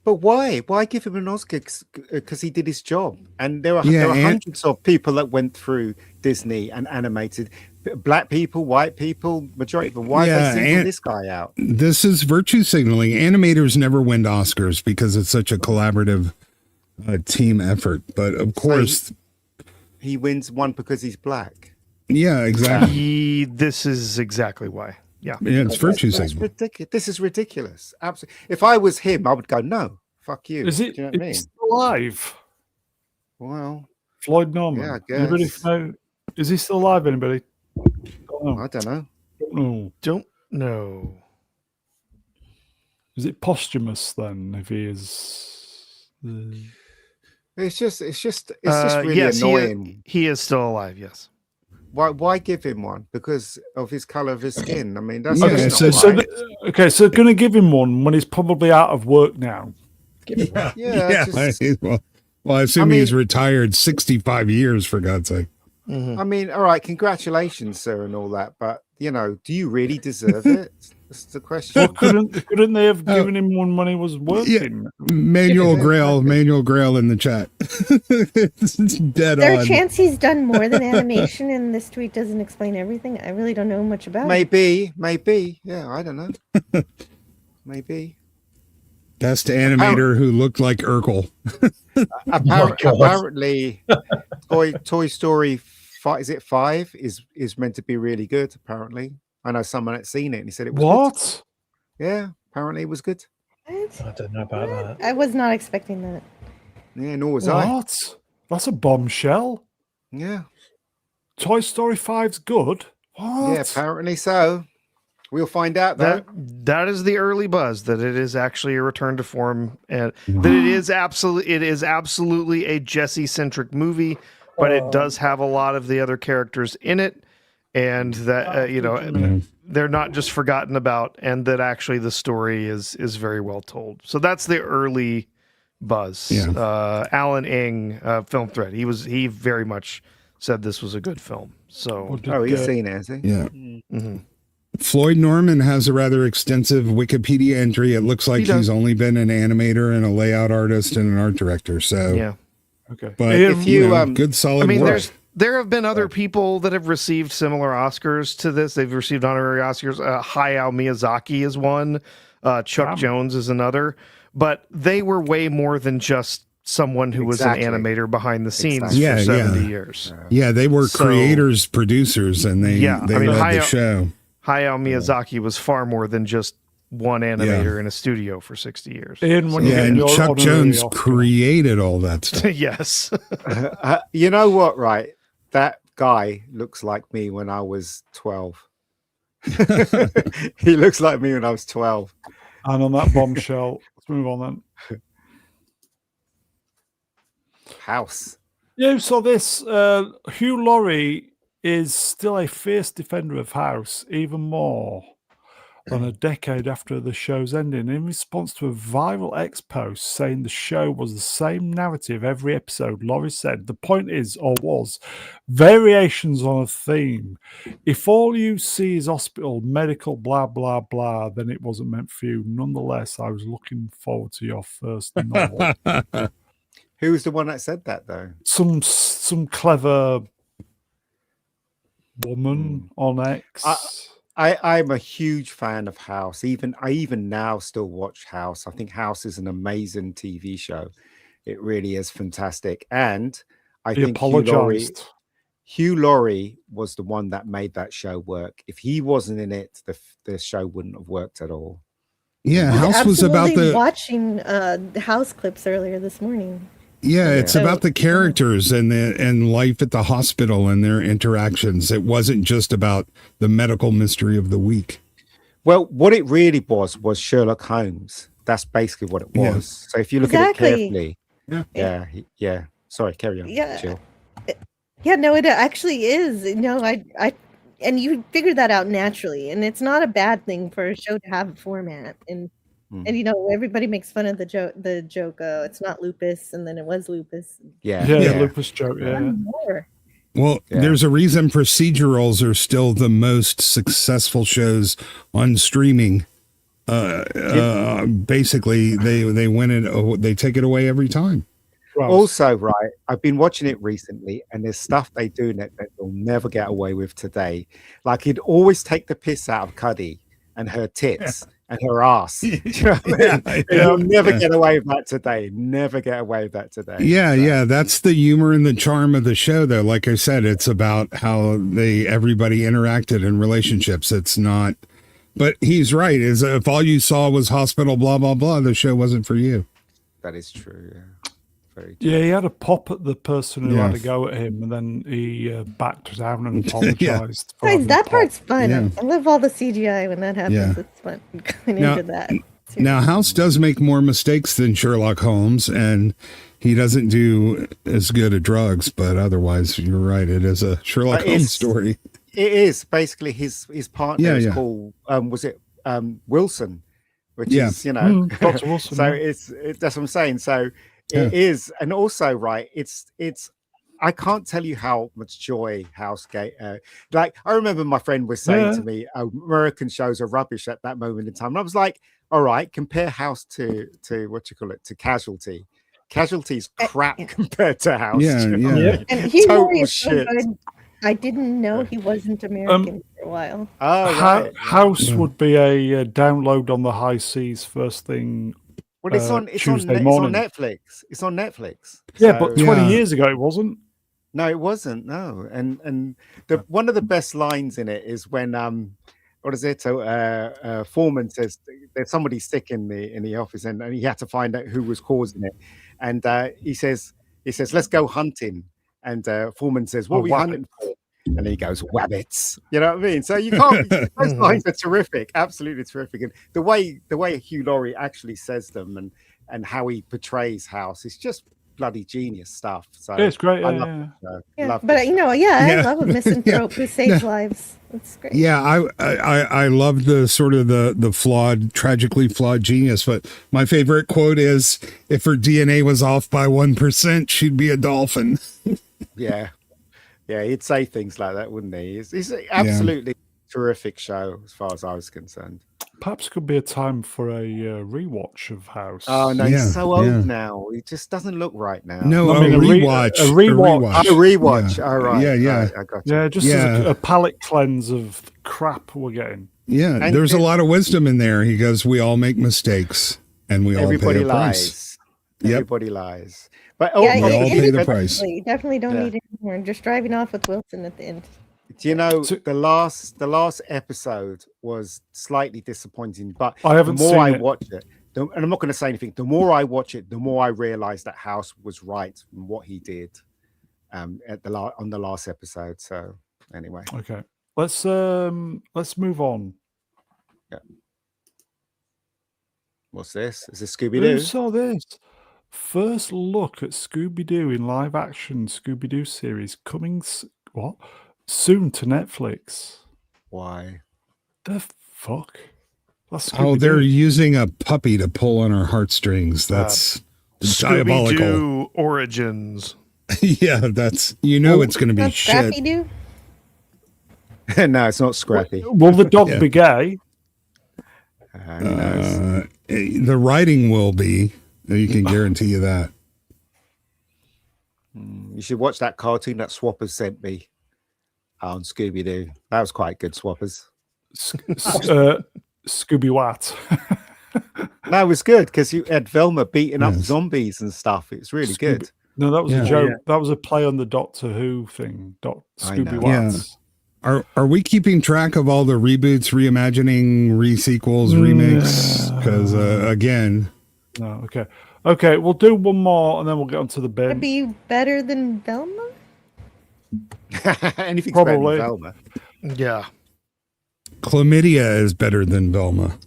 S2: But why? Why give him an Oscar? Because he did his job. And there are hundreds of people that went through Disney and animated. Black people, white people, majority of them. Why are they singling this guy out?
S4: This is virtue signaling. Animators never win Oscars because it's such a collaborative team effort. But of course,
S2: he wins one because he's black.
S4: Yeah, exactly.
S3: This is exactly why. Yeah,
S4: it's virtue signaling.
S2: Ridiculous. This is ridiculous. Absolutely. If I was him, I would go, no, fuck you.
S1: Is it?
S2: Do you know what I mean?
S1: Still alive?
S2: Well,
S1: Floyd Norman.
S2: Yeah, I guess.
S1: Anybody know? Is he still alive? Anybody?
S2: I don't know.
S3: Don't know.
S1: Is it posthumous then? If he is,
S2: It's just really annoying.
S3: He is still alive. Yes.
S2: Why give him one? Because of his color of his skin. I mean, that's
S1: okay. So going to give him one when he's probably out of work now.
S4: Well, I assume he's retired 65 years, for God's sake.
S2: I mean, all right, congratulations, sir, and all that, but do you really deserve it? That's the question.
S1: Well, couldn't they have given him one when he was working?
S4: Manuel Grail in the chat. It's dead
S5: Is there
S4: on.
S5: a chance he's done more than animation and this tweet doesn't explain everything? I really don't know much about it.
S2: Maybe. Yeah, I don't know. Maybe.
S4: Best animator who looked like Urkel.
S2: Apparently, Toy Story 5, is it 5? Is meant to be really good. Apparently, I know someone had seen it and he said it was good. Yeah, apparently it was good.
S5: What?
S6: I don't know about that.
S5: I was not expecting that.
S2: Yeah, nor was I.
S1: What? That's a bombshell.
S2: Yeah.
S1: Toy Story 5's good. What?
S2: Yeah, apparently so. We'll find out though.
S3: That is the early buzz that it is actually a return to form, and that it is absolutely a Jesse-centric movie, but it does have a lot of the other characters in it, and that they're not just forgotten about, and that actually the story is very well told. So that's the early buzz.
S4: Yeah.
S3: Alan Ng, Film Thread, he very much said this was a good film. So
S2: he's seen it, has he?
S4: Yeah.
S3: Mm-hmm.
S4: Floyd Norman has a rather extensive Wikipedia entry. It looks like he's only been an animator and a layout artist and an art director. So
S3: yeah,
S1: okay.
S4: But
S2: if you
S4: good solid work.
S3: There have been other people that have received similar Oscars to this. They've received honorary Oscars. Hayao Miyazaki is one. Chuck Jones is another. But they were way more than just someone who was an animator behind the scenes for 70 years.
S4: Yeah, they were creators, producers, and they led the show.
S3: Hayao Miyazaki was far more than just one animator in a studio for 60 years.
S4: And Chuck Jones created all that stuff.
S3: Yes.
S2: You know what, right? That guy looks like me when I was 12. He looks like me when I was 12.
S1: And on that bombshell, let's move on then.
S2: House.
S1: Yeah, so this Hugh Laurie is still a fierce defender of House, even more. than a decade after the show's ending. In response to a viral X post saying the show was the same narrative every episode, Laurie said, "The point is, or was, variations on a theme. If all you see is hospital, medical, blah, blah, blah, then it wasn't meant for you. Nonetheless, I was looking forward to your first novel."
S2: Who was the one that said that, though?
S1: Some clever woman on X.
S2: I'm a huge fan of House. I even now still watch House. I think House is an amazing TV show. It really is fantastic. And I
S1: He
S2: think
S1: apologized.
S2: Hugh Laurie was the one that made that show work. If he wasn't in it, the show wouldn't have worked at all.
S4: Yeah, House was about the
S5: watching House clips earlier this morning.
S4: Yeah, it's about the characters and life at the hospital and their interactions. It wasn't just about the medical mystery of the week.
S2: Well, what it really was Sherlock Holmes. That's basically what it was.
S4: Yeah.
S2: So if you look at it carefully, yeah. Sorry, carry on.
S5: Yeah,
S2: Jill.
S5: Yeah, no, it actually is. No, I and you figure that out naturally, and it's not a bad thing for a show to have a format. And you know, everybody makes fun of the joke. It's not lupus, and then it was lupus.
S2: Yeah,
S1: lupus joke. Yeah.
S4: Well, there's a reason procedurals are still the most successful shows on streaming. Basically, they win it. They take it away every time.
S2: Also, right, I've been watching it recently, and there's stuff they do that they'll never get away with today. Like he'd always take the piss out of Cuddy and her tits and her ass. You know what I mean? They'll never get away with that today. Never get away with that today.
S4: Yeah, that's the humor and the charm of the show, though. Like I said, it's about how everybody interacted in relationships. It's not. But he's right. Is if all you saw was hospital, blah blah blah, the show wasn't for you.
S2: That is true. Yeah.
S1: Yeah, he had a pop at the person who had a go at him, and then he backed down and apologized.
S5: Guys, that part's fun. Yeah. I love all the CGI when that happens.
S4: Yeah.
S5: It's fun going into that.
S4: Now, House does make more mistakes than Sherlock Holmes, and he doesn't do as good at drugs, but otherwise, you're right. It is a Sherlock Holmes story.
S2: It is. Basically, his partner is called, was it Wilson? Which is, you know,
S1: Dr. Wilson.
S2: So that's what I'm saying. So it is. And also, right, it's I can't tell you how much joy House gave. Like, I remember my friend was saying to me, American shows are rubbish at that moment in time. And I was like, all right, compare House to to Casualty. Casualty's crap compared to House.
S5: And he total shit. I didn't know he wasn't American for a while.
S1: House would be a download on the high seas first thing.
S2: Well, it's on Netflix. It's on Netflix.
S1: Yeah, but 20 years ago it wasn't.
S2: No, it wasn't. No, and one of the best lines in it is when what is it? So Foreman says there's somebody sick in the office, and he had to find out who was causing it, and he says let's go hunting, and Foreman says what are we hunting for? And then he goes, "Wabbits." You know what I mean? So you can't. Those lines are terrific, absolutely terrific. And the way Hugh Laurie actually says them and how he portrays House is just bloody genius stuff. So
S1: it's great.
S2: I love
S5: but I love a misanthrope who saves lives. It's great.
S4: Yeah, I love the sort of the flawed, tragically flawed genius. But my favorite quote is, "If her DNA was off by 1%, she'd be a dolphin."
S2: Yeah, he'd say things like that, wouldn't he? It's absolutely terrific show as far as I was concerned.
S1: Perhaps could be a time for a rewatch of House.
S2: Oh no, he's so old now. He just doesn't look right now.
S4: No, I mean, a rewatch.
S1: A rewatch.
S2: Yeah. All right.
S1: Yeah.
S2: I got you.
S1: Yeah, just as a palate cleanse of crap we're getting.
S4: Yeah, and there's a lot of wisdom in there. He goes, "We all make mistakes, and we all pay a price."
S2: Everybody lies. But
S4: we all pay the price.
S5: Definitely don't need it anymore. Just driving off with Wilson at the end.
S2: Do you know the last episode was slightly disappointing, but
S1: I haven't
S2: the more
S1: seen
S2: I
S1: it.
S2: watch it, and I'm not going to say anything. The more I watch it, the more I realize that House was right in what he did on the last episode. So anyway,
S1: okay, let's move on.
S2: Yeah. What's this? Is this Scooby-Doo?
S1: Who saw this? First look at Scooby-Doo in live action Scooby-Doo series coming soon to Netflix.
S2: Why?
S1: The fuck? That's
S4: Oh, they're
S1: Scooby-Doo.
S4: using a puppy to pull on our heartstrings. That's diabolical.
S3: Scooby-Doo Origins.
S4: Yeah, that's it's going to be
S5: Not
S4: shit.
S5: Scrappy Doo.
S2: No, it's not Scrappy.
S1: Will the dog
S4: Yeah.
S1: be gay?
S2: Who knows?
S4: The writing will be. You can guarantee you that.
S2: You should watch that cartoon that Swappers sent me on Scooby Doo. That was quite good, Swappers.
S1: Scooby Wat.
S2: That was good because you had Velma beating up
S4: Yes.
S2: zombies and stuff. It's really
S1: Scooby-
S2: good.
S1: No, that was
S4: Yeah.
S1: a joke.
S6: Yeah.
S1: That was a play on the Doctor Who thing.
S2: I know.
S1: Scooby Wats.
S4: Are we keeping track of all the reboots, reimagining, re-sequels, remakes? Because again,
S1: No, okay. Okay, we'll do one more and then we'll get onto the
S5: Would
S1: bin.
S5: it be better than Velma?
S2: Anything's
S1: Probably.
S2: better than Velma.
S3: Yeah.
S4: chlamydia is better than Velma.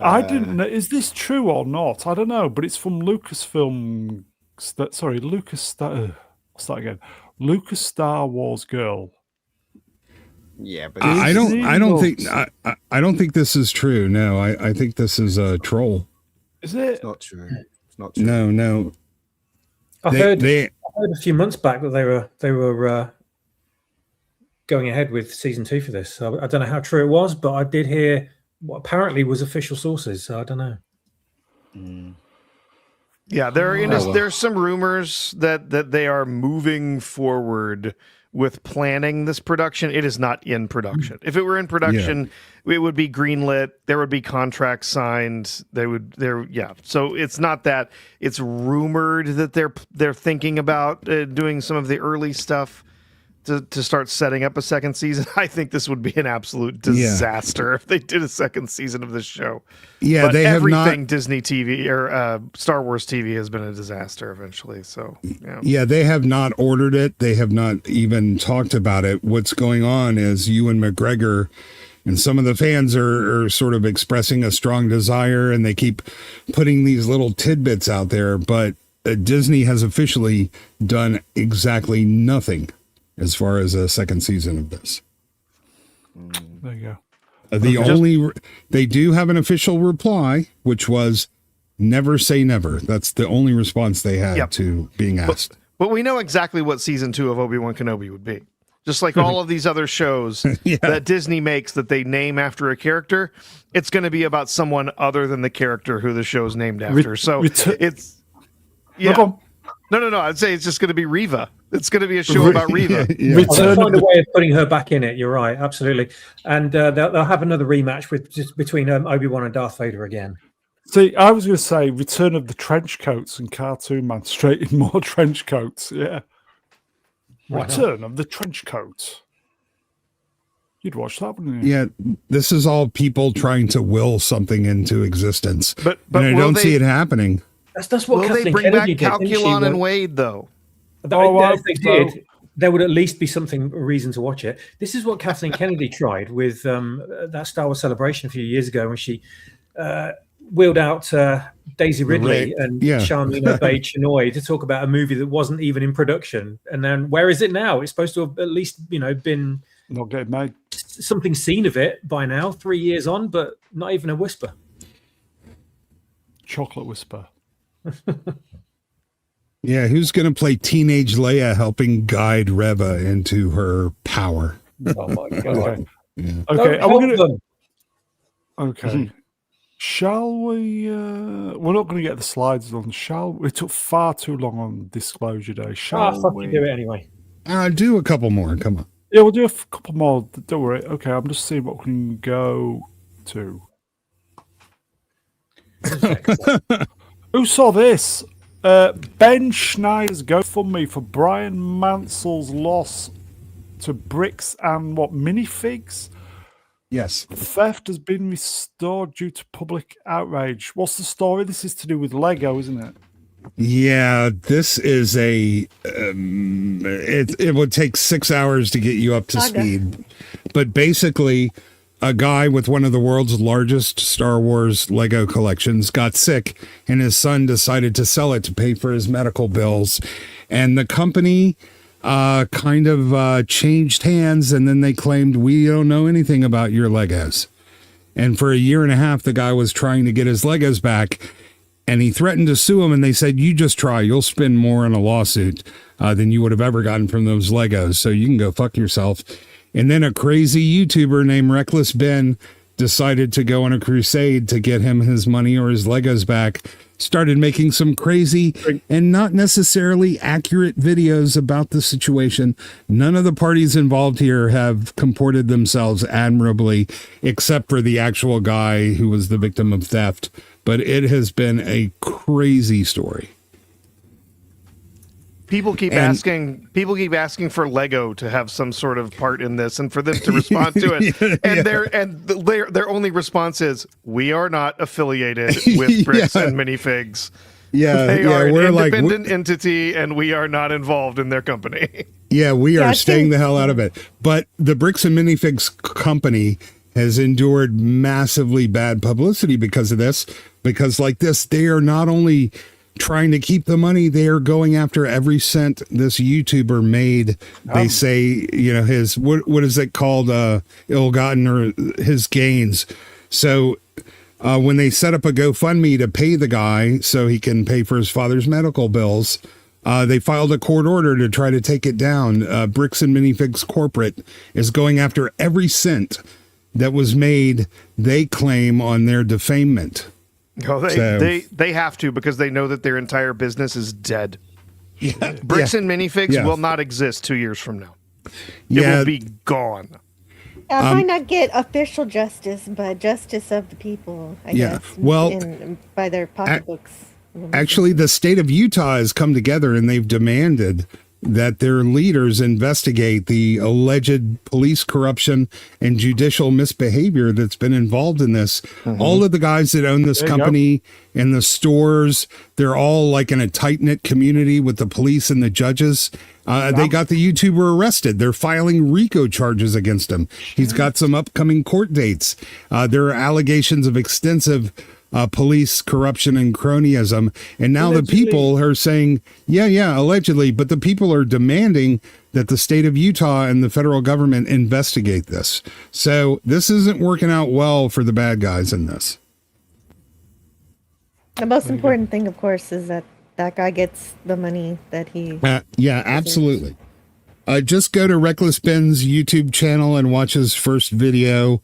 S1: I didn't know. Is this true or not? I don't know, but it's from Lucasfilm. Sorry, I'll start again. Lucas Star Wars Girl.
S2: Yeah, but
S4: I don't think
S1: Disney
S4: I don't think this is true. No, I think this is a troll.
S1: Is it?
S2: it's not true. It's not true.
S4: No.
S6: I
S4: They,
S6: heard
S4: they
S6: a few months back that they were going ahead with season 2 for this. So I don't know how true it was, but I did hear what apparently was official sources. So I don't know.
S3: Yeah, there's some rumors that they are moving forward with planning this production. It is not in production. If it were in production, it would be greenlit. There would be contracts signed. So it's not that. It's rumored that they're thinking about doing some of the early stuff to start setting up a second season. I think this would be an absolute disaster if they did a second season of this show.
S4: yeah,
S3: But
S4: they have
S3: everything
S4: not.
S3: Disney TV or Star Wars TV has been a disaster eventually. So
S4: Yeah, they have not ordered it. They have not even talked about it. What's going on is Ewan McGregor and some of the fans are sort of expressing a strong desire, and they keep putting these little tidbits out there. But Disney has officially done exactly nothing as far as a second season of this.
S1: There you
S4: The they do have an official reply, which was never say never. That's the only response they had to being asked.
S3: But we know exactly what season 2 of Obi-Wan Kenobi would be. Just like all of these other shows that Disney makes that they name after a character, it's going to be about someone other than the character who the show's named after. It's No. I'd say it's just going to be Reva. It's going to be a show about Reva.
S6: They'll find a way of putting her back in it. You're right, absolutely. And they'll have another rematch between Obi-Wan and Darth Vader again.
S1: See, I was going to say Return of the Trench Coats and Cartoon Man straight in more trench coats. Yeah. Return of the Trench Coat. You'd watch that, wouldn't you?
S4: Yeah, this is all people trying to will something into existence.
S3: But
S4: and I don't see it happening.
S6: That's what
S3: Will
S6: Kathleen
S3: they bring
S6: Kennedy
S3: back
S6: did, didn't she?
S3: Calculon and Wade, though?
S6: If they did, there would at least be a reason to watch it. This is what Kathleen Kennedy tried with that Star Wars Celebration a few years ago when she wheeled out Daisy Ridley and Charlene O'Bade-Chinoy to talk about a movie that wasn't even in production. And then where is it now? It's supposed to have at least been
S1: not getting made.
S6: Something seen of it by now, 3 years on, but not even a whisper.
S1: Chocolate whisper.
S4: Yeah, who's going to play teenage Leia helping guide Reva into her power?
S6: Oh my god!
S1: Okay,
S6: Okay,
S1: Okay. Shall we? We're not going to get the slides on. Shall we? It took far too long on Disclosure Day. Shall we
S6: do it anyway?
S4: Do a couple more. Come on.
S1: Yeah, we'll do a couple more. Don't worry. Okay, I'm just seeing what we can go to. Who saw this? Ben Schneider's GoFundMe for Brian Mansell's loss to bricks and minifigs?
S4: Yes.
S1: Theft has been restored due to public outrage. What's the story? This is to do with Lego, isn't it?
S4: Yeah, this is it would take 6 hours to get you up to speed. But basically, a guy with one of the world's largest Star Wars Lego collections got sick, and his son decided to sell it to pay for his medical bills. And the company kind of changed hands, and then they claimed, we don't know anything about your Legos. And for a year and a half, the guy was trying to get his Legos back, and he threatened to sue him. And they said, you just try. You'll spend more on a lawsuit than you would have ever gotten from those Legos. So you can go fuck yourself. And then a crazy YouTuber named Reckless Ben decided to go on a crusade to get him his money or his Legos back, started making some crazy and not necessarily accurate videos about the situation. None of the parties involved here have comported themselves admirably, except for the actual guy who was the victim of theft. But it has been a crazy story.
S3: People keep asking for Lego to have some sort of part in this and for them to respond to it. Their only response is, we are not affiliated with Bricks and Minifigs.
S4: Yeah,
S3: they are an
S4: we're
S3: independent entity and we are not involved in their company.
S4: Yeah, we are staying the hell out of it. But the Bricks and Minifigs company has endured massively bad publicity because of this. Because like this, they are not only trying to keep the money, they are going after every cent this YouTuber made. They say, his, what is it called? Ill-gotten, or his gains. So when they set up a GoFundMe to pay the guy so he can pay for his father's medical bills, they filed a court order to try to take it down. Bricks and Minifigs Corporate is going after every cent that was made, they claim, on their defamation.
S3: Oh, they have to, because they know that their entire business is dead. Bricks and Minifigs will not exist 2 years from now. It will be gone.
S5: I might not get official justice, but justice of the people, I guess.
S4: Well,
S5: by their pocketbooks.
S4: Actually, the state of Utah has come together and they've demanded that their leaders investigate the alleged police corruption and judicial misbehavior that's been involved in this. Mm-hmm. All of the guys that own this company and the stores, they're all like in a tight-knit community with the police and the judges. They got the YouTuber arrested. They're filing RICO charges against him. He's got some upcoming court dates. There are allegations of extensive police corruption and cronyism. And now the people are saying, allegedly, but the people are demanding that the state of Utah and the federal government investigate this. So this isn't working out well for the bad guys in this.
S5: The most important thing, of course, is that guy gets the money that he...
S4: absolutely. Just go to Reckless Ben's YouTube channel and watch his first video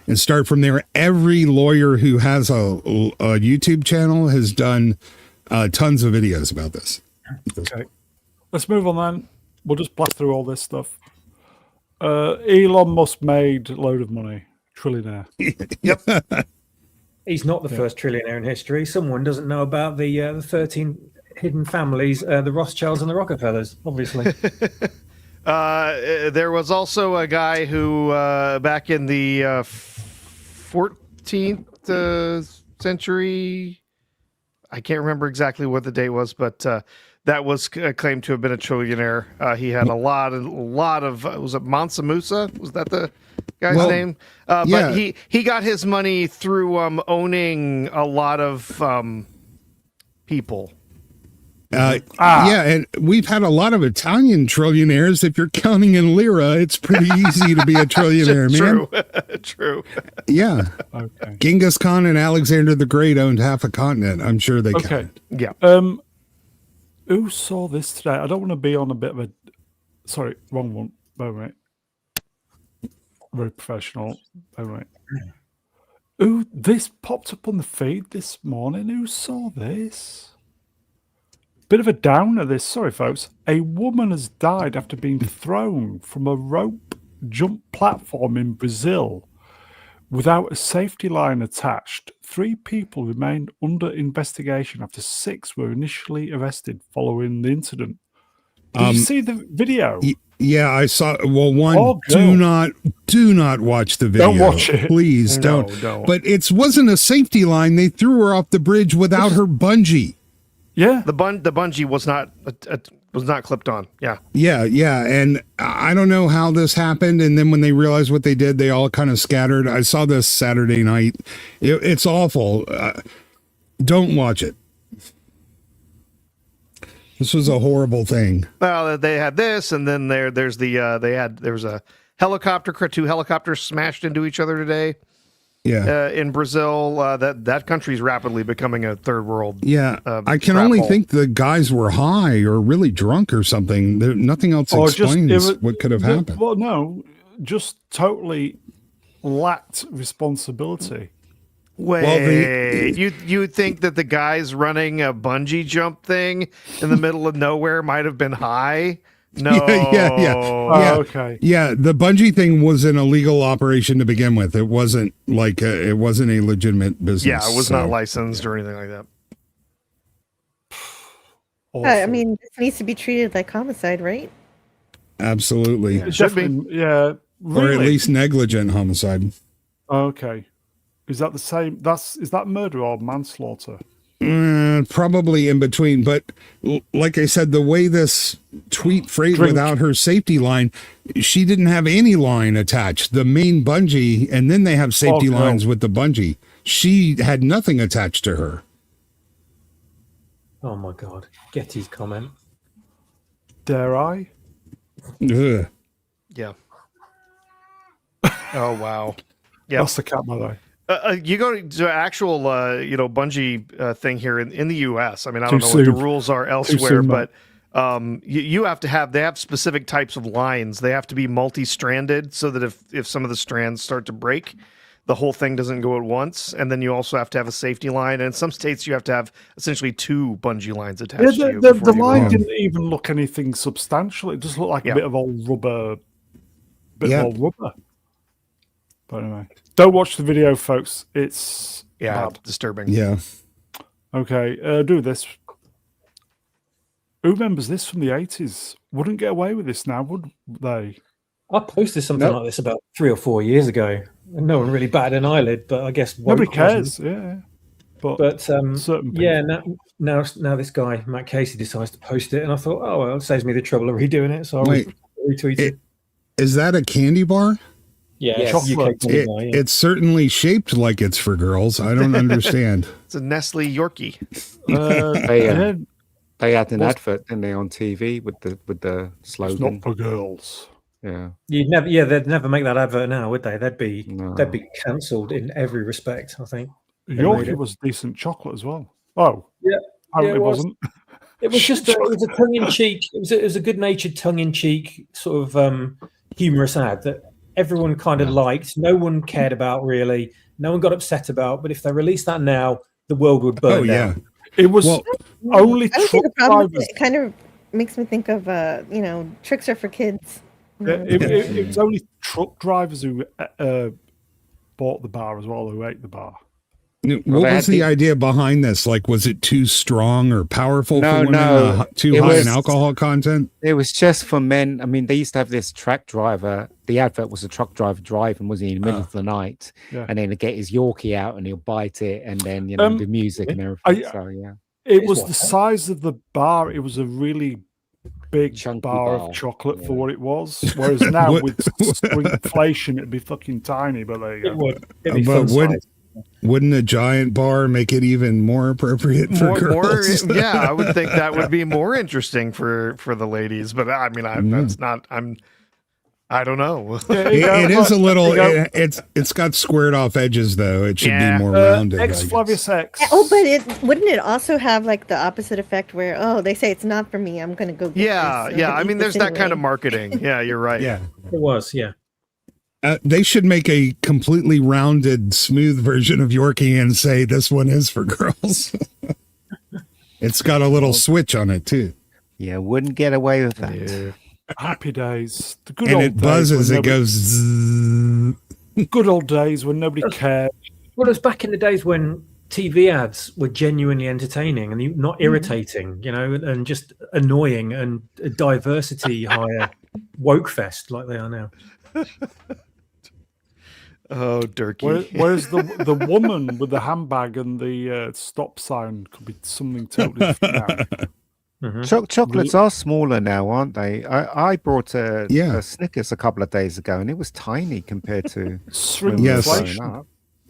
S4: and start from there. Every lawyer who has a YouTube channel has done tons of videos about this.
S1: Okay, let's move on then. We'll just blast through all this stuff. Elon Musk made a load of money. Trillionaire.
S3: Yep.
S6: He's not the first trillionaire in history. Someone doesn't know about the 13 hidden families, the Rothschilds and the Rockefellers, obviously.
S3: There was also a guy who, back in the 14th century, I can't remember exactly what the date was, but that was claimed to have been a trillionaire. He had a lot of was it Mansa Musa? Was that the guy's name? But he got his money through owning a lot of people.
S4: And we've had a lot of Italian trillionaires. If you're counting in lira, it's pretty easy to be a trillionaire, man.
S3: True.
S4: Yeah.
S1: Okay.
S4: Genghis Khan and Alexander the Great owned half a continent. I'm sure they can.
S3: Yeah.
S1: Who saw this today? I don't want to be on a bit of a... Sorry, wrong one. Wait. Very professional. Wait. This popped up on the feed this morning. Who saw this? Bit of a downer, this. Sorry, folks. A woman has died after being thrown from a rope jump platform in Brazil without a safety line attached. 3 people remained under investigation after 6 were initially arrested following the incident. Did you see the video?
S4: Yeah, I saw. Well, one, do not watch the video.
S1: Don't watch it.
S4: Please don't. But it wasn't a safety line. They threw her off the bridge without her bungee.
S1: Yeah,
S3: the bungee was not clipped on. Yeah,
S4: and I don't know how this happened. And then when they realized what they did, they all kind of scattered. I saw this Saturday night. It's awful. Don't watch it. This was a horrible thing.
S3: Well, they had this, and then there was a helicopter. 2 helicopters smashed into each other today. in Brazil. That country's rapidly becoming a third world.
S4: Yeah, I can only think the guys were high or really drunk or something. Nothing else explains what could have happened.
S1: Well, no, just totally lacked responsibility.
S3: Wait, you think that the guys running a bungee jump thing in the middle of nowhere might have been high? No.
S4: Yeah.
S1: Okay.
S4: Yeah, the bungee thing was an illegal operation to begin with. It wasn't like it wasn't a legitimate business.
S3: Yeah, it was not licensed or anything like that.
S5: I mean, this needs to be treated like homicide, right?
S4: Absolutely.
S1: It should be. Yeah. Really?
S4: Or at least negligent homicide.
S1: Okay. Is that the same? Is that murder or manslaughter?
S4: Probably in between. But like I said, the way this tweet phrased without her safety line, she didn't have any line attached. The main bungee, and then they have safety lines with the bungee. She had nothing attached to her.
S6: Oh my God. Getty's comment.
S1: Dare I?
S4: Ugh.
S3: Yeah. Oh, wow. Yeah.
S1: That's the cat, by the way.
S3: You go to actual, bungee thing here in the U.S. I mean, I don't know what the rules are elsewhere, but you have to have. They have specific types of lines. They have to be multi-stranded, so that if some of the strands start to break, the whole thing doesn't go at once. And then you also have to have a safety line. And in some states, you have to have essentially 2 bungee lines attached to you.
S1: The line didn't even look anything substantial. It just looked like a bit of old rubber. But anyway, don't watch the video, folks. It's bad.
S3: Disturbing.
S4: Yeah.
S1: Okay, do this. Who remembers this from the 80s? Wouldn't get away with this now, would they?
S6: I posted something like this about 3 or 4 years ago. And no one really batted an eyelid, but I guess
S1: nobody cares. Yeah. But certain people.
S6: Now this guy Matt Casey decides to post it, and I thought, oh well, it saves me the trouble of redoing it, so I'll retweet it.
S4: Is that a candy bar?
S6: Yeah,
S1: chocolate.
S4: It's certainly shaped like it's for girls. I don't understand.
S3: It's a Nestle Yorkie.
S2: They had an advert, didn't they, on TV with the slogan?
S1: It's not for girls.
S2: Yeah.
S6: They'd never make that advert now, would they? They'd be cancelled in every respect, I think.
S1: Yorkie was decent chocolate as well. Oh,
S6: yeah.
S1: Apparently it wasn't.
S6: It was just it was a tongue-in-cheek. It was a good-natured tongue-in-cheek sort of humorous ad that everyone kind of liked. No one cared about really. No one got upset about. But if they released that now, the world would burn down.
S1: It was only truck drivers.
S5: It kind of makes me think of tricks are for kids.
S1: It was only truck drivers who bought the bar as well, who ate the bar.
S4: What was the idea behind this? Like, was it too strong or powerful for women? Too high in alcohol content?
S2: It was just for men. I mean, they used to have this truck driver. The advert was a truck driver driving, was he, in the middle of the night? Yeah. And then he'd get his Yorkie out and he'll bite it, and then the music and everything.
S1: It was the size of the bar. It was a really big bar of chocolate for what it was. Whereas now with inflation, it'd be fucking tiny. But there you go.
S6: It'd be
S4: wouldn't a giant bar make it even more appropriate for girls?
S3: I would think that would be more interesting for the ladies. But I mean, I don't know.
S4: It is a little. It's got squared off edges though. It should be more rounded.
S1: X Flavius X.
S5: But wouldn't it also have like the opposite effect where they say it's not for me, I'm gonna go get this.
S3: I mean, there's that kind of marketing. Yeah, you're right.
S4: Yeah,
S6: it was. Yeah.
S4: They should make a completely rounded, smooth version of Yorkie and say this one is for girls. It's got a little switch on it too.
S2: Yeah, wouldn't get away with that.
S1: Yeah. Happy days. The good
S4: and
S1: old
S4: it buzzes. It goes. Zzz.
S1: Good old days when nobody cared.
S6: Well, it was back in the days when TV ads were genuinely entertaining and not irritating, and just annoying and a diversity higher woke fest like they are now.
S3: Oh, Durkee.
S1: Whereas the woman with the handbag and the stop sign could be something totally different now.
S2: Mm-hmm. Chocolates are smaller now, aren't they? I brought a Snickers a couple of days ago, and it was tiny compared to
S1: shrinkflation.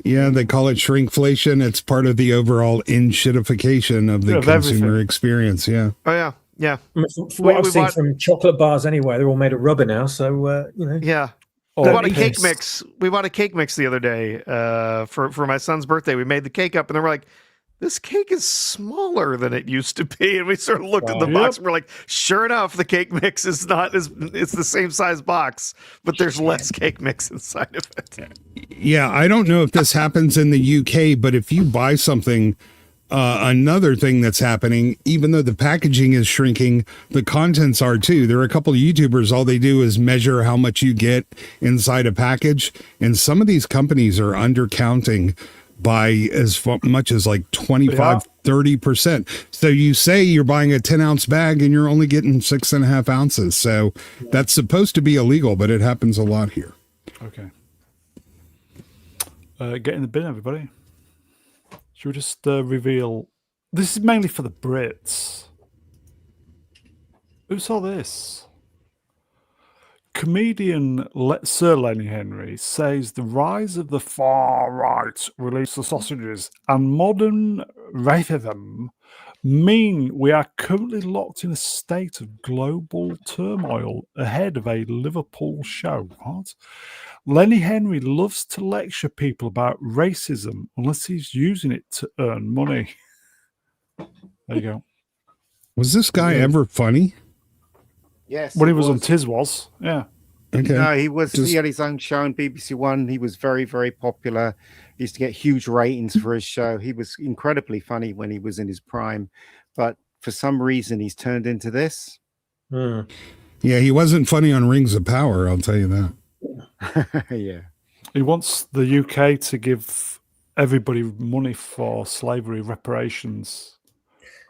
S4: Yeah, they call it shrinkflation. It's part of the overall in-shitification of the consumer experience. Yeah.
S3: Oh yeah, yeah.
S6: From what I've seen from chocolate bars, anyway, they're all made of rubber now. So
S3: Yeah. We bought a
S1: piss.
S3: cake mix. We bought a cake mix the other day for my son's birthday. We made the cake up, and then we're like, this cake is smaller than it used to be. And we sort of looked at the box and we're like, sure enough, the cake mix is not it's the same size box, but there's less cake mix inside of it.
S4: Yeah, I don't know if this happens in the UK, but if you buy something, another thing that's happening, even though the packaging is shrinking, the contents are too. There are a couple of YouTubers, all they do is measure how much you get inside a package. And some of these companies are undercounting by as much as like 25, 30%. So you say you're buying a 10-ounce bag and you're only getting 6.5 ounces. So that's supposed to be illegal, but it happens a lot here.
S1: Okay. Get in the bin, everybody. Should we just reveal? This is mainly for the Brits. Who saw this? Comedian Sir Lenny Henry says the rise of the far right release the sausages and modern racism mean we are currently locked in a state of global turmoil ahead of a Liverpool show. What? Lenny Henry loves to lecture people about racism unless he's using it to earn money. There you go.
S4: Was this guy ever funny?
S2: Yes.
S1: When he was on Tiswas, yeah.
S4: Okay.
S2: No, he was. He had his own show on BBC One. He was very, very popular. He used to get huge ratings for his show. He was incredibly funny when he was in his prime, but for some reason, he's turned into this.
S4: Yeah, he wasn't funny on Rings of Power. I'll tell you that.
S2: Yeah.
S1: He wants the UK to give everybody money for slavery reparations.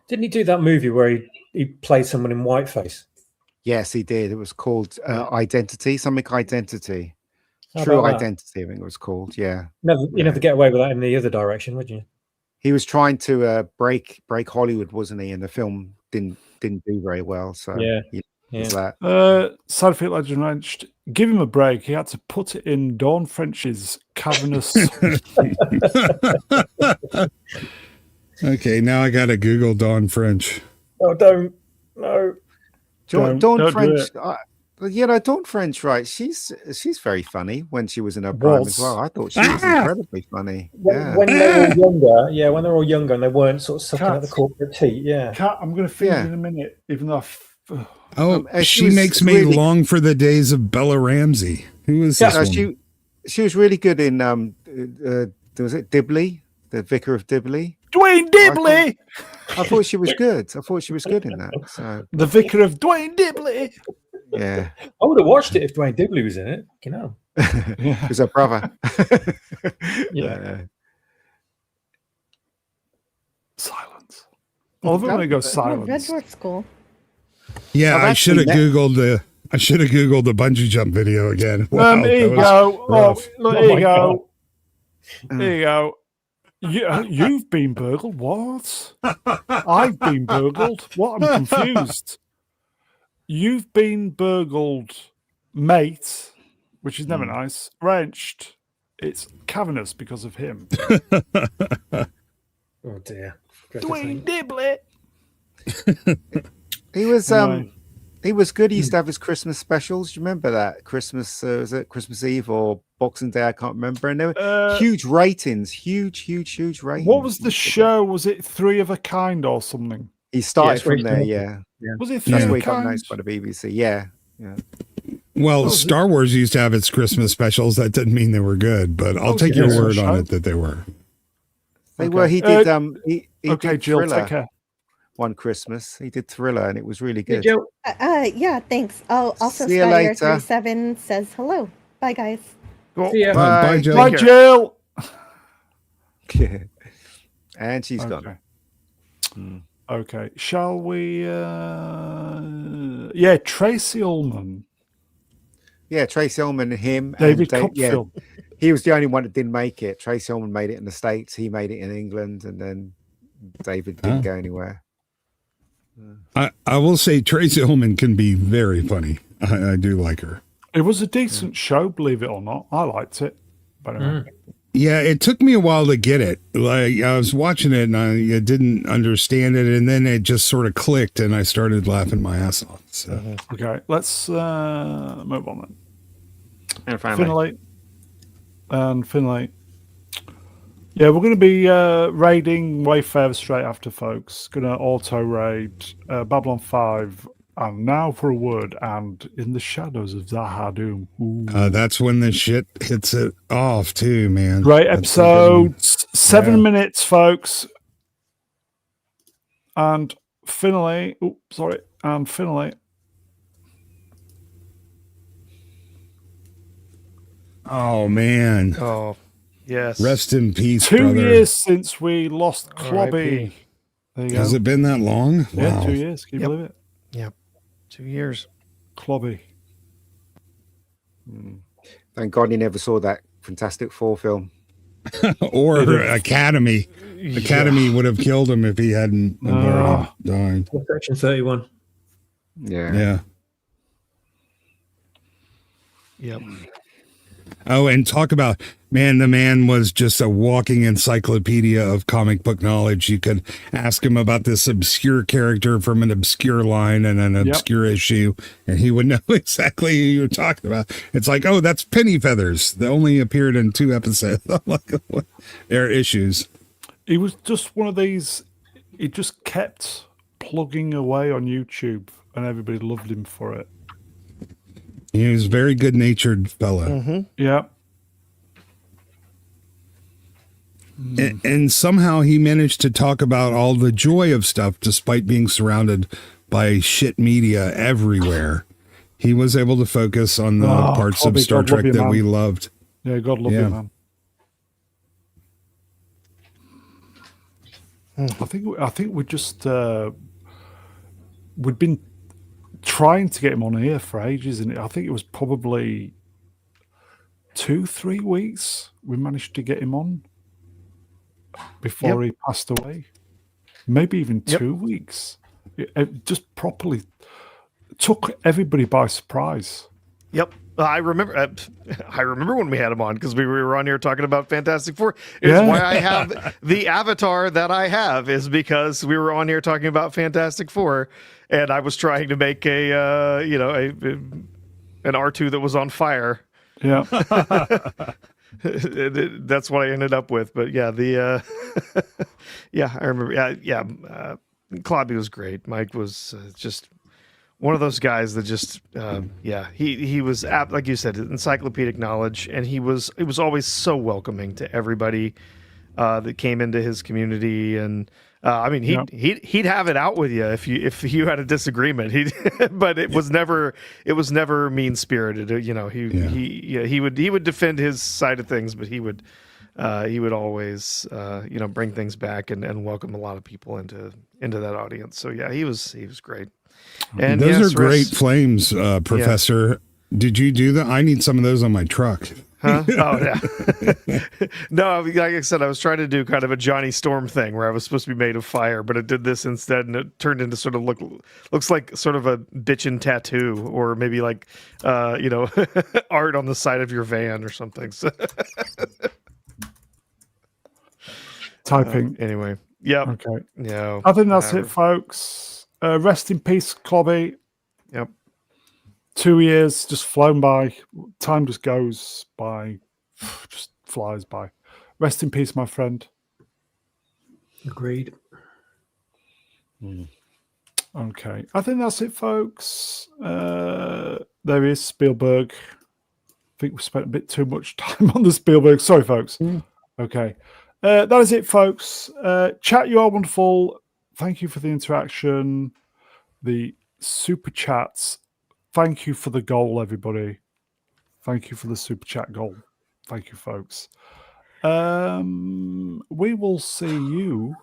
S6: Didn't he do that movie where he played someone in whiteface?
S2: Yes, he did. It was called Identity, something Identity.
S6: How
S2: True
S6: about that?
S2: Identity, I think it was called. Yeah.
S6: You never get away with that in the other direction, would you?
S2: He was trying to break Hollywood, wasn't he? And the film didn't do very well. So
S6: Yeah.
S2: that.
S1: Side Legend Wrenched, give him a break. He had to put it in Dawn French's cavernous.
S4: Okay, now I got to Google Dawn French.
S6: Oh, don't. No.
S2: Dawn French, Dawn French, right? She's very funny when she was in her prime as well. I thought she was incredibly funny.
S6: When they were all younger, when they were all younger and they weren't sort of sucking at the corporate teat. Yeah.
S1: Cat, I'm going to feed you in a minute, even though
S4: She makes me really long for the days of Bella Ramsey. Who is this one?
S2: She was really good in was it Dibley, the Vicar of Dibley?
S1: Dwayne Dibley.
S2: I thought she was good. I thought she was good in that. So
S1: the Vicar of Dwayne Dibley.
S2: Yeah,
S6: I would have watched it if Dwayne Dibley was in it. You know,
S2: it was her brother.
S6: Yeah.
S1: Silence. Oh, I'm going to go silence.
S5: Red Dwarf School.
S4: Yeah, I should have googled the bungee jump video again. Wow,
S1: here you go.
S4: rough.
S1: Here you go. There you go. You've been burgled. What? I've been burgled. What? I'm confused. You've been burgled, mate, which is never nice. Wrenched. It's cavernous because of him.
S6: oh dear.
S1: Dwayne Dibley.
S2: He was good. He used to have his Christmas specials. Do you remember that? Christmas, was it Christmas Eve or Boxing Day? I can't remember. And there were huge ratings. Huge ratings.
S1: What was the show? Was it Three of a Kind or something?
S2: He started from there, yeah.
S1: Was it
S2: That's
S1: Three
S2: where
S1: of
S2: he
S1: a
S2: got
S1: Kind?
S2: noticed by the BBC. Yeah.
S4: Well, Star Wars used to have its Christmas specials. That didn't mean they were good, but I'll take your word on it that they were.
S2: They were. He did. He
S1: okay,
S2: did
S1: Jill,
S2: Thriller
S1: take care.
S2: one Christmas. He did Thriller, and it was really good.
S5: Yeah, thanks. Oh, also,
S2: See you later.
S5: Skydier37 says hello. Bye, guys.
S6: See ya.
S4: Bye, Jill.
S1: Bye, Jill.
S2: And she's gone.
S1: Okay, shall we? Yeah, Tracy Ullman.
S2: Yeah, Tracy Ullman, him,
S1: David
S2: and
S1: Copperfield.
S2: he was the only one that didn't make it. Tracy Ullman made it in the States. He made it in England, and then David didn't go anywhere.
S4: I will say Tracy Ullman can be very funny. I do like her.
S1: It was a decent show, believe it or not. I liked it. But anyway.
S4: Yeah, it took me a while to get it. Like I was watching it and I didn't understand it, and then it just sort of clicked, and I started laughing my ass off. So
S1: Okay, let's move on then.
S2: And family.
S1: Finlay. And Finlay. Yeah, we're going to be raiding Wayfarer straight after, folks. Going to auto raid Babylon 5 and Now for a Word and In the Shadows of Zahadum.
S4: That's when the shit hits it off too, man.
S1: Great
S4: That's
S1: episode. 7
S4: Yeah.
S1: minutes, folks. And Finlay. Oh, sorry. And Finlay.
S4: Oh man.
S3: Oh, yes.
S4: Rest in peace,
S1: 2
S4: brother.
S1: years since we lost Clobby.
S3: R.I.P..
S1: There you
S4: Has
S1: go.
S4: it been that long?
S1: Yeah,
S4: Wow.
S1: 2 years. Can you
S3: Yep.
S1: believe it?
S3: Yep. 2 years.
S1: Clobby.
S2: Thank God he never saw that Fantastic Four film.
S4: Or Academy. Academy would have killed him if he hadn't already died.
S6: Section 31.
S2: Yeah.
S4: Yeah.
S3: Yep.
S4: Oh, and talk about, man, the man was just a walking encyclopedia of comic book knowledge. You could ask him about this obscure character from an obscure line and an obscure issue, and he would know exactly who you're talking about. It's like, oh, that's Penny Feathers. They only appeared in 2 episodes. I'm like, what? They're issues.
S1: He was just one of these. He just kept plugging away on YouTube, and everybody loved him for it.
S4: He was a very good-natured fella.
S3: Mm-hmm.
S1: Yeah.
S4: And somehow he managed to talk about all the joy of stuff despite being surrounded by shit media everywhere. He was able to focus on the parts of
S1: Clobby,
S4: Star
S1: God love
S4: Trek
S1: you,
S4: that
S1: man.
S4: we loved.
S1: Yeah, God love
S4: Yeah.
S1: you, man. I think we just we'd been trying to get him on here for ages, and I think it was probably 2-3 weeks we managed to get him on before he passed away. Maybe even 2 weeks. It just properly took everybody by surprise.
S3: Yep. I remember when we had him on because we were on here talking about Fantastic Four. It's why I have the avatar that I have is because we were on here talking about Fantastic Four, and I was trying to make an R2 that was on fire.
S1: Yeah.
S3: That's what I ended up with. But yeah, I remember. Clobby was great. Mike was just one of those guys that just, he was, like you said, encyclopedic knowledge, and he was always so welcoming to everybody that came into his community, and he'd have it out with you if you had a disagreement. But it was never mean spirited. He would defend his side of things, but he would always bring things back and welcome a lot of people into that audience. So yeah, he was great. And
S4: those are great flames, Professor. Did you do that? I need some of those on my truck.
S3: Huh? Oh yeah. No, like I said, I was trying to do kind of a Johnny Storm thing where I was supposed to be made of fire, but it did this instead, and it turned into sort of looks like sort of a bitchin' tattoo, or maybe like art on the side of your van or something. So
S1: Typing.
S3: Anyway, yeah.
S1: Okay.
S3: Yeah.
S1: I think that's it, folks. Rest in peace, Clobby.
S3: Yep.
S1: 2 years just flown by. Time just goes by, just flies by. Rest in peace, my friend.
S6: Agreed.
S1: Okay. I think that's it, folks. There is Spielberg. I think we spent a bit too much time on the Spielberg. Sorry, folks. Okay. That is it, folks. Chat, you are wonderful. Thank you for the interaction, the super chats. Thank you for the goal, everybody. Thank you for the super chat goal. Thank you, folks. We will see you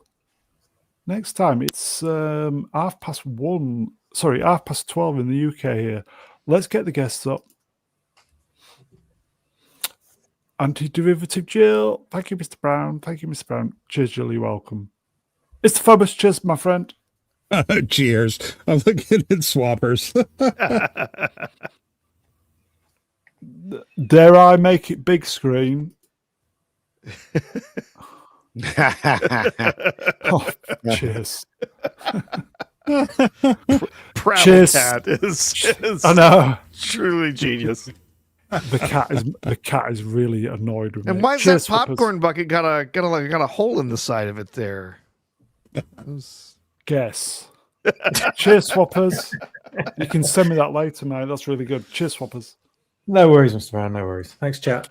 S1: next time. It's 12:30 in the UK here. Let's get the guests up. Anti-derivative Jill. Thank you, Mr. Brown. Thank you, Mr. Brown. Cheers, Jill. You're welcome. Mr. Phobos, cheers, my friend.
S4: Cheers. I'm looking at swappers.
S1: Dare I make it big screen? Oh, cheers.
S3: Prattle
S1: Cheers.
S3: Cat is
S1: I know.
S3: truly genius.
S1: The cat is really annoyed with me.
S3: And why is
S1: Cheers,
S3: that popcorn bucket got a hole in the side of it there?
S1: Guess. Cheers, swappers. You can send me that later, mate. That's really good. Cheers, swappers.
S6: No worries, Mr. Brown. No worries. Thanks, chat.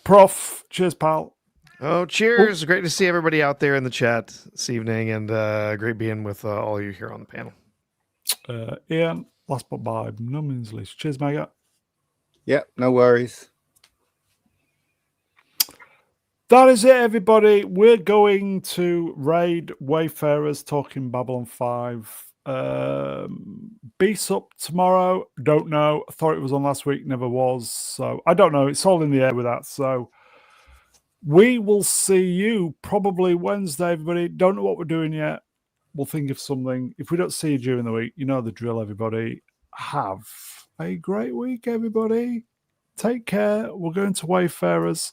S1: Prof. Cheers, pal.
S3: Oh, cheers. Great to see everybody out there in the chat this evening, and great being with all you here on the panel.
S1: Ian, last but by no means least. Cheers, Mega.
S2: Yep, no worries.
S1: That is it, everybody. We're going to raid Wayfarers talking Babylon 5. Beast up tomorrow. Don't know. Thought it was on last week. Never was. So I don't know. It's all in the air with that. So we will see you probably Wednesday, everybody. Don't know what we're doing yet. We'll think of something. If we don't see you during the week, you know the drill, everybody. Have a great week, everybody. Take care. We're going to Wayfarers.